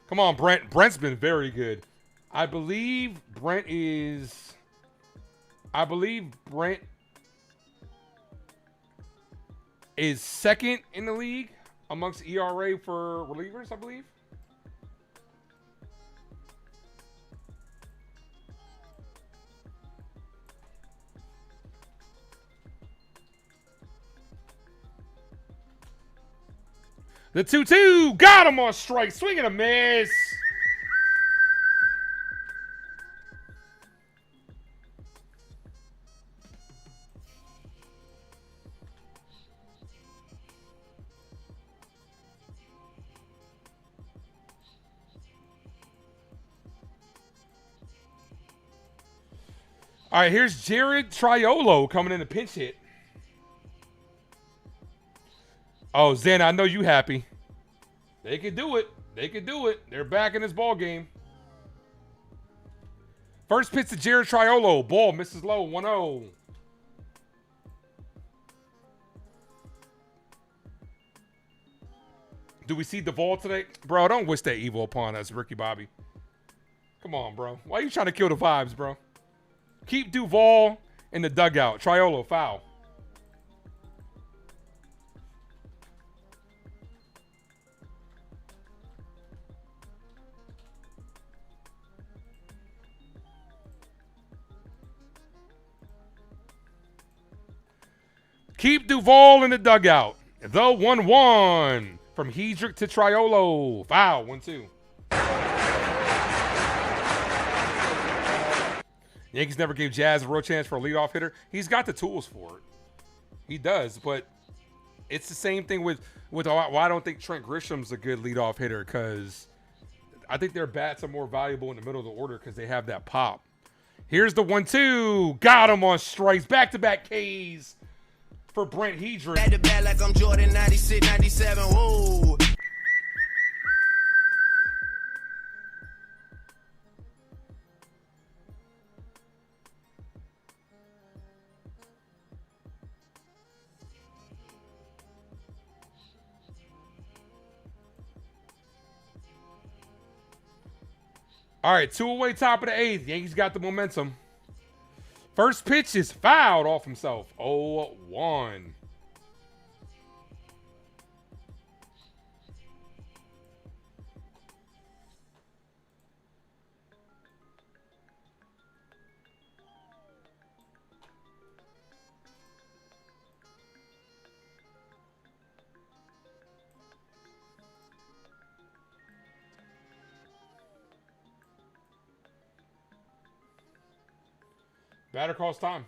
Come on, Brent. Brent's been very good. I believe Brent is second in the league amongst ERA for relievers, I believe. The 2-2 got him on strike. Swing and a miss. All right, here's Gerrit Triolo coming in a pinch hit. Oh, Zen, I know you happy. They can do it. They can do it. They're back in this ball game. First pitch to Gerrit Triolo. Ball misses low, 1-0. Do we see Duvall today? Bro, don't wish that evil upon us, Ricky Bobby. Come on, bro. Why are you trying to kill the vibes, bro? Keep Duvall in the dugout. Triolo, foul. Keep Duvall in the dugout. The 1-1 from Hedrick to Triolo. Foul, 1-2. Yankees never gave Jazz a real chance for a leadoff hitter. He's got the tools for it. He does, but it's the same thing with why I don't think Trent Grisham's a good leadoff hitter, because I think their bats are more valuable in the middle of the order because they have that pop. Here's the 1-2. Got him on strikes. Back-to-back Ks for Brent Hedrick. Back to back like I'm Jordan 96, 97. Whoa. All right, 2 away, top of the 8th. Yankees got the momentum. First pitch is fouled off himself. 0-1. Batter calls time.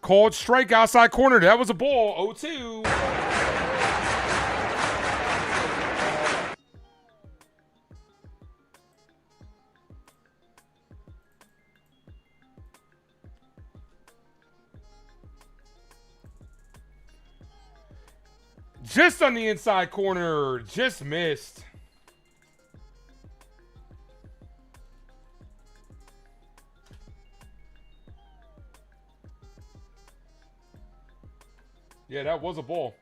Called strike outside corner. That was a ball. 0-2. Just on the inside corner. Just missed. Yeah, that was a ball.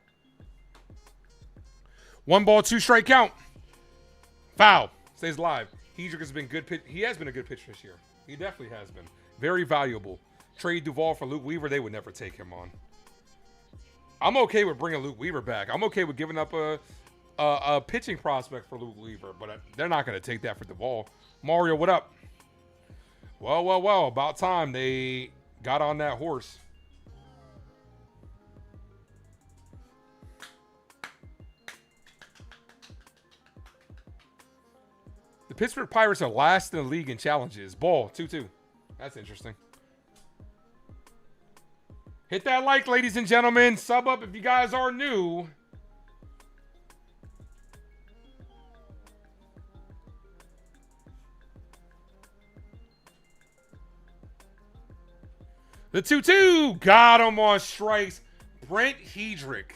1 ball, 2 strike count. Foul. Stays alive. Hedrick has been good. He has been a good pitcher this year. He definitely has been. Very valuable. Trade Duvall for Luke Weaver. They would never take him on. I'm okay with bringing Luke Weaver back. I'm okay with giving up a pitching prospect for Luke Weaver, but they're not going to take that for Duvall. Mario, what up? Well. About time they got on that horse. The Pittsburgh Pirates are last in the league in challenges. Ball, 2-2. That's interesting. Hit that like, ladies and gentlemen. Sub up if you guys are new. The 2-2. Got him on strikes. Brent Hedrick.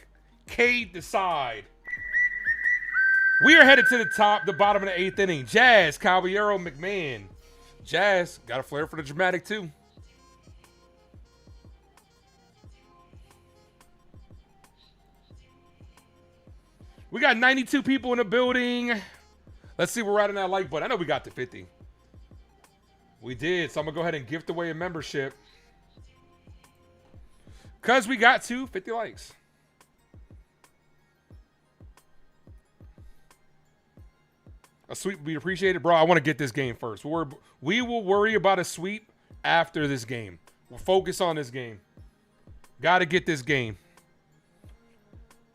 K'd the side. We are headed to the bottom of the 8th inning. Jazz, Caballero, McMahon. Jazz got a flair for the dramatic too. We got 92 people in the building. Let's see where we're at on that like button. I know we got to 50. We did, so I'm gonna go ahead and gift away a membership. Because we got to 50 likes. A sweep would be appreciated. Bro, I want to get this game first. We will worry about a sweep after this game. We'll focus on this game. Got to get this game.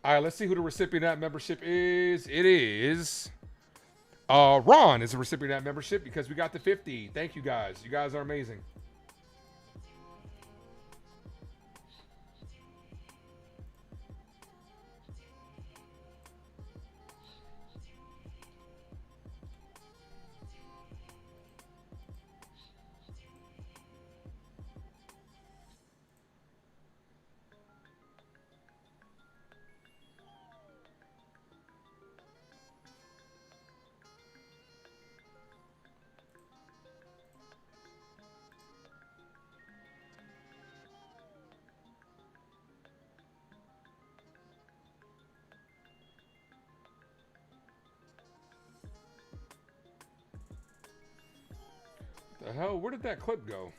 All right, let's see who the recipient of that membership is. It is Ron is the recipient of that membership because we got to 50. Thank you guys. You guys are amazing. hell? Where did that clip go?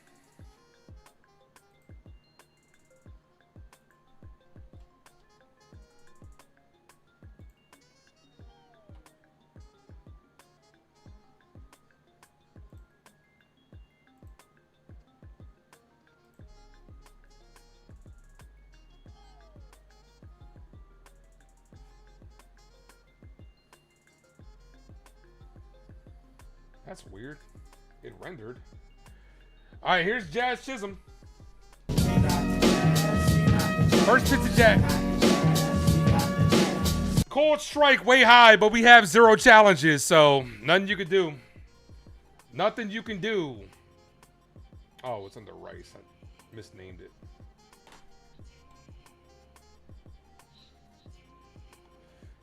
That's weird. It rendered. All right, here's Jazz Chisholm. First pitch to Jazz. Cold strike way high, but we have 0 challenges, so nothing you can do. Nothing you can do. Oh, it's under Rice. I misnamed it.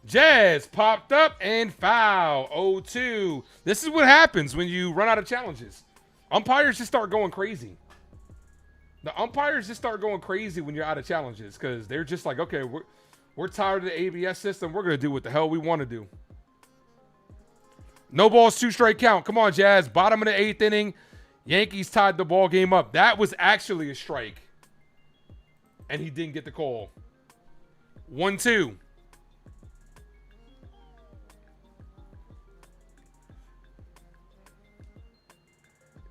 Jazz popped up and foul. 0-2. This is what happens when you run out of challenges. Umpires just start going crazy. The umpires just start going crazy when you're out of challenges because they're just like, okay, we're tired of the ABS system. We're going to do what the hell we want to do. No balls, 2 straight count. Come on, Jazz. Bottom of the 8th inning. Yankees tied the ball game up. That was actually a strike. And he didn't get the call. 1-2.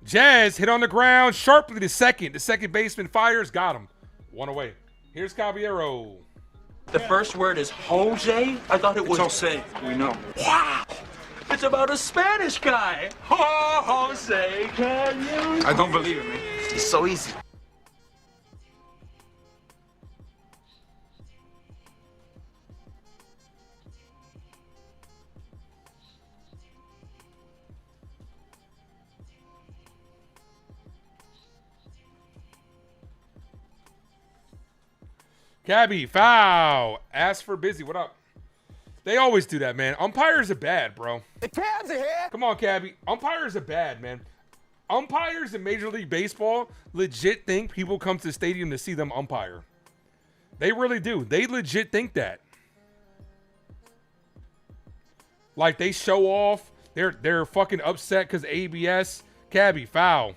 Jazz hit on the ground sharply to second. The second baseman fires. Got him. 1 away. Here's Caballero. The first word is Jose? I thought it was Jose. We know. Wow! It's about a Spanish guy. Jose, can you? I don't believe it, man. It's so easy. Cabby, foul. Ask for busy. What up? They always do that, man. Umpires are bad, bro. The Cavs are here. Come on, Cabby. Umpires are bad, man. Umpires in Major League Baseball legit think people come to the stadium to see them umpire. They really do. They legit think that. Like, they show off. They're fucking upset because ABS. Cabby, foul.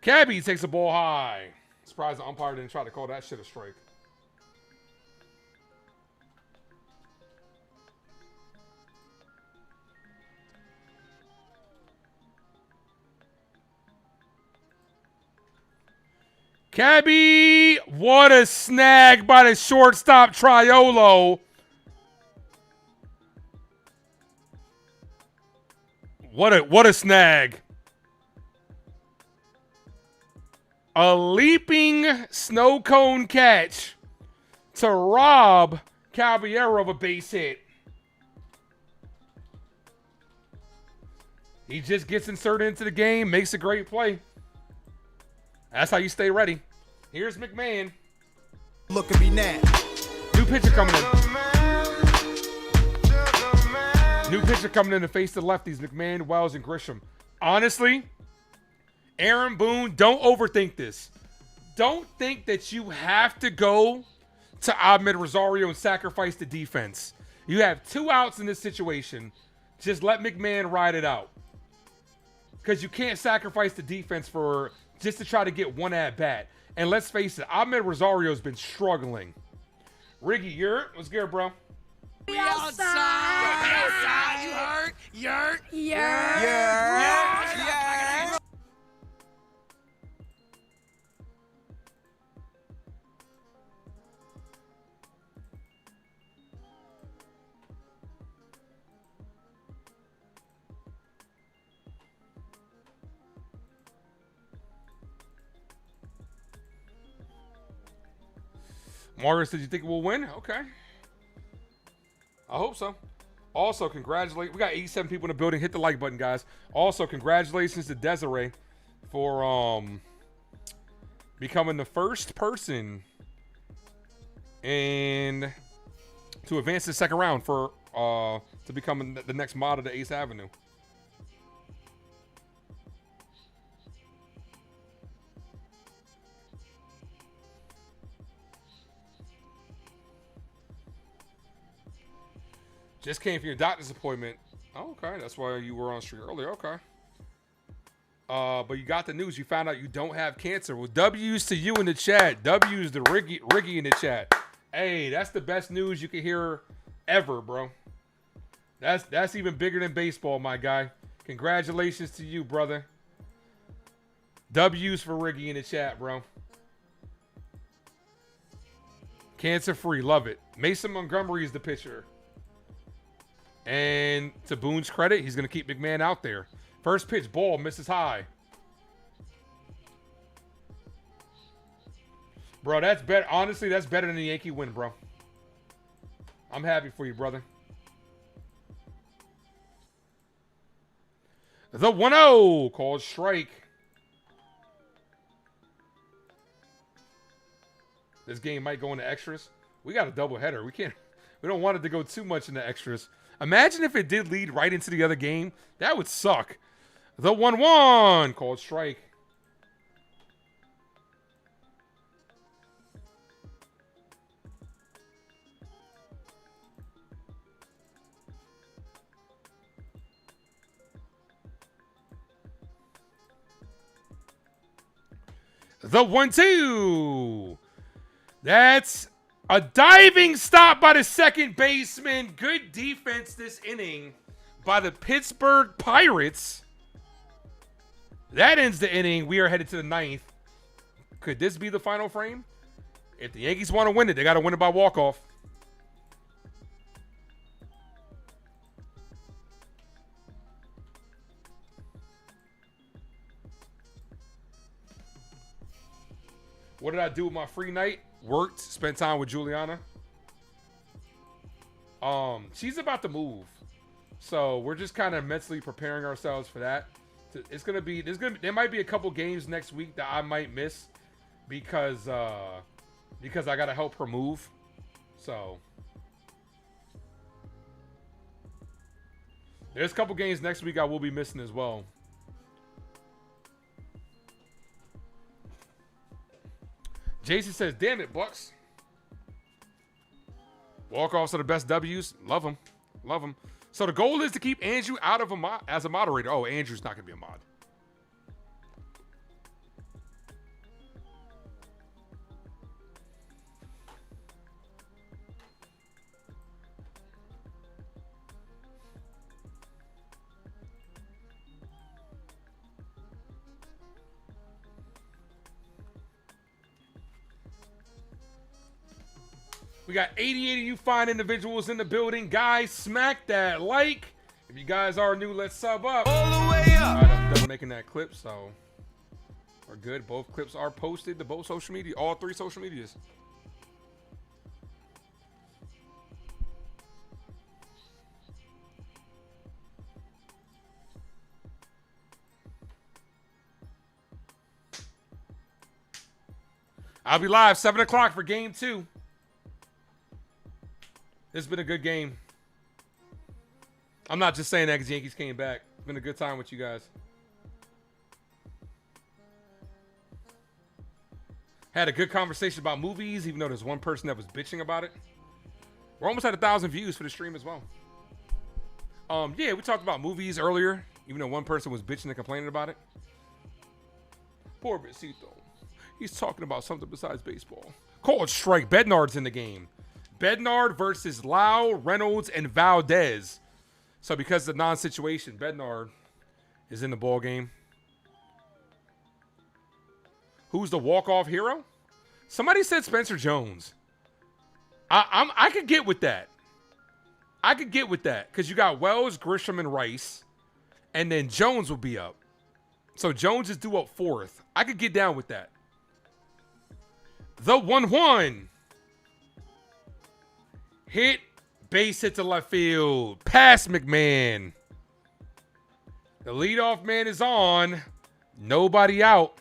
Cabby takes the ball high. Surprised the umpire didn't try to call that shit a strike. Cabby, what a snag by the shortstop Triolo. What a snag. A leaping snow cone catch to rob Caballero of a base hit. He just gets inserted into the game, makes a great play. That's how you stay ready. Here's McMahon. Look at me now. New pitcher coming in. New pitcher coming in to face the lefties, McMahon, Wells, and Grisham. Honestly, Aaron Boone, don't overthink this. Don't think that you have to go to Ahmed Rosario and sacrifice the defense. You have 2 outs in this situation. Just let McMahon ride it out. Because you can't sacrifice the defense just to try to get 1 at bat. And let's face it, Ahmed Rosario's been struggling. Riggy, what's good, bro? We outside. We outside. You heard? Yurt. Margaret said, you think we'll win? Okay. I hope so. Also, congratulations. We got 87 people in the building. Hit the like button, guys. Also, congratulations to Desiree for becoming the first person to advance to the second round for to become the next model to Ace Avenue. Just came from your doctor's appointment. Oh, okay, that's why you were on stream earlier. Okay. But you got the news. You found out you don't have cancer. Well, W's to you in the chat. W's to Riggy in the chat. Hey, that's the best news you can hear ever, bro. That's even bigger than baseball, my guy. Congratulations to you, brother. W's for Riggy in the chat, bro. Cancer free, love it. Mason Montgomery is the pitcher. And to Boone's credit, he's going to keep McMahon out there. First pitch, ball, misses high. Bro, that's better. Honestly, that's better than the Yankee win, bro. I'm happy for you, brother. The 1-0 called strike. This game might go into extras. We got a doubleheader. We don't want it to go too much into extras. Imagine if it did lead right into the other game. That would suck. The 1-1 called strike. The 1-2. That's a diving stop by the second baseman. Good defense this inning by the Pittsburgh Pirates. That ends the inning. We are headed to the 9th. Could this be the final frame? If the Yankees want to win it, they got to win it by walk-off. What did I do with my free night? Worked, spent time with Juliana. She's about to move. So we're just kind of mentally preparing ourselves for that. It's gonna be there might be a couple games next week that I might miss because I gotta help her move. So there's a couple games next week I will be missing as well. Jason says, damn it, Bucks. Walk-offs are the best W's. Love them. Love them. So the goal is to keep Andrew out of as a moderator. Oh, Andrew's not going to be a mod. We got 88 of you fine individuals in the building. Guys, smack that like. If you guys are new, let's sub up. All the way up. All right, I'm done making that clip, so we're good. Both clips are posted to both social media, all 3 social medias. I'll be live 7 o'clock for game 2. This has been a good game. I'm not just saying that because Yankees came back. It's been a good time with you guys. Had a good conversation about movies, even though there's one person that was bitching about it. We're almost at 1,000 views for the stream as well. Yeah, we talked about movies earlier, even though one person was bitching and complaining about it. Poor Besito. He's talking about something besides baseball. Called strike. Bednard's in the game. Bednard versus Lau, Reynolds, and Valdez. So because of the non-situation, Bednard is in the ball game. Who's the walk-off hero? Somebody said Spencer Jones. I could get with that. I could get with that because you got Wells, Grisham, and Rice, and then Jones will be up. So Jones is due up 4th. I could get down with that. The 1-1. Hit, base hit to left field. Pass McMahon. The leadoff man is on. Nobody out.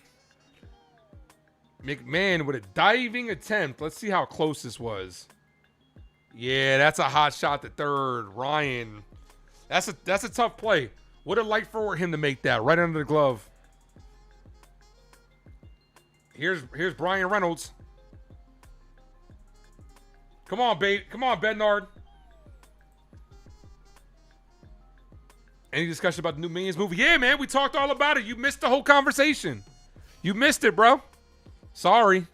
McMahon with a diving attempt. Let's see how close this was. Yeah, that's a hot shot to third. Ryan That's a tough play. Would have liked for him to make that right under the glove. Here's Brian Reynolds. Come on, babe. Come on, Bednard. Any discussion about the new Minions movie? Yeah, man, we talked all about it. You missed the whole conversation. You missed it, bro. Sorry.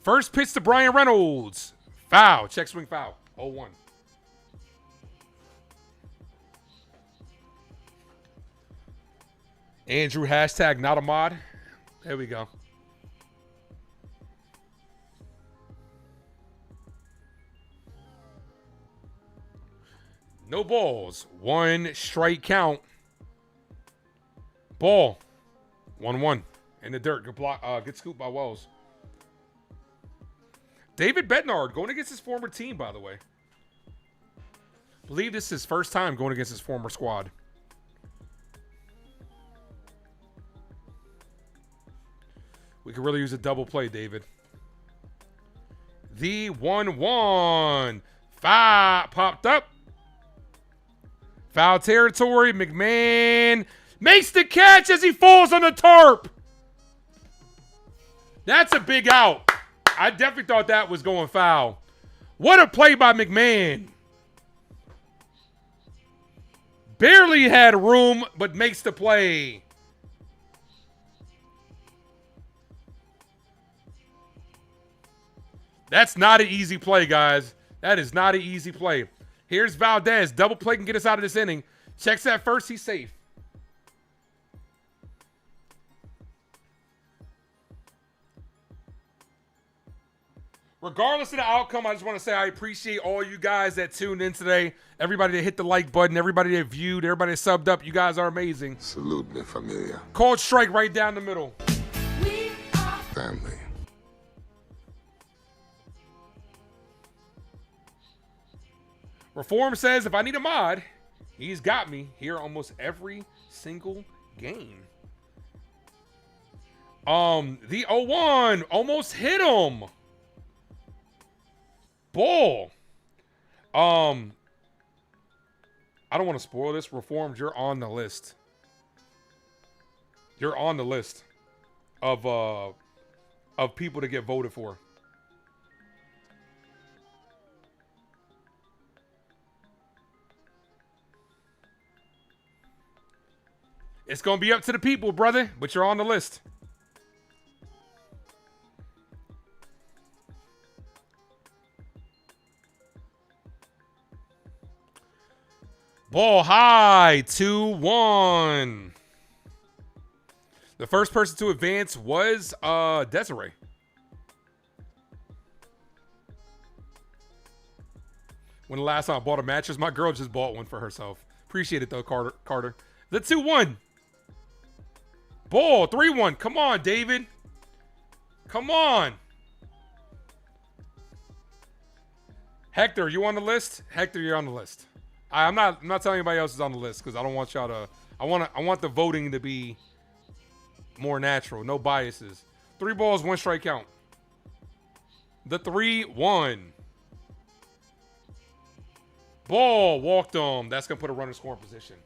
First pitch to Brian Reynolds. Foul. Check swing foul. 0-1. Andrew, hashtag not a mod. There we go. No balls. 1 strike count. Ball. 1-1. In the dirt. Good block. Good scoop by Wells. David Bednard going against his former team, by the way. I believe this is his first time going against his former squad. We could really use a double play, David. The 1-1. Foul popped up. Foul territory. McMahon makes the catch as he falls on the tarp. That's a big out. I definitely thought that was going foul. What a play by McMahon. Barely had room, but makes the play. That's not an easy play, guys. That is not an easy play. Here's Valdez. Double play can get us out of this inning. Checks that first. He's safe. Regardless of the outcome, I just want to say I appreciate all you guys that tuned in today. Everybody that hit the like button. Everybody that viewed. Everybody that subbed up. You guys are amazing. Salute me, familia. Called strike right down the middle. We are family. Reform says if I need a mod, he's got me here almost every single game. The 0-1 almost hit him. Ball. I don't want to spoil this. Reformed, you're on the list. You're on the list of people to get voted for. It's going to be up to the people, brother, but you're on the list. Ball high, 2-1. The first person to advance was Desiree. When the last time I bought a mattress, my girl just bought one for herself. Appreciate it, though, Carter. The 2-1. Ball, 3-1. Come on, David. Come on. Hector, you on the list? Hector, you're on the list. I'm not telling anybody else is on the list because I don't want y'all to. I want the voting to be more natural, no biases. 3 balls, 1 strike count. The 3-1. Ball walked on. That's gonna put a runner in scoring position.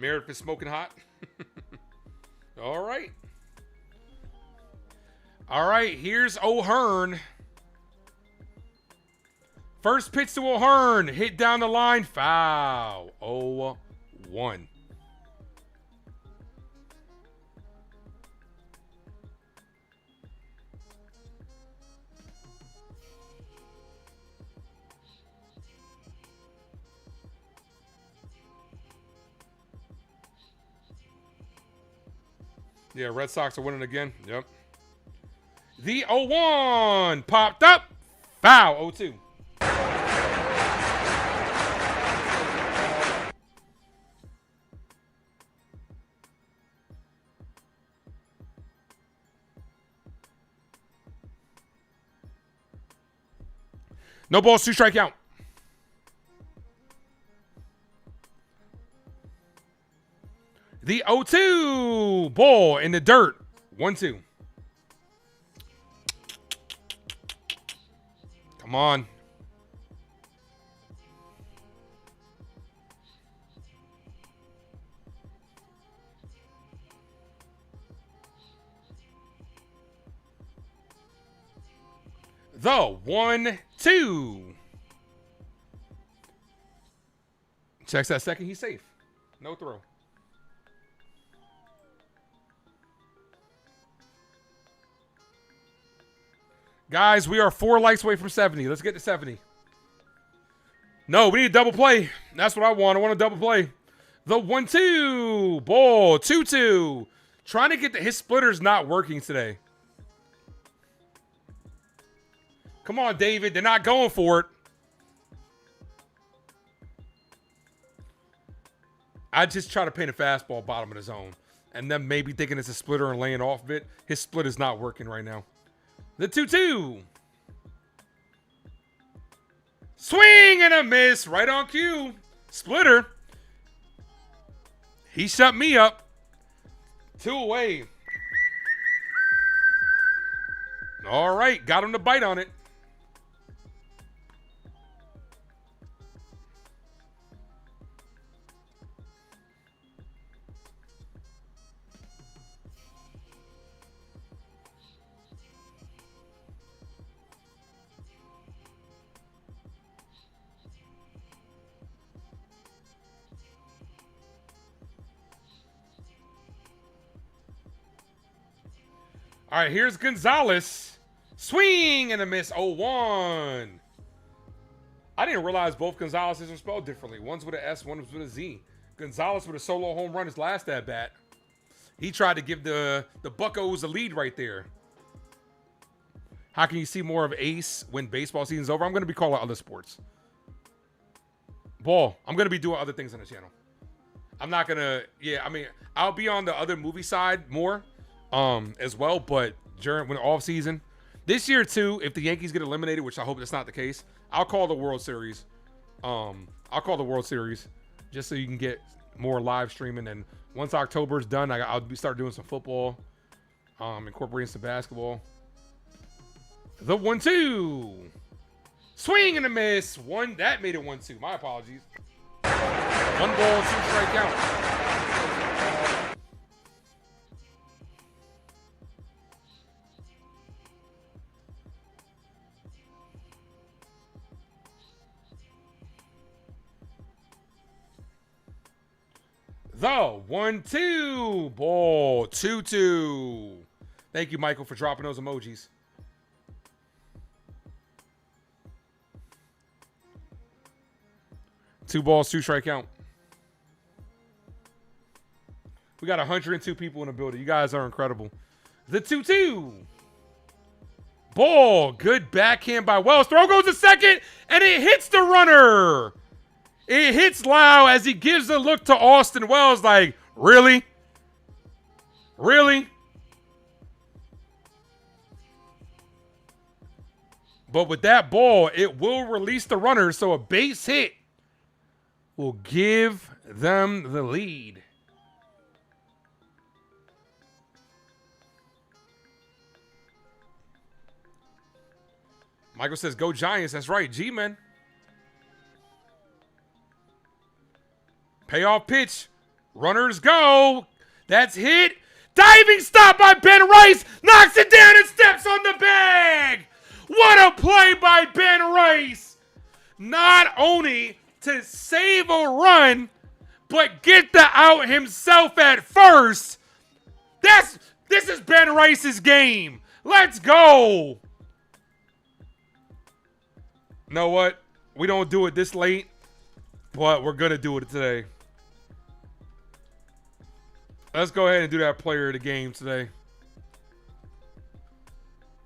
Meredith is smoking hot. All right. All right, here's O'Hearn. First pitch to O'Hearn. Hit down the line. Foul. 0-1. Yeah, Red Sox are winning again. Yep. The 0-1 popped up. Foul. 0-2. No balls, 2 strike count. The 0-2 ball in the dirt. 1-2. Come on. The 1-2. Checks that second. He's safe. No throw. Guys, we are 4 likes away from 70. Let's get to 70. No, we need a double play. That's what I want. I want a double play. The 1-2. Ball. 2-2. Trying to get his splitter's not working today. Come on, David. They're not going for it. I just try to paint a fastball bottom of the zone. And then maybe thinking it's a splitter and laying off of it. His split is not working right now. The 2-2. Swing and a miss. Right on cue. Splitter. He shut me up. 2 away. All right. Got him to bite on it. All right, here's Gonzalez. Swing and a miss. 0-1. I didn't realize both Gonzalez's are spelled differently. One's with an S, one's with a Z. Gonzalez with a solo home run his last at bat. He tried to give the Buccos a lead right there. How can you see more of Ace when baseball season's over? I'm going to be calling other sports. Ball. I'm going to be doing other things on the channel. I'm not going to, yeah, I mean, I'll be on the other movie side more. As well, but during when off season this year too, if the Yankees get eliminated, which I hope that's not the case, I'll call the World Series. I'll call the World Series just so you can get more live streaming. And once October's done, I'll start doing some football, incorporating some basketball. The 1-2, swing and a miss. That made it 1-2. My apologies. 1 ball, 2 strike count. The 1-2 ball. 2-2. Thank you, Michael, for dropping those emojis. Two balls, 2 strike count. We got 102 people in the building. You guys are incredible. The 2-2. Ball. Good backhand by Wells. Throw goes to second, and it hits the runner. It hits Lau as he gives a look to Austin Wells like, really? Really? But with that ball, it will release the runner, so a base hit will give them the lead. Michael says, go Giants. That's right, G-Men. Payoff pitch. Runners go. That's hit. Diving stop by Ben Rice. Knocks it down and steps on the bag. What a play by Ben Rice. Not only to save a run, but get the out himself at first. This is Ben Rice's game. Let's go. You know what? We don't do it this late, but we're going to do it today. Let's go ahead and do that player of the game today.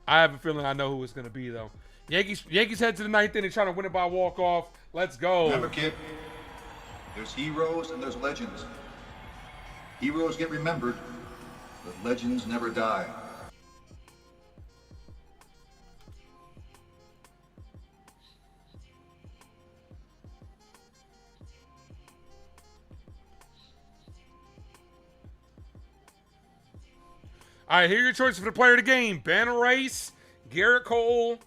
I have a feeling I know who it's going to be, though. Yankees head to the 9th inning, trying to win it by walk-off. Let's go. Remember, kid, there's heroes and there's legends. Heroes get remembered, but legends never die. All right, here are your choices for the player of the game. Ben Rice, Gerrit Cole,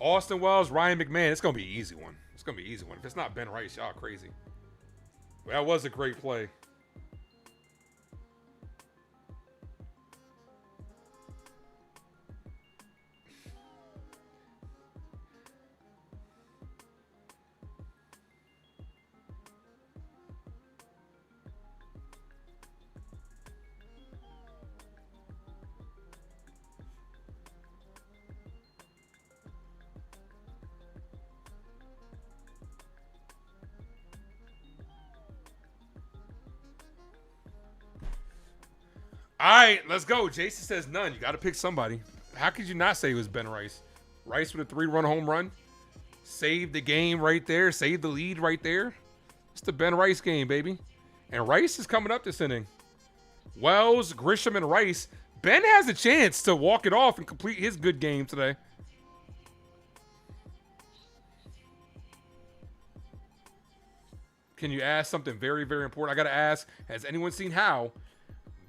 Austin Wells, Ryan McMahon. It's going to be an easy one. It's going to be an easy one. If it's not Ben Rice, y'all crazy. That was a great play. All right, let's go. Jason says none. You got to pick somebody. How could you not say it was Ben Rice? Rice with a 3-run home run. Saved the game right there. Saved the lead right there. It's the Ben Rice game, baby. And Rice is coming up this inning. Wells, Grisham, and Rice. Ben has a chance to walk it off and complete his good game today. Can you ask something very, very important? I got to ask, has anyone seen How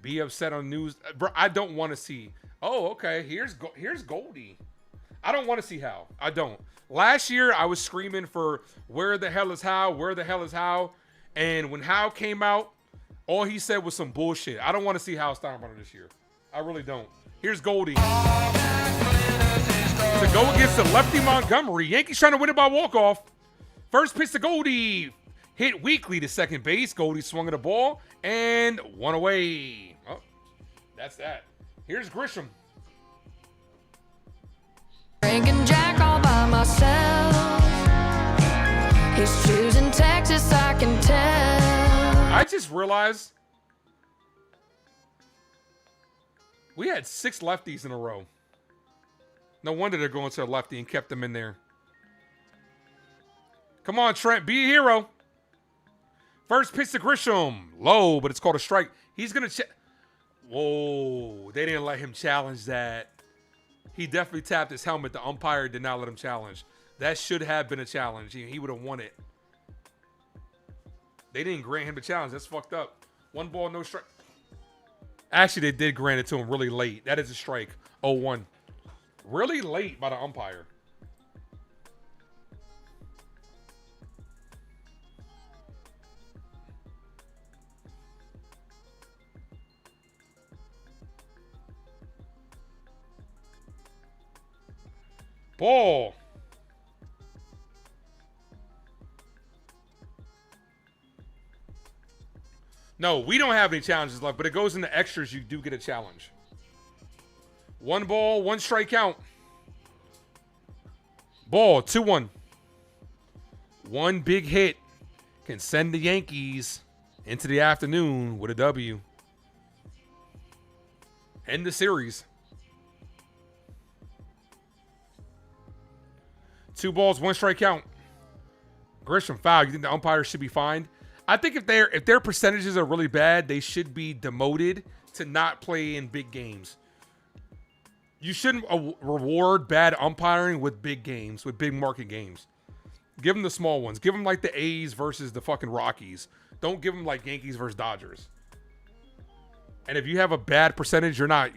be upset on news? Bro, I don't want to see. Oh, okay. Here's Goldie. I don't want to see How. I don't. Last year, I was screaming for where the hell is How? Where the hell is How? And when How came out, all he said was some bullshit. I don't want to see How Steinbrenner this year. I really don't. Here's Goldie. To go against the lefty Montgomery. Yankees trying to win it by walk-off. First pitch to Goldie. Hit weakly to second base. Goldie swung at the ball and one away. Oh, that's that. Here's Grisham. Drinking Jack all by myself. He's choosing Texas, I can tell. I just realized we had 6 lefties in a row. No wonder they're going to a lefty and kept them in there. Come on, Trent, be a hero. First pitch to Grisham. Low, but it's called a strike. He's going to whoa, they didn't let him challenge that. He definitely tapped his helmet. The umpire did not let him challenge. That should have been a challenge. He would have won it. They didn't grant him the challenge. That's fucked up. 1 ball, no strike. Actually, they did grant it to him really late. That is a strike. 0-1. Really late by the umpire. Ball. No, we don't have any challenges left, but it goes into extras. You do get a challenge. 1 ball, 1 strike count. Ball, 2-1. 1 big hit can send the Yankees into the afternoon with a W. End the series. 2 balls, 1 strike count. Grisham foul. You think the umpires should be fined? I think if their percentages are really bad, they should be demoted to not play in big games. You shouldn't reward bad umpiring with big games, with big market games. Give them the small ones. Give them like the A's versus the fucking Rockies. Don't give them like Yankees versus Dodgers. And if you have a bad percentage, you're not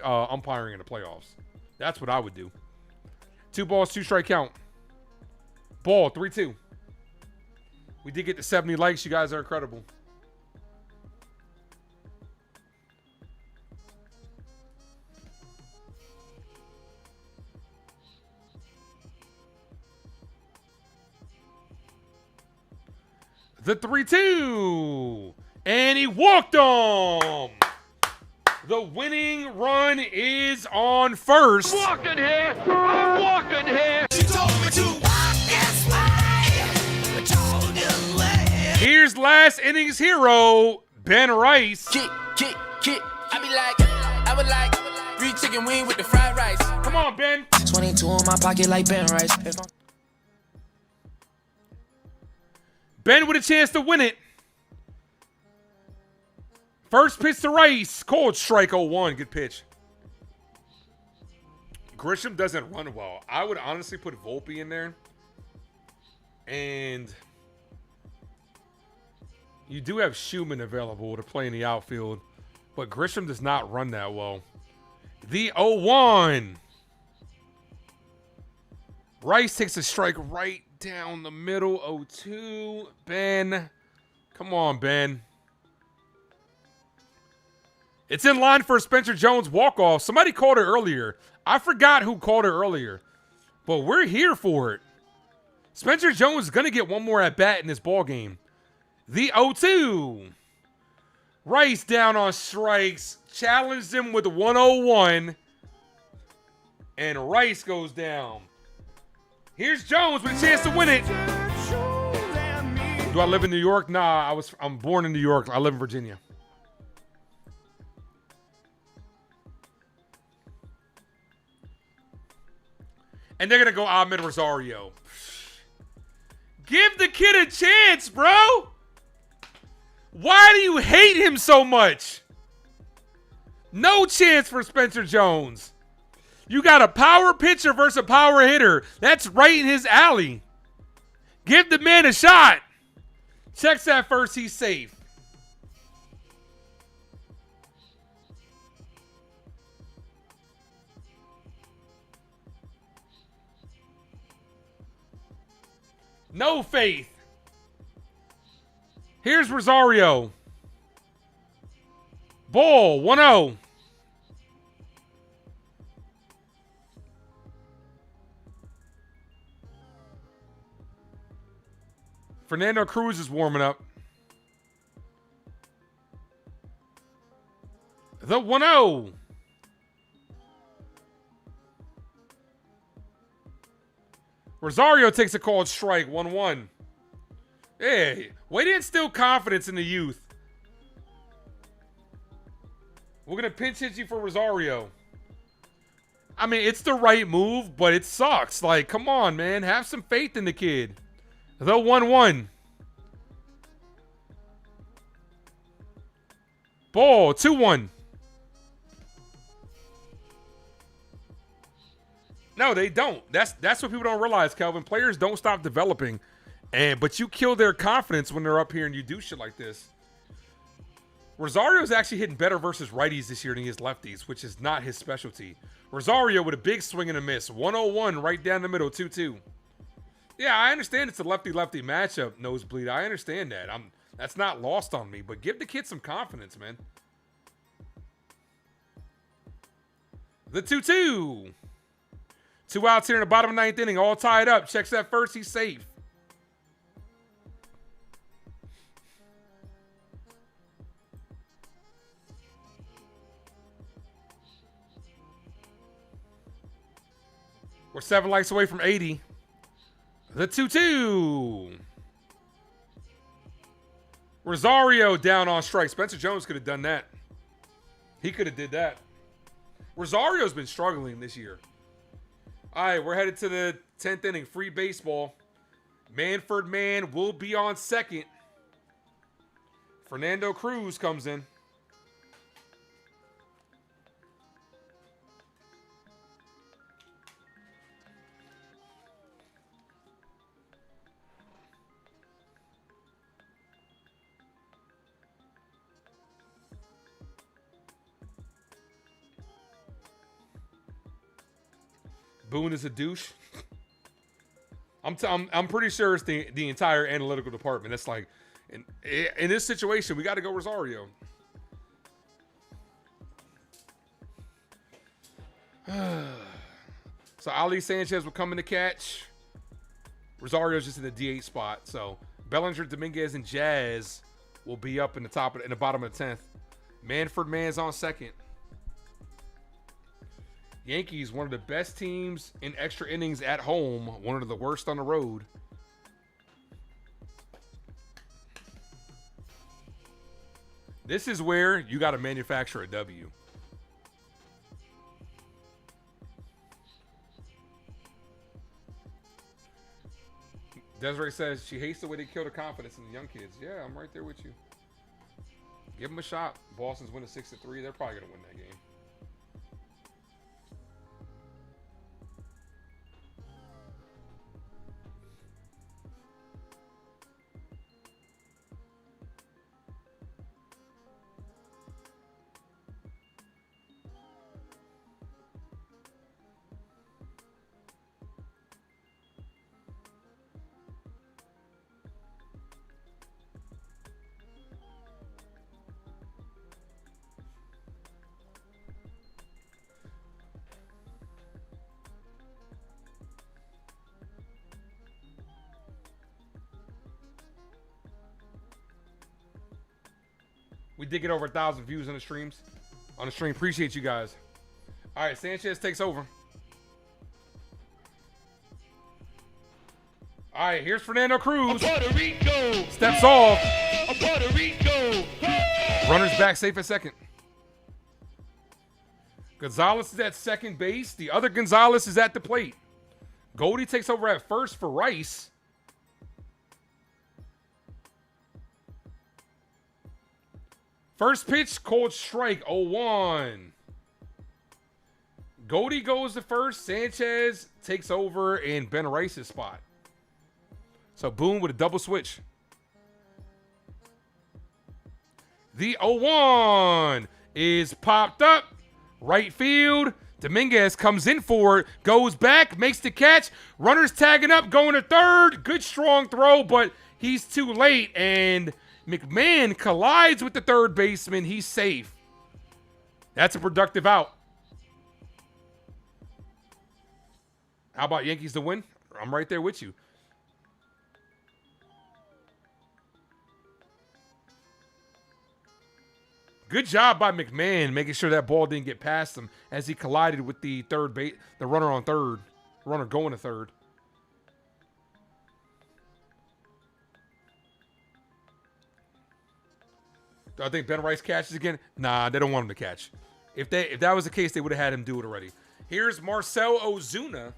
umpiring in the playoffs. That's what I would do. 2 balls, 2 strike count. Ball, 3-2. We did get to 70 likes. You guys are incredible. The 3-2. And he walked on. The winning run is on first. Walking here. I'm walking here. She told me to walk this way. I told you where. Here's last innings hero, Ben Rice. Kick. I would like 3 chicken wing with the fried rice. Come on, Ben. 22 in my pocket like Ben Rice. Ben with a chance to win it. First pitch to Rice. Cold strike 0-1. Good pitch. Grisham doesn't run well. I would honestly put Volpe in there. And you do have Schumann available to play in the outfield. But Grisham does not run that well. The 0-1. Rice takes a strike right down the middle. 0-2. Ben. Come on, Ben. It's in line for a Spencer Jones walk-off. Somebody called it earlier. I forgot who called it earlier. But we're here for it. Spencer Jones is going to get one more at-bat in this ball game. The 0-2. Rice down on strikes. Challenged him with 101. And Rice goes down. Here's Jones with a chance to win it. Do I live in New York? Nah, I'm born in New York. I live in Virginia. And they're going to go Ahmed Rosario. Give the kid a chance, bro. Why do you hate him so much? No chance for Spencer Jones. You got a power pitcher versus a power hitter. That's right in his alley. Give the man a shot. Checks that first. He's safe. No faith. Here's Rosario. Ball, 1-0. Fernando Cruz is warming up. The 1-0. Rosario takes a called strike, 1-1. Hey, way to instill confidence in the youth. We're going to pinch hit you for Rosario. I mean, it's the right move, but it sucks. Like, come on, man. Have some faith in the kid. The 1-1. Ball, 2-1. No, they don't. That's what people don't realize, Kelvin. Players don't stop developing, but you kill their confidence when they're up here and you do shit like this. Rosario's actually hitting better versus righties this year than he is lefties, which is not his specialty. Rosario with a big swing and a miss. 101 right down the middle, 2-2. Yeah, I understand it's a lefty-lefty matchup, nosebleed. I understand that. That's not lost on me, but give the kid some confidence, man. The 2-2. 2 outs here in the bottom of the 9th inning, all tied up. Checks that first, he's safe. We're 7 likes away from 80. The 2-2. Rosario down on strike. Spencer Jones could have done that. He could have did that. Rosario's been struggling this year. All right, we're headed to the 10th inning. Free baseball. Manford Man will be on second. Fernando Cruz comes in. Boone is a douche. I'm pretty sure it's the entire analytical department. That's like, in this situation, we got to go Rosario. So Ali Sanchez will come in to catch. Rosario's just in the DH spot. So Bellinger, Dominguez, and Jazz will be up in the bottom of the 10th. Manford Man's on second. Yankees, one of the best teams in extra innings at home, one of the worst on the road. This is where you got to manufacture a W. Desiree says she hates the way they kill the confidence in the young kids. Yeah, I'm right there with you. Give them a shot. Boston's winning 6-3. They're probably going to win that game. We did get over 1,000 views on the stream. Appreciate you guys. All right, Sanchez takes over. All right, here's Fernando Cruz. Puerto Rico. Steps off. Puerto Rico. Runners back safe at second. Gonzalez is at second base. The other Gonzalez is at the plate. Goldie takes over at first for Rice. First pitch, cold strike, 0-1. Goldie goes to first. Sanchez takes over in Ben Rice's spot. So Boone with a double switch. The 0-1 is popped up. Right field. Dominguez comes in for it. Goes back. Makes the catch. Runners tagging up. Going to third. Good strong throw, but he's too late. And McMahon collides with the third baseman. He's safe. That's a productive out. How about Yankees to win? I'm right there with you. Good job by McMahon making sure that ball didn't get past him as he collided with the third base, the runner on third, runner going to third. Do I think Ben Rice catches again? Nah, they don't want him to catch. If that was the case, they would have had him do it already. Here's Marcell Ozuna.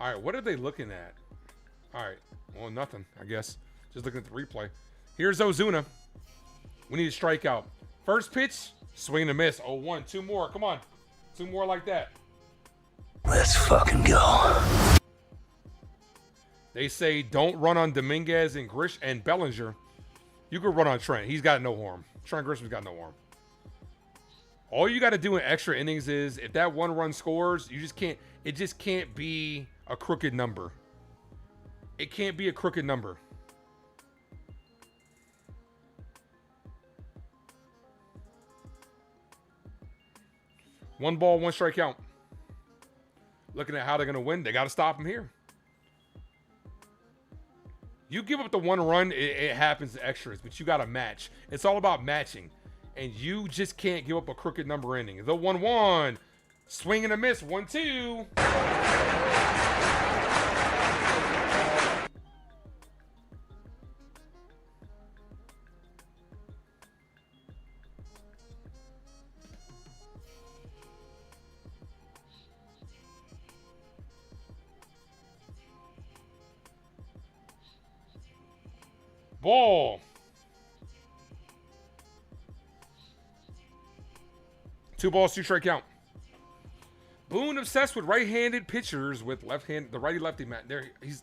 All right, what are they looking at? All right, well, nothing, I guess. Just looking at the replay. Here's Ozuna. We need a strikeout. First pitch, swing and a miss. 0-1, two more, come on. Two more like that. Let's fucking go. They say don't run on Dominguez and Grish and Bellinger. You could run on Trent. He's got no harm. Trent Grisham's got no harm. All you got to do in extra innings is if that one run scores, you just can't. It just can't be a crooked number. It can't be a crooked number. One ball, one strike count. Looking at how they're going to win, they got to stop him here. You give up the one run, it happens to extras, but you got to match. It's all about matching. And you just can't give up a crooked number inning. The 1-1. Swing and a miss. 1-2. Ball. 2 balls, 2 strike count. Boone obsessed with right-handed pitchers with left-hand, the righty-lefty match.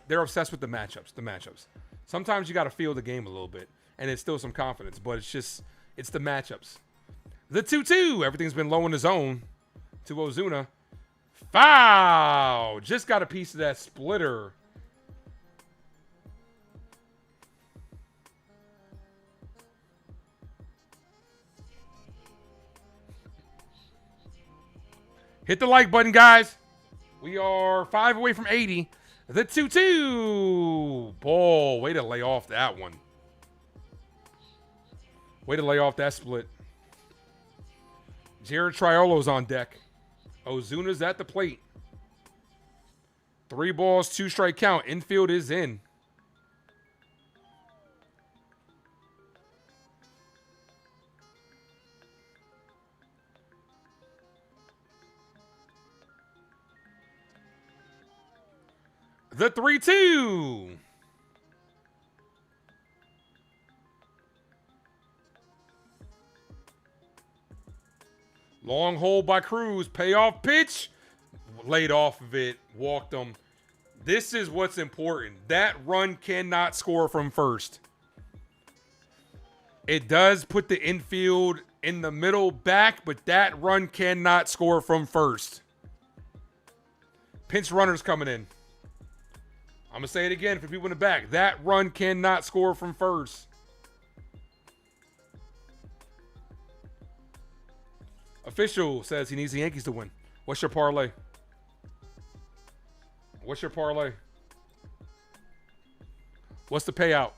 They're obsessed with the matchups. Sometimes you got to feel the game a little bit, and it's still some confidence, but it's the matchups. The 2-2. Everything's been low in the zone to Ozuna. Foul. Just got a piece of that splitter. Hit the like button, guys. We are 5 away from 80. The 2-2. Ball. Way to lay off that one. Way to lay off that split. Jared Triolo's on deck. Ozuna's at the plate. 3 balls, 2 strike count. Infield is in. The 3-2. Long hold by Cruz. Payoff pitch. Laid off of it. Walked him. This is what's important. That run cannot score from first. It does put the infield in the middle back, but that run cannot score from first. Pinch runners coming in. I'm going to say it again for people in the back. That run cannot score from first. Official says he needs the Yankees to win. What's your parlay? What's your parlay? What's the payout?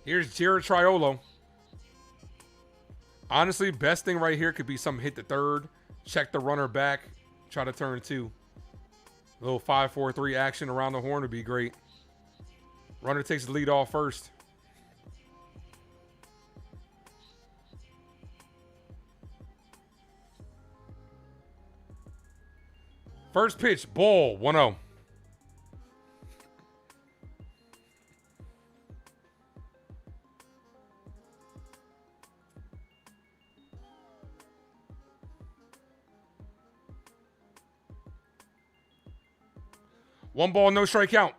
Here's Gerrit Triolo. Honestly, best thing right here could be something hit the third, check the runner back, try to turn 2. A little 5-4-3 action around the horn would be great. Runner takes the lead off first. First pitch, ball, 1-0. One ball, no strike count.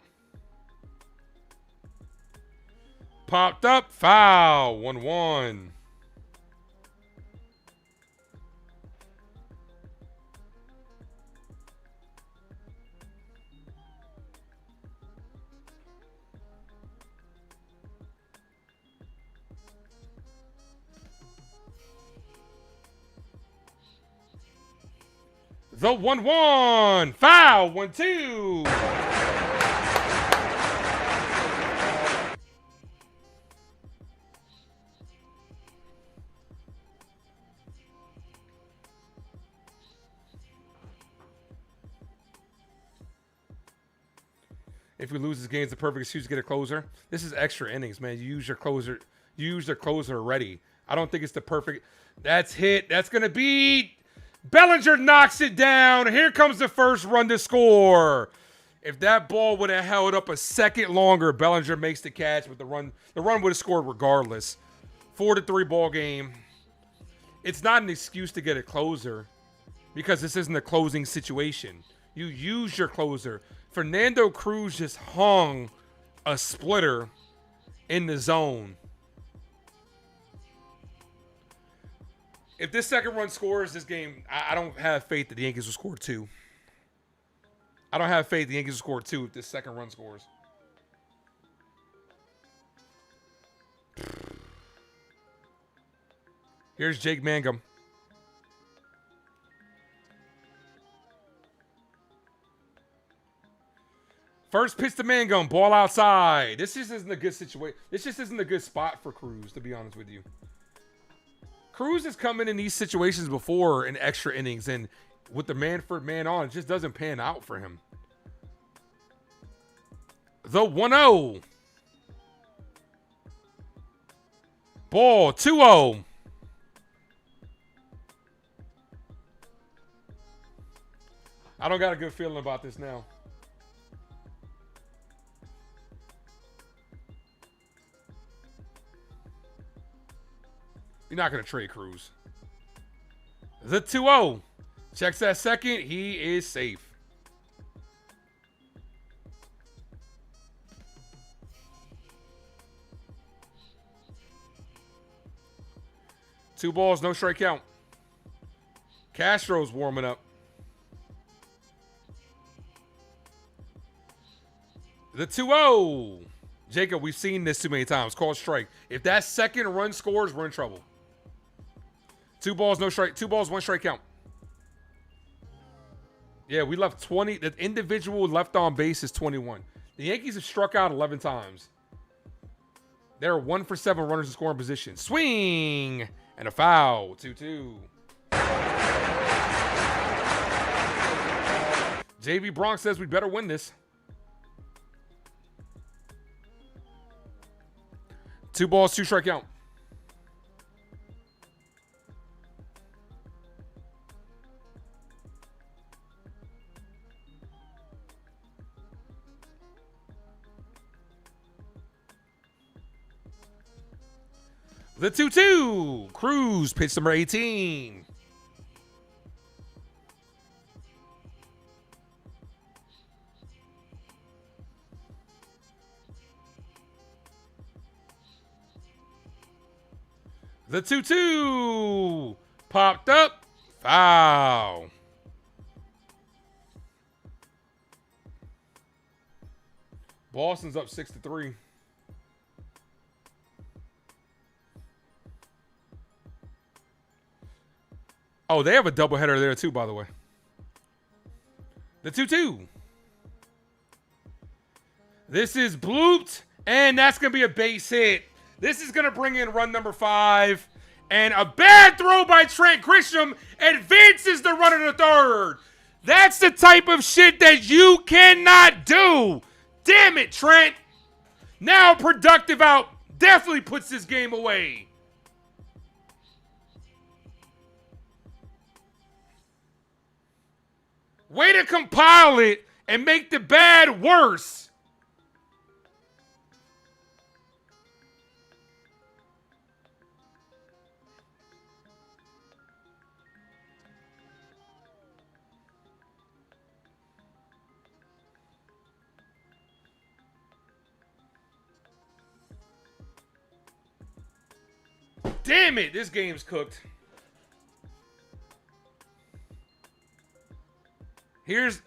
Popped up, foul, 1-1. The 1-1, foul, 1-2. If we lose this game, it's the perfect excuse to get a closer. This is extra innings, man. You use your closer. You use the closer already. I don't think it's the perfect. That's hit. That's gonna be. Bellinger knocks it down. Here comes the first run to score. If that ball would have held up a second longer, Bellinger makes the catch, but the run would have scored regardless. 4-3 ball game. It's not an excuse to get a closer because this isn't a closing situation. You use your closer. Fernando Cruz just hung a splitter in the zone. If this second run scores this game, I don't have faith that the Yankees will score 2. I don't have faith the Yankees will score 2 if this second run scores. Here's Jake Mangum. First pitch to Mangum, ball outside. This just isn't a good situation. This just isn't a good spot for Cruz, to be honest with you. Cruz has come in these situations before in extra innings, and with the man for man on, it just doesn't pan out for him. The 1-0. Ball, 2-0. I don't got a good feeling about this now. You're not going to trade Cruz. The 2-0. Checks that second. He is safe. Two balls, no strike count. Castro's warming up. The 2-0. Jacob, we've seen this too many times. Call strike. If that second run scores, we're in trouble. 2 balls, no strike. 2 balls, 1 strike count. Yeah, we left 20. The individual left on base is 21. The Yankees have struck out 11 times. They're 1 for 7 runners in scoring position. Swing and a foul. 2-2. JV Bronx says we better win this. 2 balls, 2 strike count. The 2-2. Cruz, pitch number 18. The 2-2 popped up. Foul. Boston's up 6-3. Oh, they have a doubleheader there too, by the way. The 2-2. This is blooped, and that's going to be a base hit. This is going to bring in run number 5. And a bad throw by Trent Grisham advances the runner to third. That's the type of shit that you cannot do. Damn it, Trent. Now productive out definitely puts this game away. Way to compile it and make the bad worse. Damn it, this game's cooked. Here's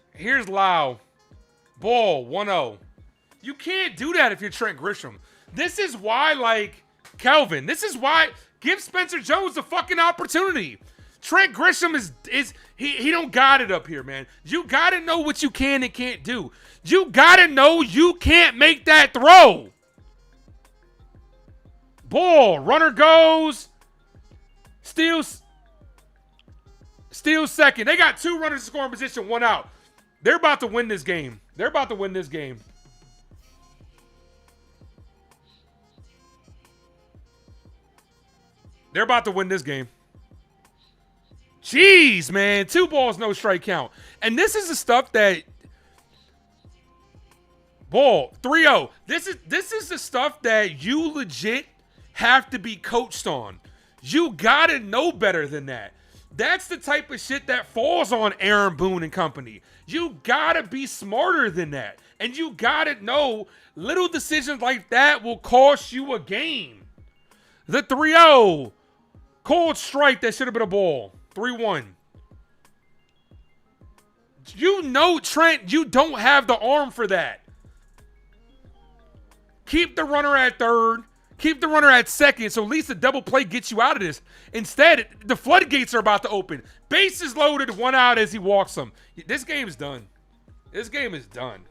Lau. Ball, 1-0. You can't do that if you're Trent Grisham. This is why, like, Kelvin, this is why give Spencer Jones a fucking opportunity. Trent Grisham he don't got it up here, man. You got to know what you can and can't do. You got to know you can't make that throw. Ball, runner goes. Steals second. They got 2 runners in scoring position, 1 out. They're about to win this game. They're about to win this game. They're about to win this game. Jeez, man. 2 balls, no strike count. And this is the stuff that... Ball, 3-0. This is the stuff that you legit have to be coached on. You got to know better than that. That's the type of shit that falls on Aaron Boone and company. You got to be smarter than that. And you got to know little decisions like that will cost you a game. The 3-0. Cold strike that should have been a ball. 3-1. You know, Trent, you don't have the arm for that. Keep the runner at third. Keep the runner at second, so at least the double play gets you out of this. Instead, the floodgates are about to open. Bases loaded, 1 out as he walks them. This game is done. This game is done.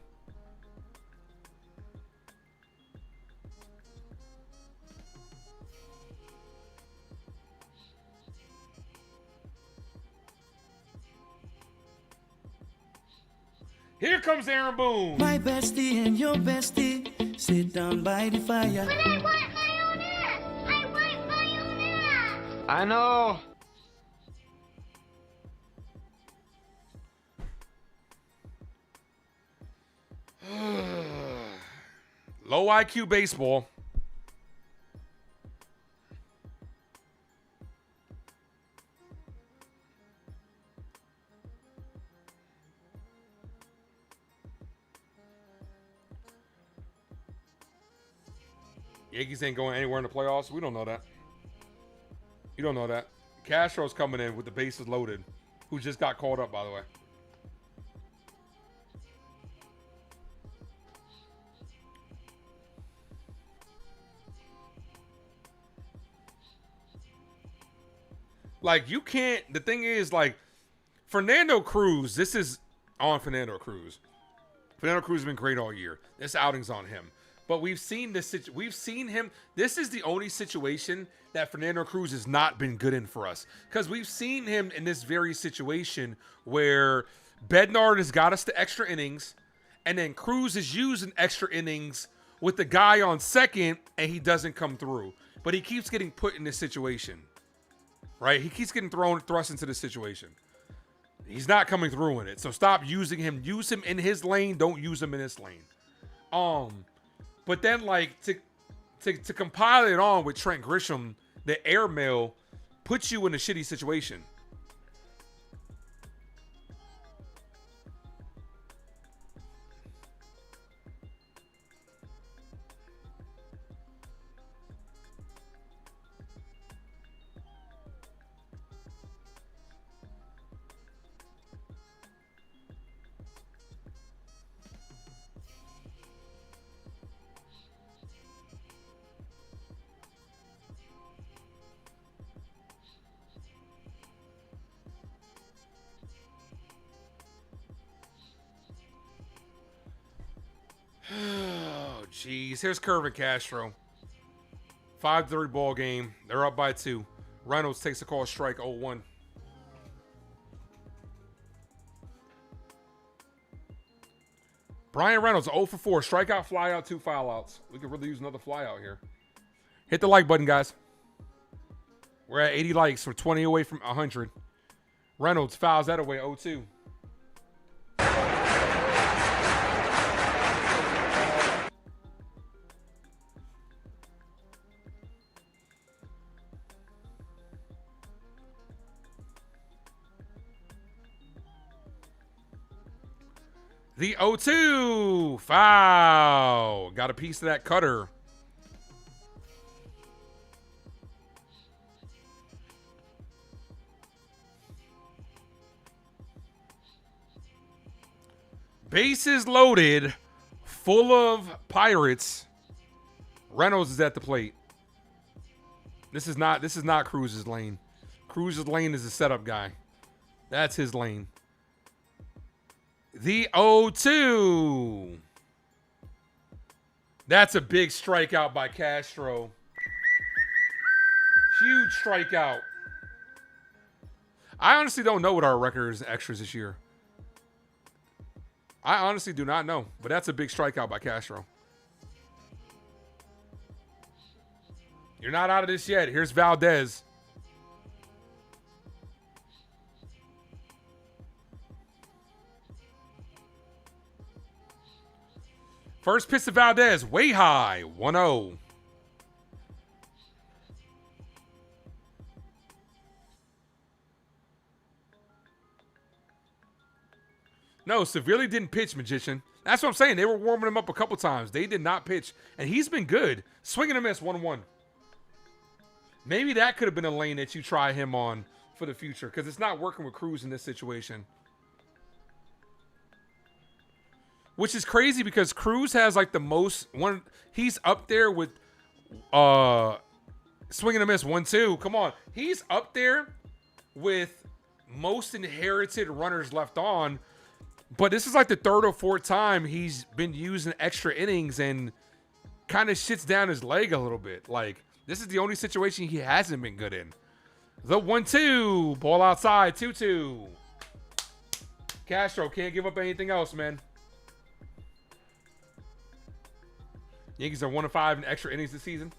Here comes Aaron Boone. My bestie and your bestie sit down by the fire. But I want my own ass. I want my own ass. I know. Low IQ baseball. Yankees ain't going anywhere in the playoffs. We don't know that. You don't know that. Castro's coming in with the bases loaded, who just got called up, by the way. Like, you can't... The thing is, like, Fernando Cruz, this is on Fernando Cruz. Fernando Cruz has been great all year. This outing's on him. But we've seen this. We've seen him. This is the only situation that Fernando Cruz has not been good in for us, because we've seen him in this very situation where Bednar has got us to extra innings, and then Cruz is using extra innings with the guy on second, and he doesn't come through. But he keeps getting put in this situation, right? He keeps getting thrust into this situation. He's not coming through in it. So stop using him. Use him in his lane. Don't use him in his lane. But then, like, to compile it on with Trent Grisham, the airmail puts you in a shitty situation. Jeez, here's Curvin Castro. 5-3 ball game. They're up by 2. Reynolds takes a call strike 0-1. Brian Reynolds 0 for 4. Strikeout, flyout, 2 foul outs. We could really use another flyout here. Hit the like button, guys. We're at 80 likes. We're 20 away from 100. Reynolds fouls that away 0-2. The 0-2 foul. Got a piece of that cutter. Bases loaded, full of Pirates. Reynolds is at the plate. This is not Cruz's lane. Cruz's lane is the setup guy. That's his lane. The 0-2. That's a big strikeout by Castro. Huge strikeout. I honestly don't know what our record is extras this year. I honestly do not know, but that's a big strikeout by Castro. You're not out of this yet. Here's Valdez. First pitch to Valdez, way high, 1-0. No, severely didn't pitch, Magician. That's what I'm saying. They were warming him up a couple times. They did not pitch, and he's been good. Swing and a miss, 1-1. Maybe that could have been a lane that you try him on for the future, because it's not working with Cruz in this situation. Which is crazy because Cruz has like the most one. He's up there with swing and a miss, 1-2. Come on. He's up there with most inherited runners left on. But this is like the third or fourth time he's been using extra innings and kind of shits down his leg a little bit. Like, this is the only situation he hasn't been good in. The 1-2. Ball outside, 2-2. Castro can't give up anything else, man. Yankees are 1-5 in extra innings this season.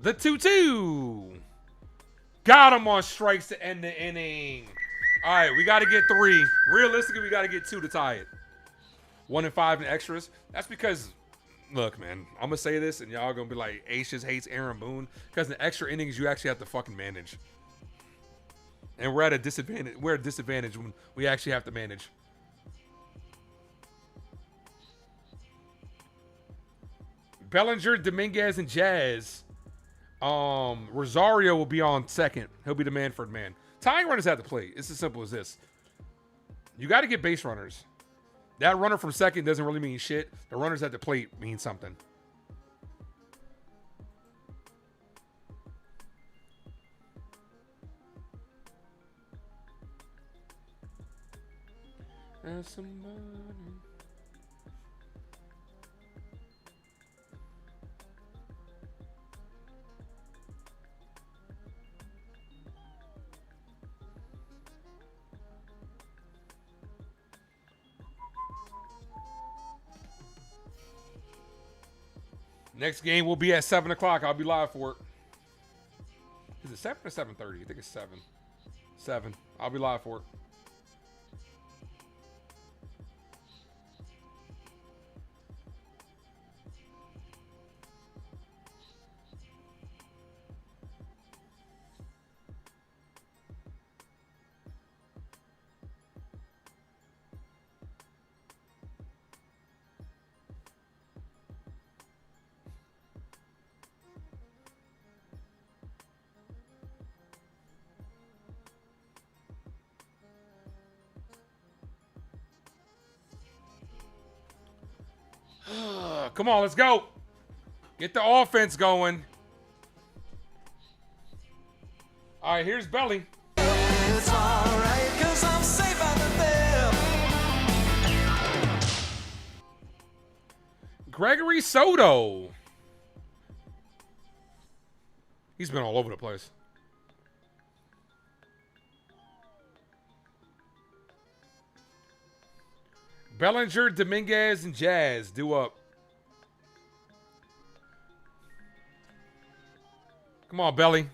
The 2-2. Got him on strikes to end the inning. All right, we got to get 3. Realistically, we got to get 2 to tie it. 1-5 in extras. That's because, look, man, I'm going to say this, and y'all going to be like, Ace just hates Aaron Boone. Because in the extra innings, you actually have to fucking manage. And we're at a disadvantage. We're at a disadvantage when we actually have to manage. Bellinger, Dominguez, and Jazz. Rosario will be on second. He'll be the Manfred man. Tying runners at the plate. It's as simple as this. You got to get base runners. That runner from second doesn't really mean shit. The runners at the plate mean something. Next game will be at 7 o'clock. I'll be live for it. Is it 7 or 7:30? I think it's 7. 7. I'll be live for it. Come on, let's go. Get the offense going. All right, here's Belly. It's all right, 'cause I'm safe out of there. Gregory Soto. He's been all over the place. Bellinger, Dominguez, and Jazz due up. Come on, Belly.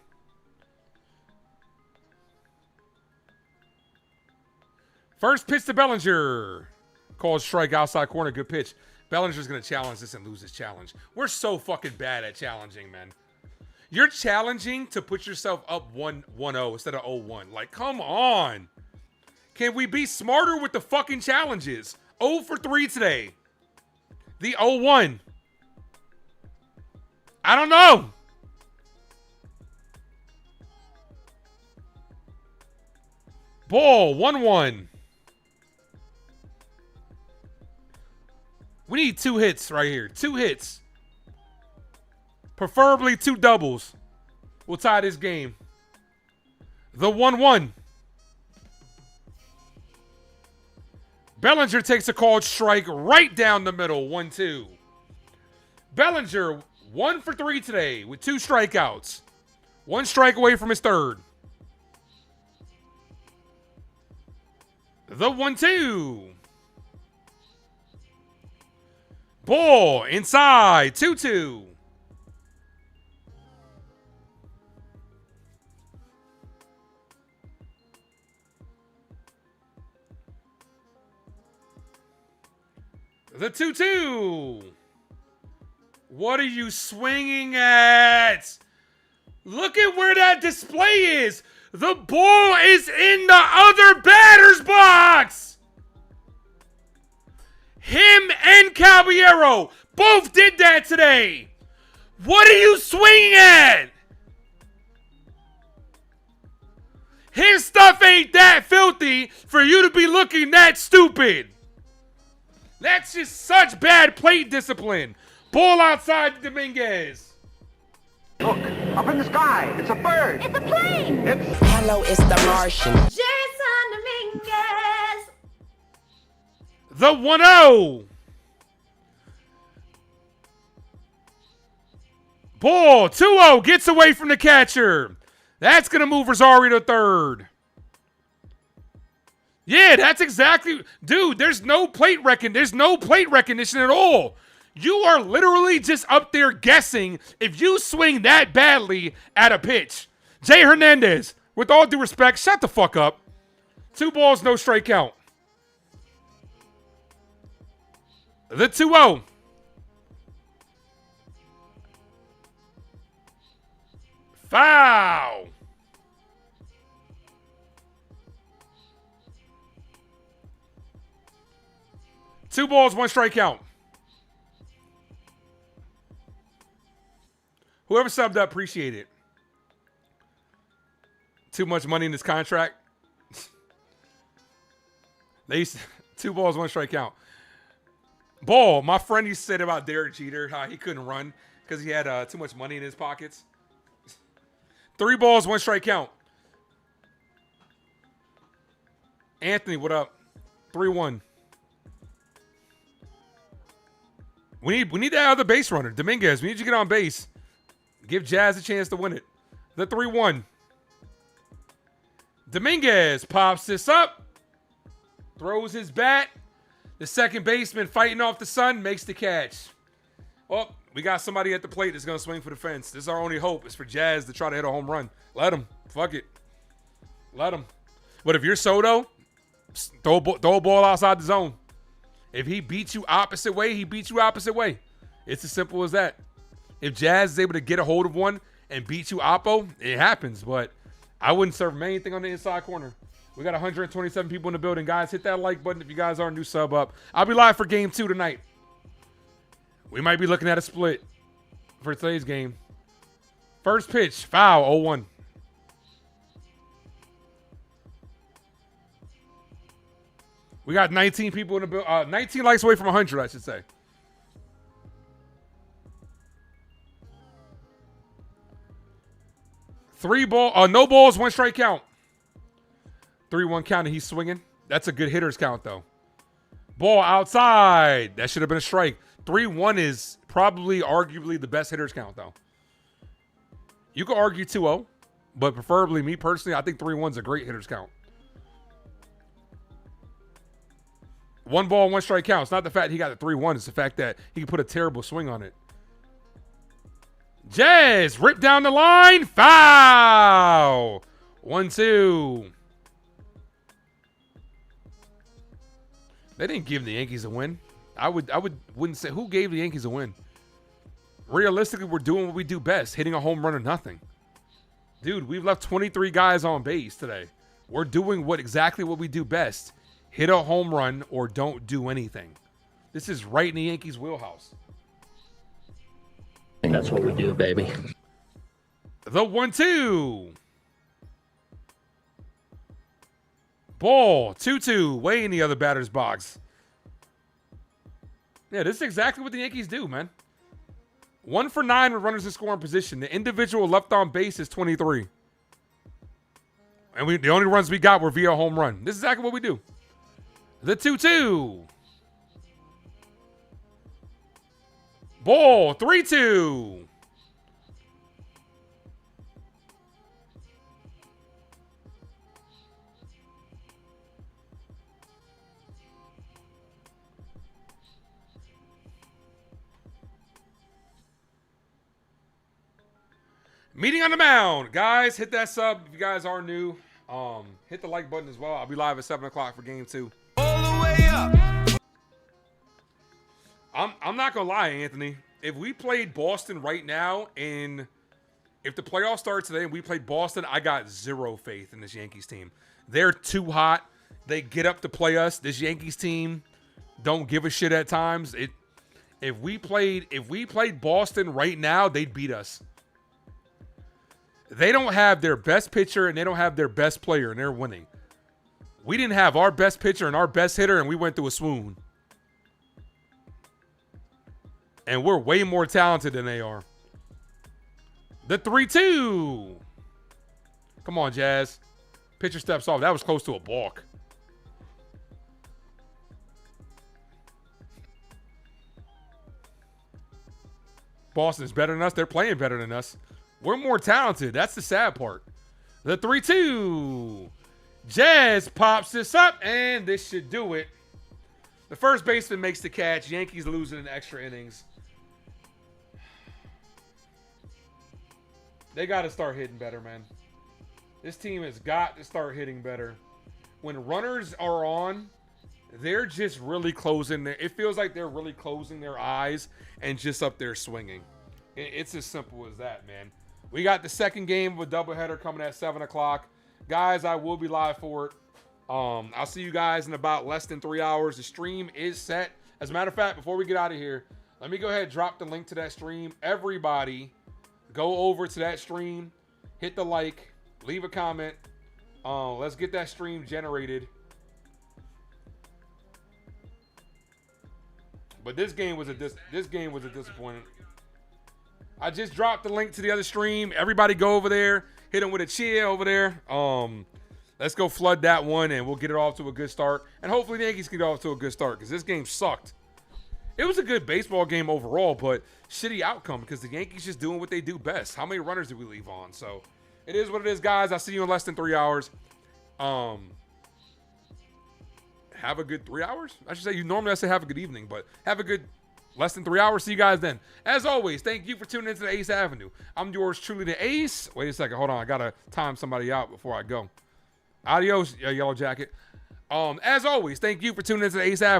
First pitch to Bellinger. Called strike outside corner. Good pitch. Bellinger's going to challenge this and lose his challenge. We're so fucking bad at challenging, man. You're challenging to put yourself up 1-0 instead of 0-1. Like, come on. Can we be smarter with the fucking challenges? 0 for 3 today. The 0-1. I don't know. Ball, 1-1. We need 2 hits right here. 2 hits. Preferably 2 doubles. We'll tie this game. The 1-1. Bellinger takes a called strike right down the middle. 1-2. Bellinger, 1 for 3 today with 2 strikeouts. 1 strike away from his third. The 1-2. Ball inside. 2-2. The 2-2. What are you swinging at? Look at where that display is. The ball is in the other batter's box. Him and Caballero both did that today. What are you swinging at? His stuff ain't that filthy for you to be looking that stupid. That's just such bad plate discipline. Ball outside Dominguez. Look, up in the sky. It's a bird. It's a plane. Hello, it's the Martian. Jason Dominguez. The 1-0. Ball, 2-0. Gets away from the catcher. That's going to move Rosario to third. Yeah, that's exactly... Dude, there's no plate recognition at all. You are literally just up there guessing if you swing that badly at a pitch. Jay Hernandez, with all due respect, shut the fuck up. 2 balls, no strikeout. The 2-0. Foul. Two balls, 1 strikeout. Whoever subbed up, appreciate it. Too much money in this contract. They used to, 2 balls, 1 strikeout. Ball, my friend used to say about Derek Jeter, how he couldn't run because he had too much money in his pockets. 3 balls, 1 strikeout. Anthony, what up? 3-1. We need that other base runner. Dominguez, we need you to get on base. Give Jazz a chance to win it. The 3-1. Dominguez pops this up. Throws his bat. The second baseman fighting off the sun makes the catch. Well, we got somebody at the plate that's going to swing for the fence. This is our only hope. Is for Jazz to try to hit a home run. Let him. Fuck it. Let him. But if you're Soto, throw a ball outside the zone. If he beats you opposite way, he beats you opposite way. It's as simple as that. If Jazz is able to get a hold of one and beat you oppo, it happens. But I wouldn't serve him anything on the inside corner. We got 127 people in the building. Guys, hit that like button if you guys are a new sub up. I'll be live for game 2 tonight. We might be looking at a split for today's game. First pitch, foul, 0-1. We got 19 people in the building. 19 likes away from 100, I should say. No balls, 1 strike count. 3-1 count and he's swinging. That's a good hitter's count, though. Ball outside. That should have been a strike. 3-1 is probably arguably the best hitters count, though. You could argue 2-0, but preferably, me personally, I think 3-1 is a great hitters count. 1 ball, 1 strike count. It's not the fact he got the 3-1. It's the fact that he can put a terrible swing on it. Jazz, rip down the line. Foul. 1-2. They didn't give the Yankees a win. I wouldn't say who gave the Yankees a win. Realistically, we're doing what we do best, hitting a home run or nothing. Dude, we've left 23 guys on base today. We're doing exactly what we do best. Hit a home run or don't do anything. This is right in the Yankees' wheelhouse. And that's what we do, baby. The 1-2. Ball, 2-2, way in the other batter's box. Yeah, this is exactly what the Yankees do, man. 1 for 9 with runners in scoring position. The individual left on base is 23. And the only runs we got were via home run. This is exactly what we do. The 2-2. Ball, 3-2. Meeting on the mound. Guys, hit that sub if you guys are new. Hit the like button as well. I'll be live at 7 o'clock for game 2. All the way up. I'm not going to lie, Anthony. If we played Boston right now, and if the playoffs started today and we played Boston, I got zero faith in this Yankees team. They're too hot. They get up to play us. This Yankees team don't give a shit at times. If we played Boston right now, they'd beat us. They don't have their best pitcher and they don't have their best player, and they're winning. We didn't have our best pitcher and our best hitter, and we went through a swoon. And we're way more talented than they are. The 3-2. Come on, Jazz. Pitcher steps off. That was close to a balk. Boston's better than us. They're playing better than us. We're more talented. That's the sad part. The 3-2. Jazz pops this up, and this should do it. The first baseman makes the catch. Yankees losing in extra innings. They got to start hitting better, man. This team has got to start hitting better. When runners are on, they're just really closing. It feels like they're really closing their eyes and just up there swinging. It's as simple as that, man. We got the second game of a doubleheader coming at 7 o'clock. Guys, I will be live for it. I'll see you guys in about less than 3 hours. The stream is set. As a matter of fact, before we get out of here, let me go ahead and drop the link to that stream. Everybody, go over to that stream, hit the like, leave a comment. Let's get that stream generated. But this game was a disappointment. I just dropped the link to the other stream. Everybody go over there. Hit them with a cheer over there. Let's go flood that one, and we'll get it off to a good start. And hopefully the Yankees can get off to a good start, because this game sucked. It was a good baseball game overall, but shitty outcome because the Yankees just doing what they do best. How many runners did we leave on? So it is what it is, guys. I'll see you in less than 3 hours. Have a good 3 hours? I should say, normally I say have a good evening, but have a good less than 3 hours. See you guys then. As always, thank you for tuning into the Ace Avenue. I'm yours truly, the Ace. Wait a second. Hold on. I got to time somebody out before I go. Adios, Yellow Jacket. As always, thank you for tuning into the Ace Avenue.